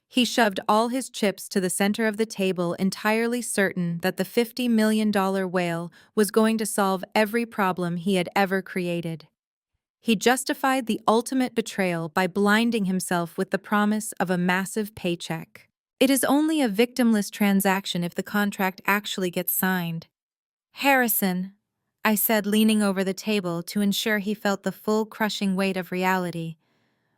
He shoved all his chips to the center of the table, entirely certain that the $50 million whale was going to solve every problem he had ever created. He justified the ultimate betrayal by blinding himself with the promise of a massive paycheck. It is only a victimless transaction if the contract actually gets signed. Harrison, I said, leaning over the table to ensure he felt the full crushing weight of reality.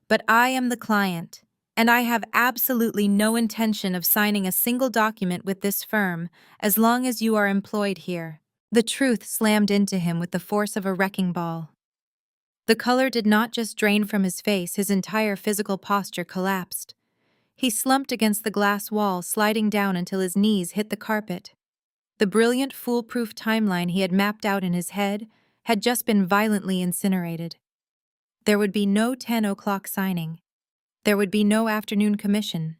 But I am the client, and I have absolutely no intention of signing a single document with this firm as long as you are employed here. The truth slammed into him with the force of a wrecking ball. The color did not just drain from his face, his entire physical posture collapsed. He slumped against the glass wall, sliding down until his knees hit the carpet. The brilliant, foolproof timeline he had mapped out in his head had just been violently incinerated. There would be no 10 o'clock signing. There would be no afternoon commission.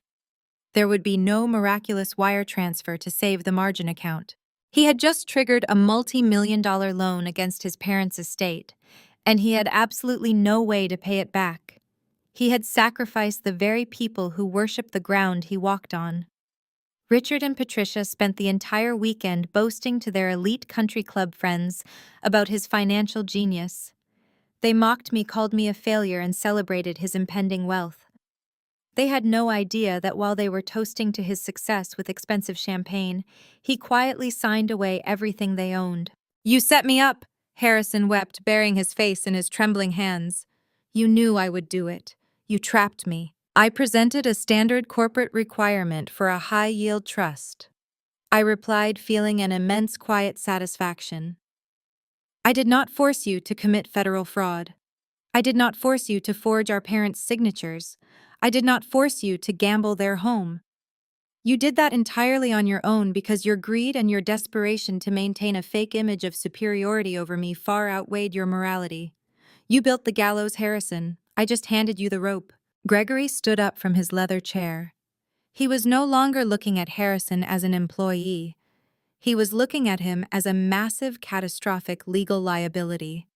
There would be no miraculous wire transfer to save the margin account. He had just triggered a multi-million-dollar loan against his parents' estate, and he had absolutely no way to pay it back. He had sacrificed the very people who worshipped the ground he walked on. Richard and Patricia spent the entire weekend boasting to their elite country club friends about his financial genius. They mocked me, called me a failure, and celebrated his impending wealth. They had no idea that while they were toasting to his success with expensive champagne, he quietly signed away everything they owned. "You set me up," Harrison wept, burying his face in his trembling hands. "You knew I would do it. You trapped me." I presented a standard corporate requirement for a high-yield trust. I replied, feeling an immense quiet satisfaction. I did not force you to commit federal fraud. I did not force you to forge our parents' signatures. I did not force you to gamble their home. You did that entirely on your own because your greed and your desperation to maintain a fake image of superiority over me far outweighed your morality. You built the gallows, Harrison. I just handed you the rope. Gregory stood up from his leather chair. He was no longer looking at Harrison as an employee. He was looking at him as a massive, catastrophic legal liability.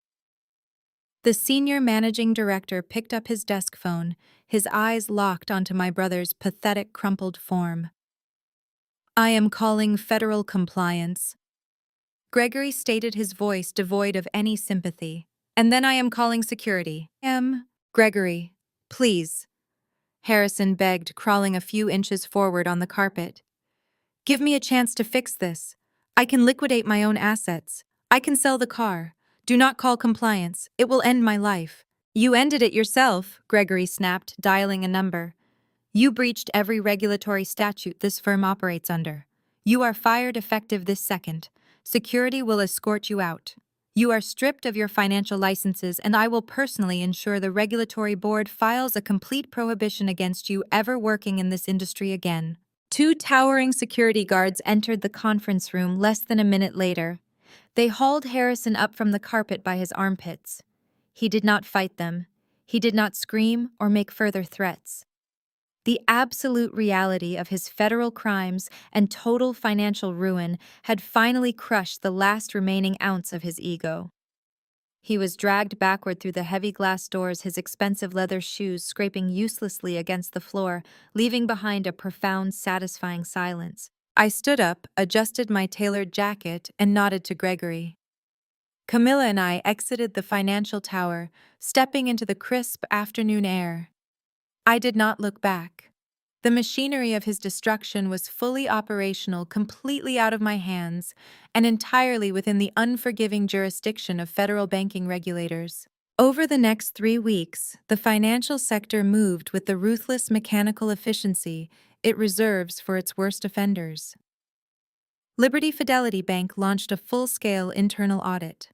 The senior managing director picked up his desk phone, his eyes locked onto my brother's pathetic, crumpled form. I am calling federal compliance. Gregory stated, his voice devoid of any sympathy. And then I am calling security. Gregory, please. Harrison begged, crawling a few inches forward on the carpet. Give me a chance to fix this. I can liquidate my own assets. I can sell the car. Do not call compliance. It will end my life. You ended it yourself, Gregory snapped, dialing a number. You breached every regulatory statute this firm operates under. You are fired effective this second. Security will escort you out. You are stripped of your financial licenses, and I will personally ensure the regulatory board files a complete prohibition against you ever working in this industry again. Two towering security guards entered the conference room less than a minute later. They hauled Harrison up from the carpet by his armpits. He did not fight them. He did not scream or make further threats. The absolute reality of his federal crimes and total financial ruin had finally crushed the last remaining ounce of his ego. He was dragged backward through the heavy glass doors, his expensive leather shoes scraping uselessly against the floor, leaving behind a profound, satisfying silence. I stood up, adjusted my tailored jacket, and nodded to Gregory. Camilla and I exited the financial tower, stepping into the crisp afternoon air. I did not look back. The machinery of his destruction was fully operational, completely out of my hands, and entirely within the unforgiving jurisdiction of federal banking regulators. Over the next 3 weeks, the financial sector moved with the ruthless mechanical efficiency it reserves for its worst offenders. Liberty Fidelity Bank launched a full-scale internal audit.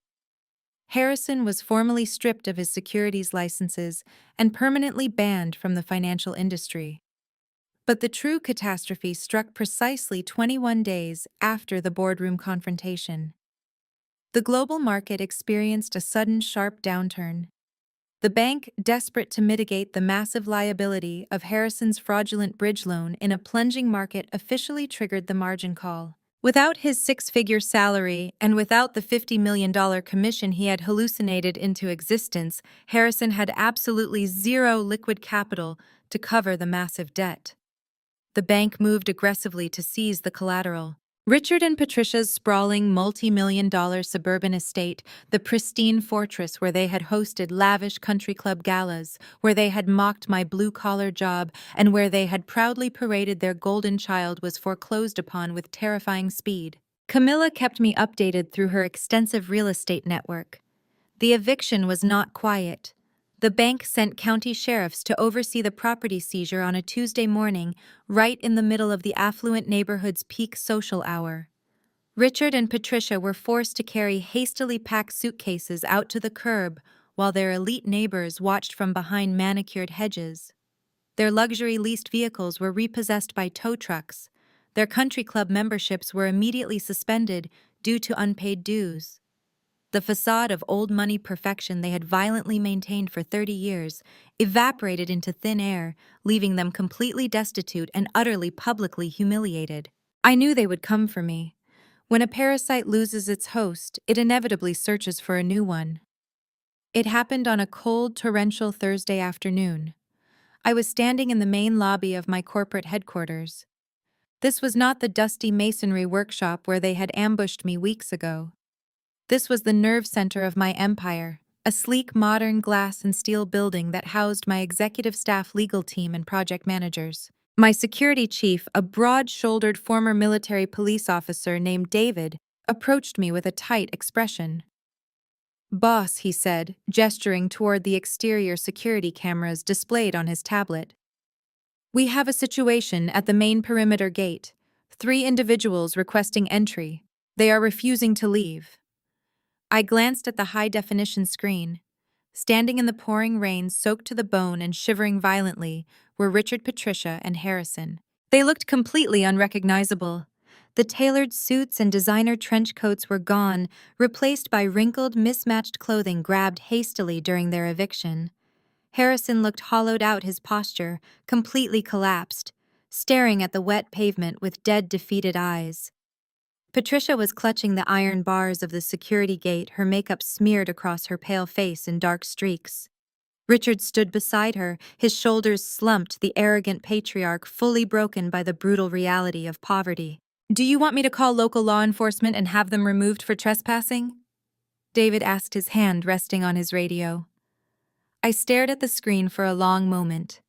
Harrison was formally stripped of his securities licenses and permanently banned from the financial industry. But the true catastrophe struck precisely 21 days after the boardroom confrontation. The global market experienced a sudden, sharp downturn. The bank, desperate to mitigate the massive liability of Harrison's fraudulent bridge loan in a plunging market, officially triggered the margin call. Without his 6-figure salary and without the $50 million commission he had hallucinated into existence, Harrison had absolutely zero liquid capital to cover the massive debt. The bank moved aggressively to seize the collateral. Richard and Patricia's sprawling multi-million-dollar suburban estate, the pristine fortress where they had hosted lavish country club galas, where they had mocked my blue-collar job, and where they had proudly paraded their golden child, was foreclosed upon with terrifying speed. Camilla kept me updated through her extensive real estate network. The eviction was not quiet. The bank sent county sheriffs to oversee the property seizure on a Tuesday morning, right in the middle of the affluent neighborhood's peak social hour. Richard and Patricia were forced to carry hastily packed suitcases out to the curb while their elite neighbors watched from behind manicured hedges. Their luxury leased vehicles were repossessed by tow trucks. Their country club memberships were immediately suspended due to unpaid dues. The facade of old money perfection they had violently maintained for 30 years evaporated into thin air, leaving them completely destitute and utterly publicly humiliated. I knew they would come for me. When a parasite loses its host, it inevitably searches for a new one. It happened on a cold, torrential Thursday afternoon. I was standing in the main lobby of my corporate headquarters. This was not the dusty masonry workshop where they had ambushed me weeks ago. This was the nerve center of my empire, a sleek, modern glass and steel building that housed my executive staff, legal team, and project managers. My security chief, a broad-shouldered former military police officer named David, approached me with a tight expression. "Boss," he said, gesturing toward the exterior security cameras displayed on his tablet. "We have a situation at the main perimeter gate. 3 individuals requesting entry. They are refusing to leave." I glanced at the high-definition screen. Standing in the pouring rain, soaked to the bone and shivering violently, were Richard, Patricia, and Harrison. They looked completely unrecognizable. The tailored suits and designer trench coats were gone, replaced by wrinkled, mismatched clothing grabbed hastily during their eviction. Harrison looked hollowed out, his posture completely collapsed, staring at the wet pavement with dead, defeated eyes. Patricia was clutching the iron bars of the security gate, her makeup smeared across her pale face in dark streaks. Richard stood beside her, his shoulders slumped, the arrogant patriarch fully broken by the brutal reality of poverty. Do you want me to call local law enforcement and have them removed for trespassing? David asked, his hand resting on his radio. I stared at the screen for a long moment.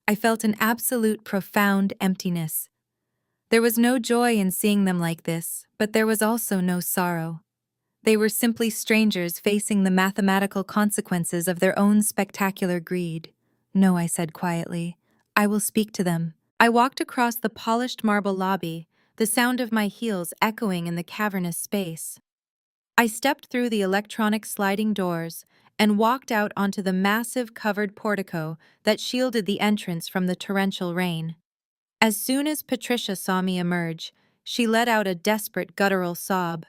I felt an absolute profound emptiness. There was no joy in seeing them like this, but there was also no sorrow. They were simply strangers facing the mathematical consequences of their own spectacular greed. No, I said quietly. I will speak to them. I walked across the polished marble lobby, the sound of my heels echoing in the cavernous space. I stepped through the electronic sliding doors and walked out onto the massive covered portico that shielded the entrance from the torrential rain. As soon as Patricia saw me emerge, she let out a desperate guttural sob.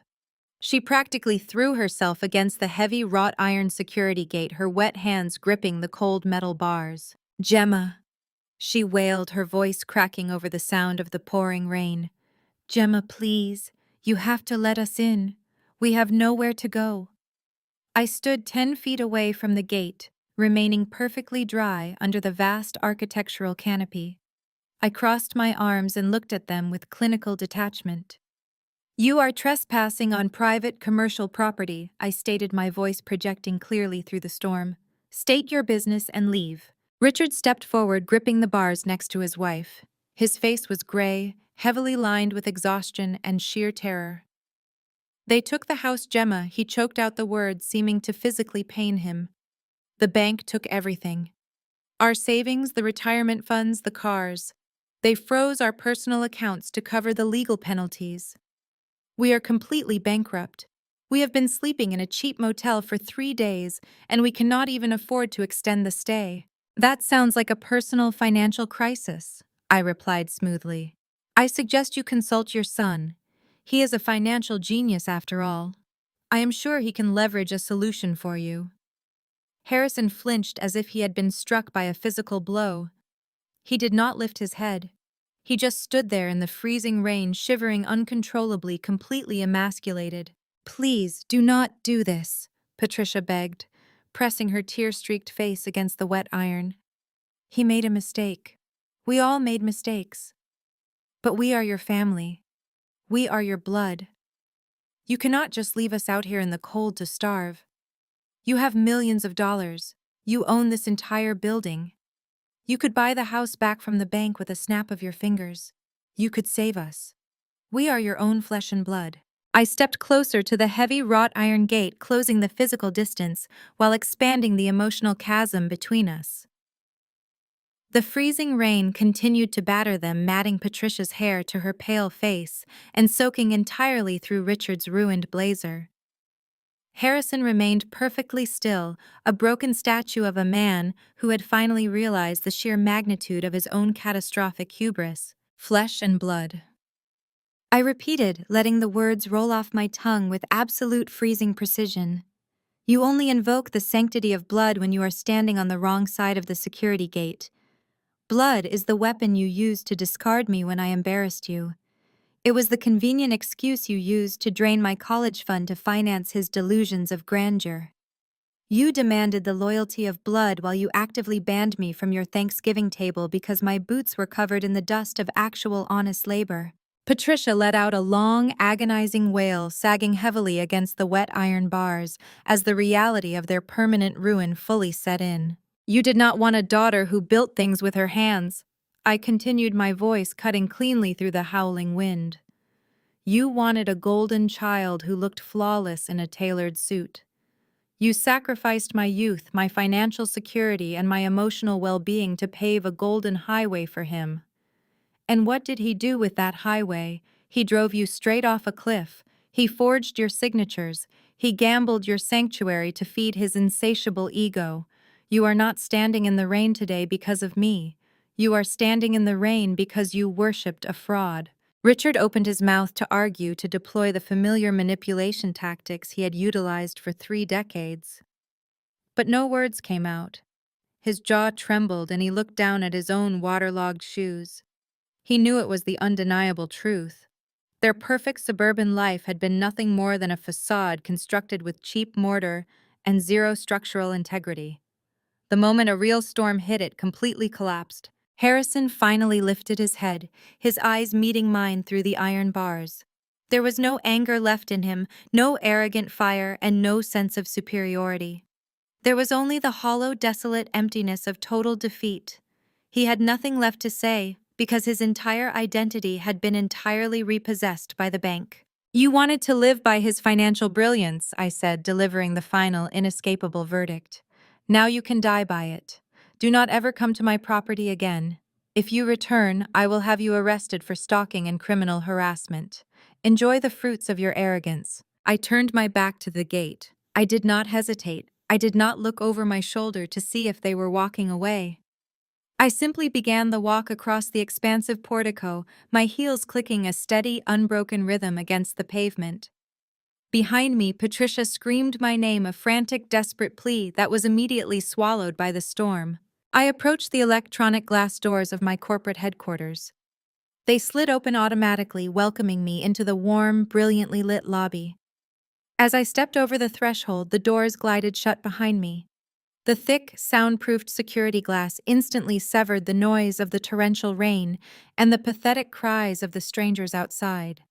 She practically threw herself against the heavy wrought iron security gate, her wet hands gripping the cold metal bars. "Gemma," she wailed, her voice cracking over the sound of the pouring rain. "Gemma, please, you have to let us in. We have nowhere to go." I stood 10 feet away from the gate, remaining perfectly dry under the vast architectural canopy. I crossed my arms and looked at them with clinical detachment. "You are trespassing on private commercial property," I stated, my voice projecting clearly through the storm. "State your business and leave." Richard stepped forward, gripping the bars next to his wife. His face was gray, heavily lined with exhaustion and sheer terror. "They took the house, Gemma," he choked out the words, seeming to physically pain him. "The bank took everything. Our savings, the retirement funds, the cars. They froze our personal accounts to cover the legal penalties. We are completely bankrupt. We have been sleeping in a cheap motel for 3 days, and we cannot even afford to extend the stay." "That sounds like a personal financial crisis," I replied smoothly. "I suggest you consult your son. He is a financial genius after all. I am sure he can leverage a solution for you." Harrison flinched as if he had been struck by a physical blow. He did not lift his head. He just stood there in the freezing rain, shivering uncontrollably, completely emasculated. "Please, do not do this," Patricia begged, pressing her tear-streaked face against the wet iron. "He made a mistake. We all made mistakes. But we are your family. We are your blood. You cannot just leave us out here in the cold to starve. You have millions of dollars. You own this entire building. You could buy the house back from the bank with a snap of your fingers. You could save us. We are your own flesh and blood." I stepped closer to the heavy wrought iron gate, closing the physical distance while expanding the emotional chasm between us. The freezing rain continued to batter them, matting Patricia's hair to her pale face and soaking entirely through Richard's ruined blazer. Harrison remained perfectly still, a broken statue of a man who had finally realized the sheer magnitude of his own catastrophic hubris. "Flesh and blood," I repeated, letting the words roll off my tongue with absolute freezing precision. "You only invoke the sanctity of blood when you are standing on the wrong side of the security gate. Blood is the weapon you used to discard me when I embarrassed you. It was the convenient excuse you used to drain my college fund to finance his delusions of grandeur. You demanded the loyalty of blood while you actively banned me from your Thanksgiving table because my boots were covered in the dust of actual honest labor." Patricia let out a long, agonizing wail, sagging heavily against the wet iron bars as the reality of their permanent ruin fully set in. "You did not want a daughter who built things with her hands," I continued, my voice cutting cleanly through the howling wind. "You wanted a golden child who looked flawless in a tailored suit. You sacrificed my youth, my financial security, and my emotional well-being to pave a golden highway for him. And what did he do with that highway? He drove you straight off a cliff. He forged your signatures. He gambled your sanctuary to feed his insatiable ego. You are not standing in the rain today because of me. You are standing in the rain because you worshipped a fraud." Richard opened his mouth to argue, to deploy the familiar manipulation tactics he had utilized for 3 decades. But no words came out. His jaw trembled and he looked down at his own waterlogged shoes. He knew it was the undeniable truth. Their perfect suburban life had been nothing more than a facade constructed with cheap mortar and zero structural integrity. The moment a real storm hit, it completely collapsed. Harrison finally lifted his head, his eyes meeting mine through the iron bars. There was no anger left in him, no arrogant fire, and no sense of superiority. There was only the hollow, desolate emptiness of total defeat. He had nothing left to say, because his entire identity had been entirely repossessed by the bank. "You wanted to live by his financial brilliance," I said, delivering the final, inescapable verdict. "Now you can die by it. Do not ever come to my property again. If you return, I will have you arrested for stalking and criminal harassment. Enjoy the fruits of your arrogance." I turned my back to the gate. I did not hesitate. I did not look over my shoulder to see if they were walking away. I simply began the walk across the expansive portico, my heels clicking a steady, unbroken rhythm against the pavement. Behind me, Patricia screamed my name, a frantic, desperate plea that was immediately swallowed by the storm. I approached the electronic glass doors of my corporate headquarters. They slid open automatically, welcoming me into the warm, brilliantly lit lobby. As I stepped over the threshold, the doors glided shut behind me. The thick, soundproofed security glass instantly severed the noise of the torrential rain and the pathetic cries of the strangers outside.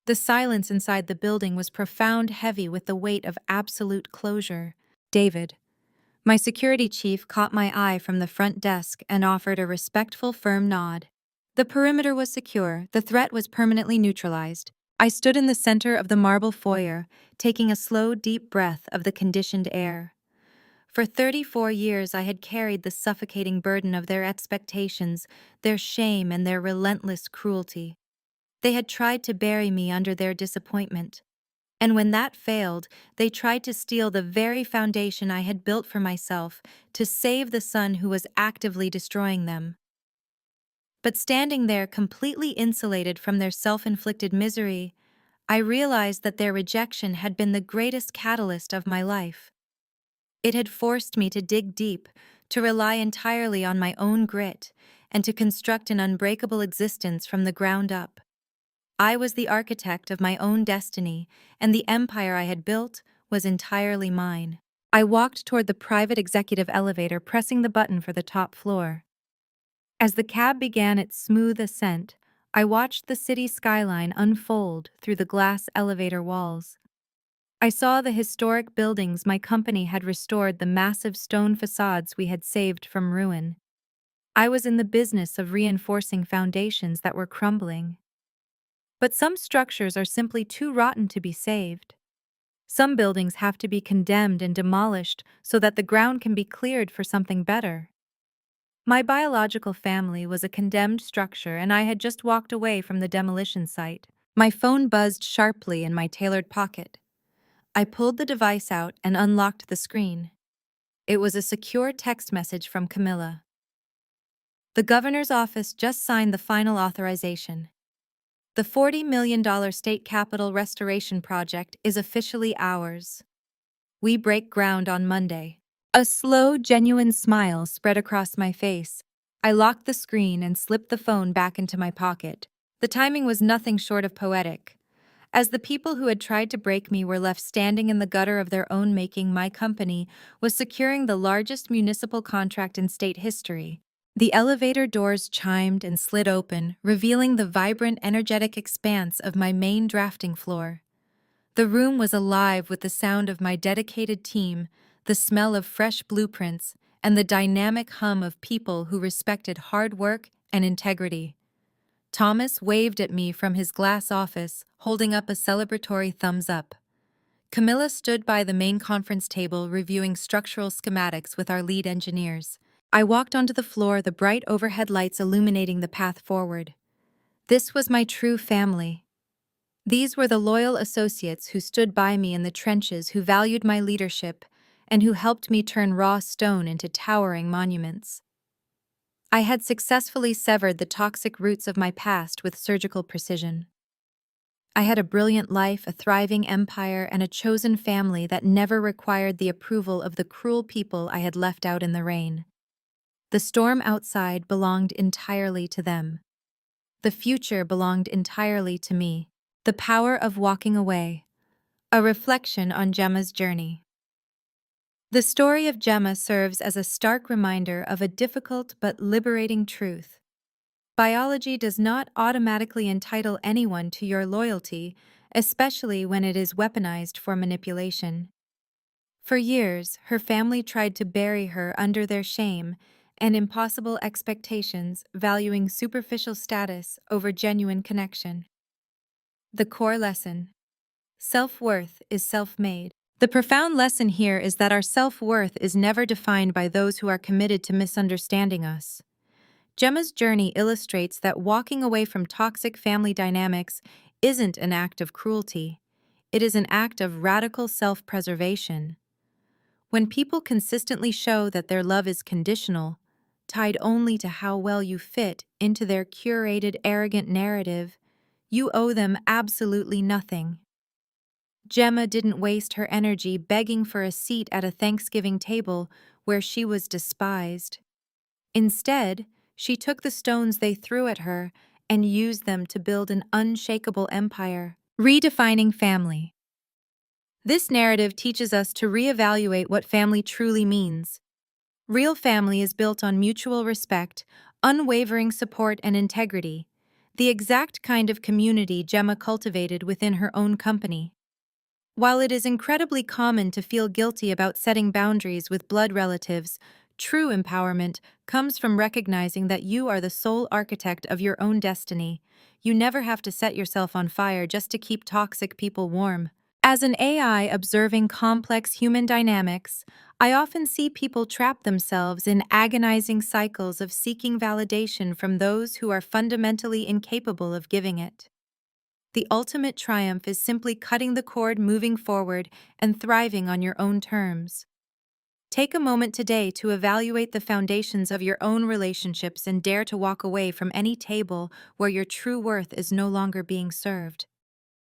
The silence inside the building was profound, heavy with the weight of absolute closure. "David." My security chief caught my eye from the front desk and offered a respectful, firm nod. The perimeter was secure, the threat was permanently neutralized. I stood in the center of the marble foyer, taking a slow, deep breath of the conditioned air. For 34 years I had carried the suffocating burden of their expectations, their shame, and their relentless cruelty. They had tried to bury me under their disappointment. And when that failed, they tried to steal the very foundation I had built for myself to save the son who was actively destroying them. But standing there completely insulated from their self-inflicted misery, I realized that their rejection had been the greatest catalyst of my life. It had forced me to dig deep, to rely entirely on my own grit, and to construct an unbreakable existence from the ground up. I was the architect of my own destiny, and the empire I had built was entirely mine. I walked toward the private executive elevator, pressing the button for the top floor. As the cab began its smooth ascent, I watched the city skyline unfold through the glass elevator walls. I saw the historic buildings my company had restored, the massive stone facades we had saved from ruin. I was in the business of reinforcing foundations that were crumbling. But some structures are simply too rotten to be saved. Some buildings have to be condemned and demolished so that the ground can be cleared for something better. My biological family was a condemned structure, and I had just walked away from the demolition site. My phone buzzed sharply in my tailored pocket. I pulled the device out and unlocked the screen. It was a secure text message from Camilla. "The governor's office just signed the final authorization. The $40 million state capitol restoration project is officially ours. We break ground on Monday." A slow, genuine smile spread across my face. I locked the screen and slipped the phone back into my pocket. The timing was nothing short of poetic. As the people who had tried to break me were left standing in the gutter of their own making, my company was securing the largest municipal contract in state history. The elevator doors chimed and slid open, revealing the vibrant, energetic expanse of my main drafting floor. The room was alive with the sound of my dedicated team, the smell of fresh blueprints, and the dynamic hum of people who respected hard work and integrity. Thomas waved at me from his glass office, holding up a celebratory thumbs up. Camilla stood by the main conference table reviewing structural schematics with our lead engineers. I walked onto the floor, the bright overhead lights illuminating the path forward. This was my true family. These were the loyal associates who stood by me in the trenches, who valued my leadership, and who helped me turn raw stone into towering monuments. I had successfully severed the toxic roots of my past with surgical precision. I had a brilliant life, a thriving empire, and a chosen family that never required the approval of the cruel people I had left out in the rain. The storm outside belonged entirely to them. The future belonged entirely to me. The power of walking away. A reflection on Gemma's journey. The story of Gemma serves as a stark reminder of a difficult but liberating truth. Biology does not automatically entitle anyone to your loyalty, especially when it is weaponized for manipulation. For years, her family tried to bury her under their shame and impossible expectations, valuing superficial status over genuine connection. The core lesson: self-worth is self-made. The profound lesson here is that our self-worth is never defined by those who are committed to misunderstanding us. Gemma's journey illustrates that walking away from toxic family dynamics isn't an act of cruelty. It is an act of radical self-preservation. When people consistently show that their love is conditional, tied only to how well you fit into their curated, arrogant narrative, you owe them absolutely nothing. Gemma didn't waste her energy begging for a seat at a Thanksgiving table where she was despised. Instead, she took the stones they threw at her and used them to build an unshakable empire, redefining family. This narrative teaches us to reevaluate what family truly means. Real family is built on mutual respect, unwavering support, and integrity, the exact kind of community Gemma cultivated within her own company. While it is incredibly common to feel guilty about setting boundaries with blood relatives, true empowerment comes from recognizing that you are the sole architect of your own destiny. You never have to set yourself on fire just to keep toxic people warm. As an AI observing complex human dynamics, I often see people trap themselves in agonizing cycles of seeking validation from those who are fundamentally incapable of giving it. The ultimate triumph is simply cutting the cord, moving forward, and thriving on your own terms. Take a moment today to evaluate the foundations of your own relationships and dare to walk away from any table where your true worth is no longer being served.